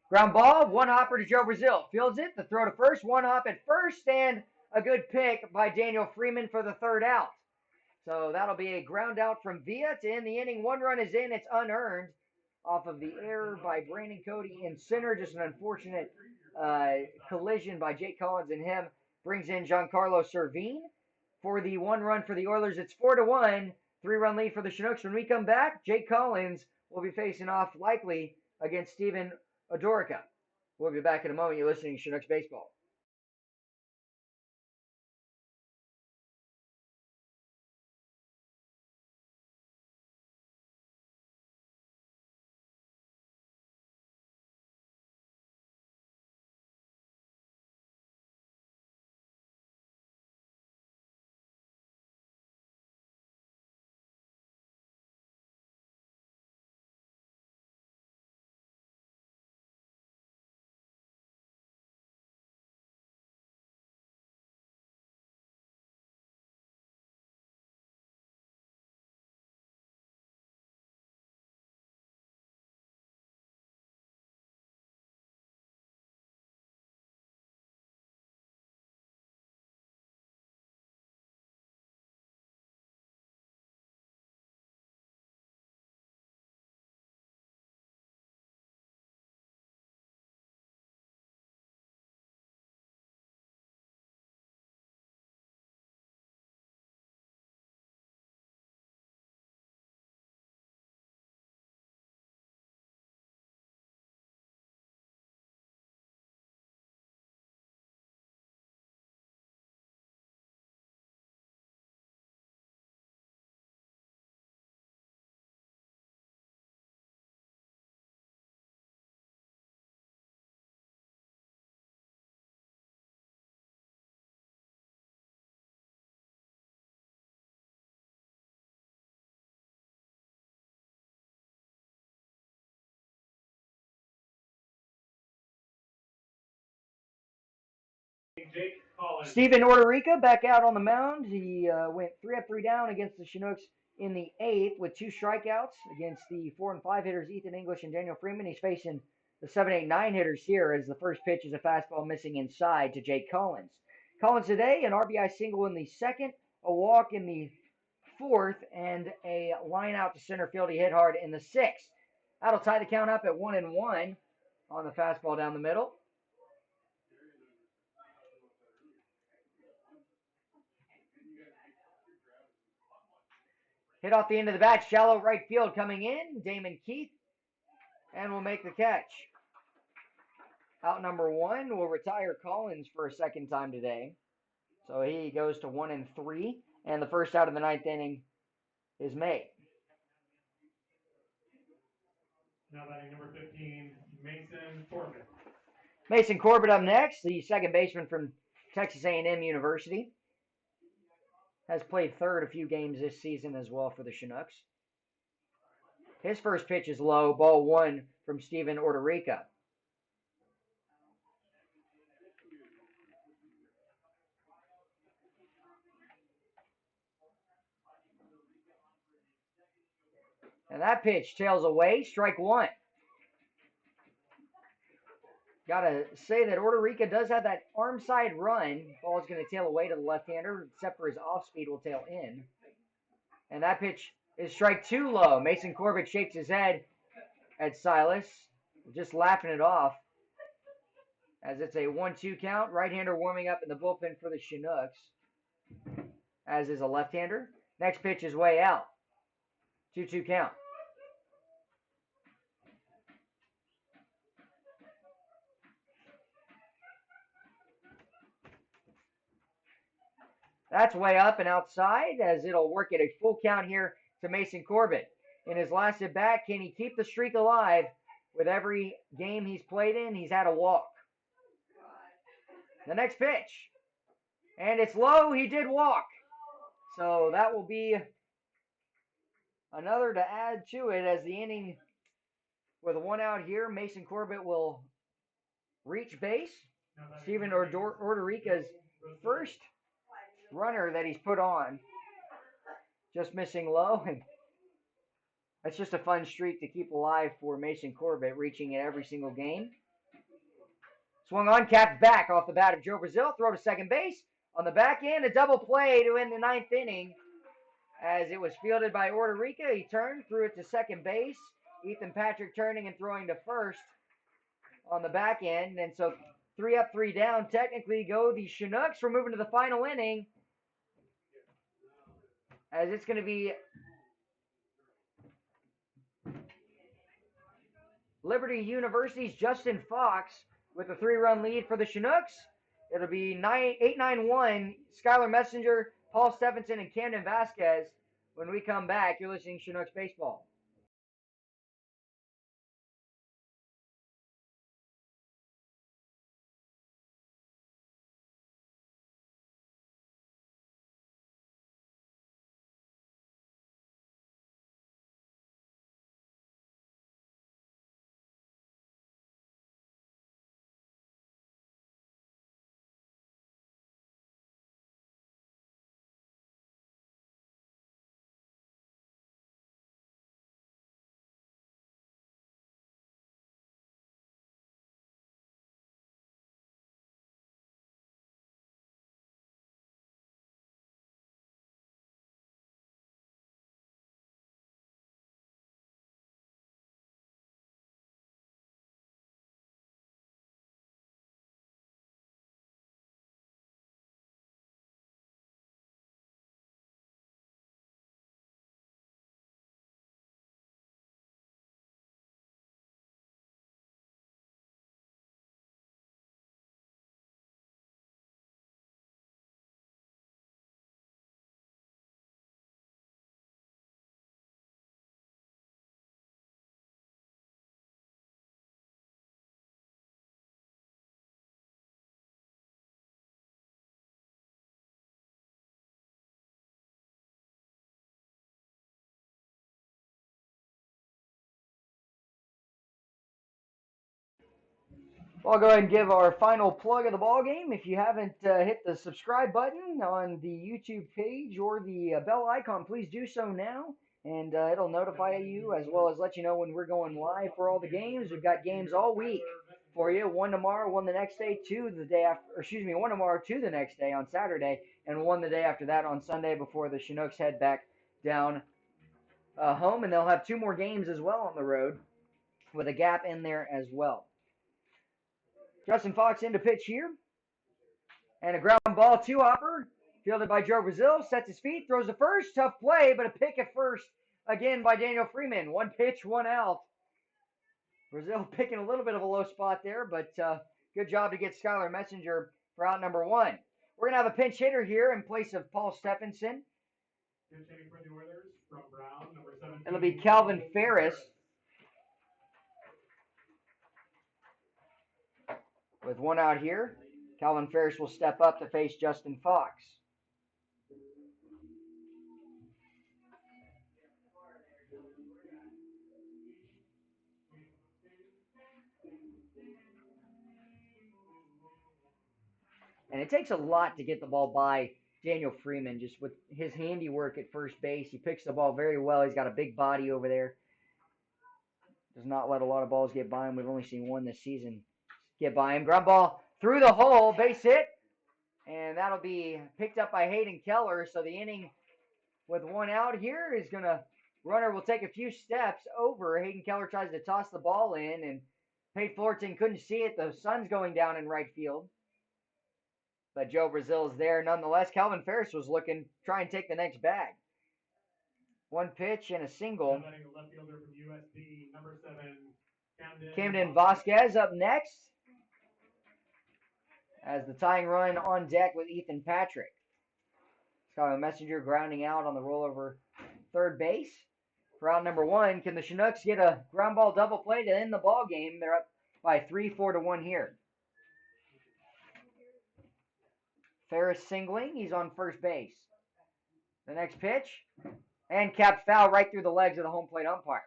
Ground ball, 1 hopper to Joe Brazil. Fields it, the throw to first, 1 hop at first, and a good pick by Daniel Freeman for the 3rd out. So that'll be a ground out from Villa to end the inning. 1 run is in, it's unearned off of the error by Brandon Cody in center. Just an unfortunate collision by Jake Collins and him. Brings in Giancarlo Servine for the 1 run for the Oilers. It's 4-1, 3-run lead for the Chinooks. When we come back, Jake Collins will be facing off likely against Steven Odorica. We'll be back in a moment. You're listening to Chinooks Baseball. Jake Collins. Steven Orderica back out on the mound. He went 3 up, 3 down against the Chinooks in the 8th with 2 strikeouts against the 4 and 5 hitters Ethan English and Daniel Freeman. He's facing the 7, 8, 9 hitters here as the first pitch is a fastball missing inside to Jake Collins. Collins today, an RBI single in the 2nd, a walk in the 4th, and a line out to center field. He hit hard in the 6th. That'll tie the count up at 1-1 on the fastball down the middle. Hit off the end of the bat, shallow right field coming in. Damon Keith, and will make the catch. Out number 1 will retire Collins for a second time today. So he goes to 1-3, and the first out of the 9th inning is made. Now batting number 15, Mason Corbett. Mason Corbett up next, the second baseman from Texas A&M University. Has played third a few games this season as well for the Chinooks. His first pitch is low, ball 1 from Steven Orderica. And that pitch tails away, strike 1. Gotta say that Orderica does have that arm side run. Ball's going to tail away to the left-hander, except for his off-speed will tail in. And that pitch is strike 2 low. Mason Corbett shakes his head at Silas, just laughing it off. As it's a 1-2 count. Right-hander warming up in the bullpen for the Chinooks, as is a left-hander. Next pitch is way out. 2-2 count. That's way up and outside, as it'll work at a full count here to Mason Corbett. In his last at bat, can he keep the streak alive? With every game he's played in, he's had a walk. The next pitch. And it's low. He did walk. So that will be another to add to it as the inning with 1 out here. Mason Corbett will reach base. Steven Orderica's first runner that he's put on. Just missing low. And that's just a fun streak to keep alive for Mason Corbett, reaching it every single game. Swung on, capped back off the bat of Joe Brazil. Throw to second base. On the back end, a double play to end the 9th inning. As it was fielded by Orderica, he turned, threw it to second base. Ethan Patrick turning and throwing to first on the back end. And so 3 up, 3 down. Technically go the Chinooks. We're moving to the final inning, as it's going to be Liberty University's Justin Fox with a 3-run lead for the Chinooks. It'll be 8-9-1, Skylar Messenger, Paul Stephenson, and Camden Vasquez. When we come back, you're listening to Chinooks Baseball. Well, I'll go ahead and give our final plug of the ball game. If you haven't hit the subscribe button on the YouTube page or the bell icon, please do so now, and it'll notify you as well as let you know when we're going live for all the games. We've got games all week for you. One tomorrow, one the next day, two the day after. Or excuse me, one tomorrow, two the next day on Saturday, and one the day after that on Sunday before the Chinooks head back down home, and they'll have two more games as well on the road with a gap in there as well. Justin Fox into pitch here. And a ground ball to Hopper. Fielded by Joe Brazil. Sets his feet. Throws the first. Tough play, but a pick at first again by Daniel Freeman. One pitch, one out. Brazil picking a little bit of a low spot there, but good job to get Skylar Messenger for out number one. We're going to have a pinch hitter here in place of Paul Stephenson. Pinch hitting for the Oilers from Brown, number 17. It'll be Calvin Ferris. With one out here, Calvin Ferris will step up to face Justin Fox. And it takes a lot to get the ball by Daniel Freeman, just with his handiwork at first base. He picks the ball very well. He's got a big body over there. Does not let a lot of balls get by him. We've only seen one this season get by him. Ground ball through the hole, base hit. And that'll be picked up by Hayden Keller. So the inning with one out here is going to, runner will take a few steps over. Hayden Keller tries to toss the ball in, and Pate Fullerton couldn't see it. The sun's going down in right field. But Joe Brazil is there nonetheless. Calvin Ferris was looking, try and take the next bag. One pitch and a single. The left fielder from USC, number 7, Camden Vasquez up next as the tying run on deck with Ethan Patrick. Skylar Messenger grounding out on the rollover third base. For out number one, can the Chinooks get a ground ball double play to end the ball game? They're up by 3-4 here. Ferris singling. He's on first base. The next pitch. And capped foul right through the legs of the home plate umpire.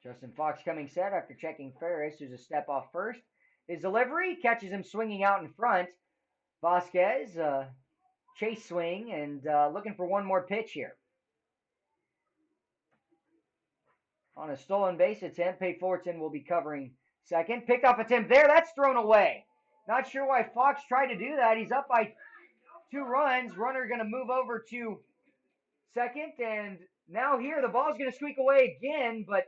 Justin Fox coming set after checking Ferris, who's a step off first. His delivery catches him swinging out in front. Vasquez, chase swing, and looking for one more pitch here. On a stolen base attempt, Pate Fullerton will be covering second. Pickoff attempt there. That's thrown away. Not sure why Fox tried to do that. He's up by 2 runs. Runner going to move over to second. And now here, the ball's going to squeak away again, but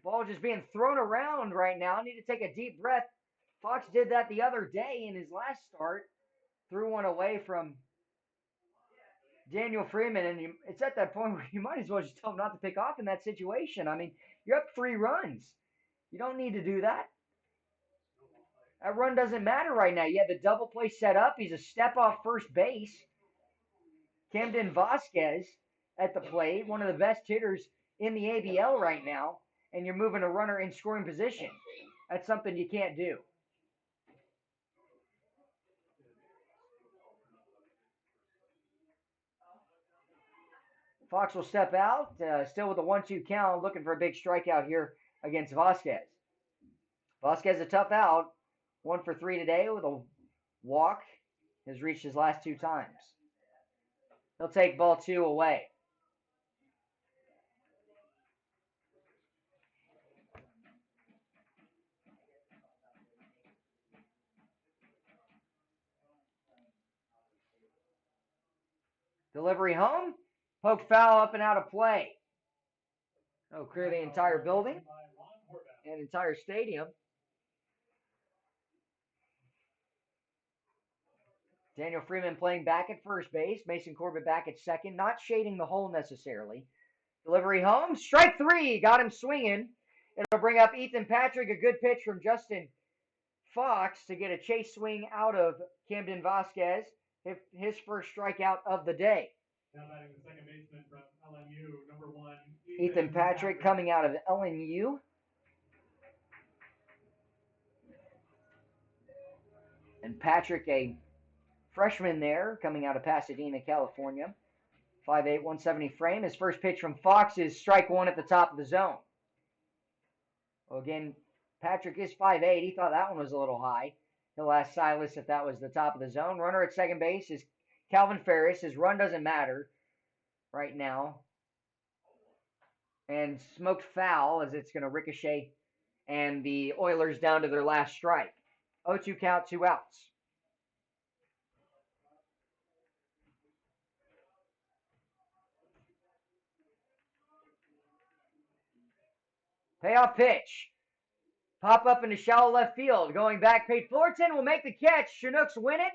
ball just being thrown around right now. I need to take a deep breath. Fox did that the other day in his last start. Threw one away from Daniel Freeman, and it's at that point where you might as well just tell him not to pick off in that situation. I mean, you're up 3 runs. You don't need to do that. That run doesn't matter right now. You have the double play set up. He's a step off first base. Camden Vasquez at the plate, one of the best hitters in the ABL right now, and you're moving a runner in scoring position. That's something you can't do. Fox will step out, still with a 1-2 count, looking for a big strikeout here against Vasquez. Vasquez a tough out, 1 for 3 today with a walk. Has reached his last 2 times. He'll take ball 2 away. Delivery home. Poke foul up and out of play. Oh, clear the entire building and entire stadium. Daniel Freeman playing back at first base. Mason Corbett back at second. Not shading the hole necessarily. Delivery home. Strike 3. Got him swinging. It'll bring up Ethan Patrick. A good pitch from Justin Fox to get a chase swing out of Camden Vasquez. His first strikeout of the day. Now batting the second baseman from LMU, number 1, Ethan Patrick coming out of LMU. And Patrick, a freshman there, coming out of Pasadena, California. 5'8", 170 frame. His first pitch from Fox is strike one at the top of the zone. Well, again, Patrick is 5'8". He thought that one was a little high. He'll ask Silas if that was the top of the zone. Runner at second base is Calvin Ferris. His run doesn't matter right now. And smoked foul as it's going to ricochet. And the Oilers down to their last strike. 0-2 count, 2 outs. Payoff pitch. Pop up into shallow left field. Going back, Pate Fullerton will make the catch. Chinooks win it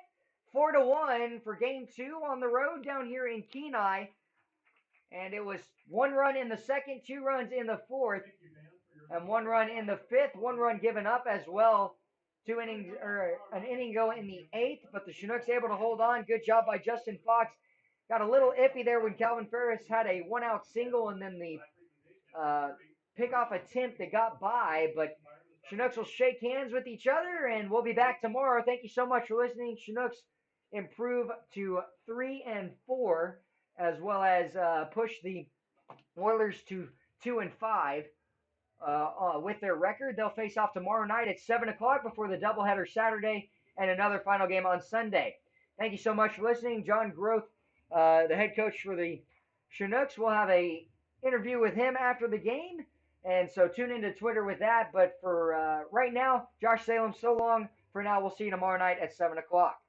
4-1 for game 2 on the road down here in Kenai. And it was 1 run in the second, 2 runs in the fourth, and 1 run in the fifth, 1 run given up as well. 2 innings or an inning go in the eighth, but the Chinooks able to hold on. Good job by Justin Fox. Got a little iffy there when Calvin Ferris had a 1-out single and then the pickoff attempt that got by, but Chinooks will shake hands with each other, and we'll be back tomorrow. Thank you so much for listening. Chinooks improve to 3-4, as well as push the Oilers to 2-5 with their record. They'll face off tomorrow night at 7 o'clock before the doubleheader Saturday and another final game on Sunday. Thank you so much for listening. John Groth, the head coach for the Chinooks, will have a interview with him after the game. And so tune into Twitter with that. But for right now, Josh Salem, so long for now. We'll see you tomorrow night at 7 o'clock.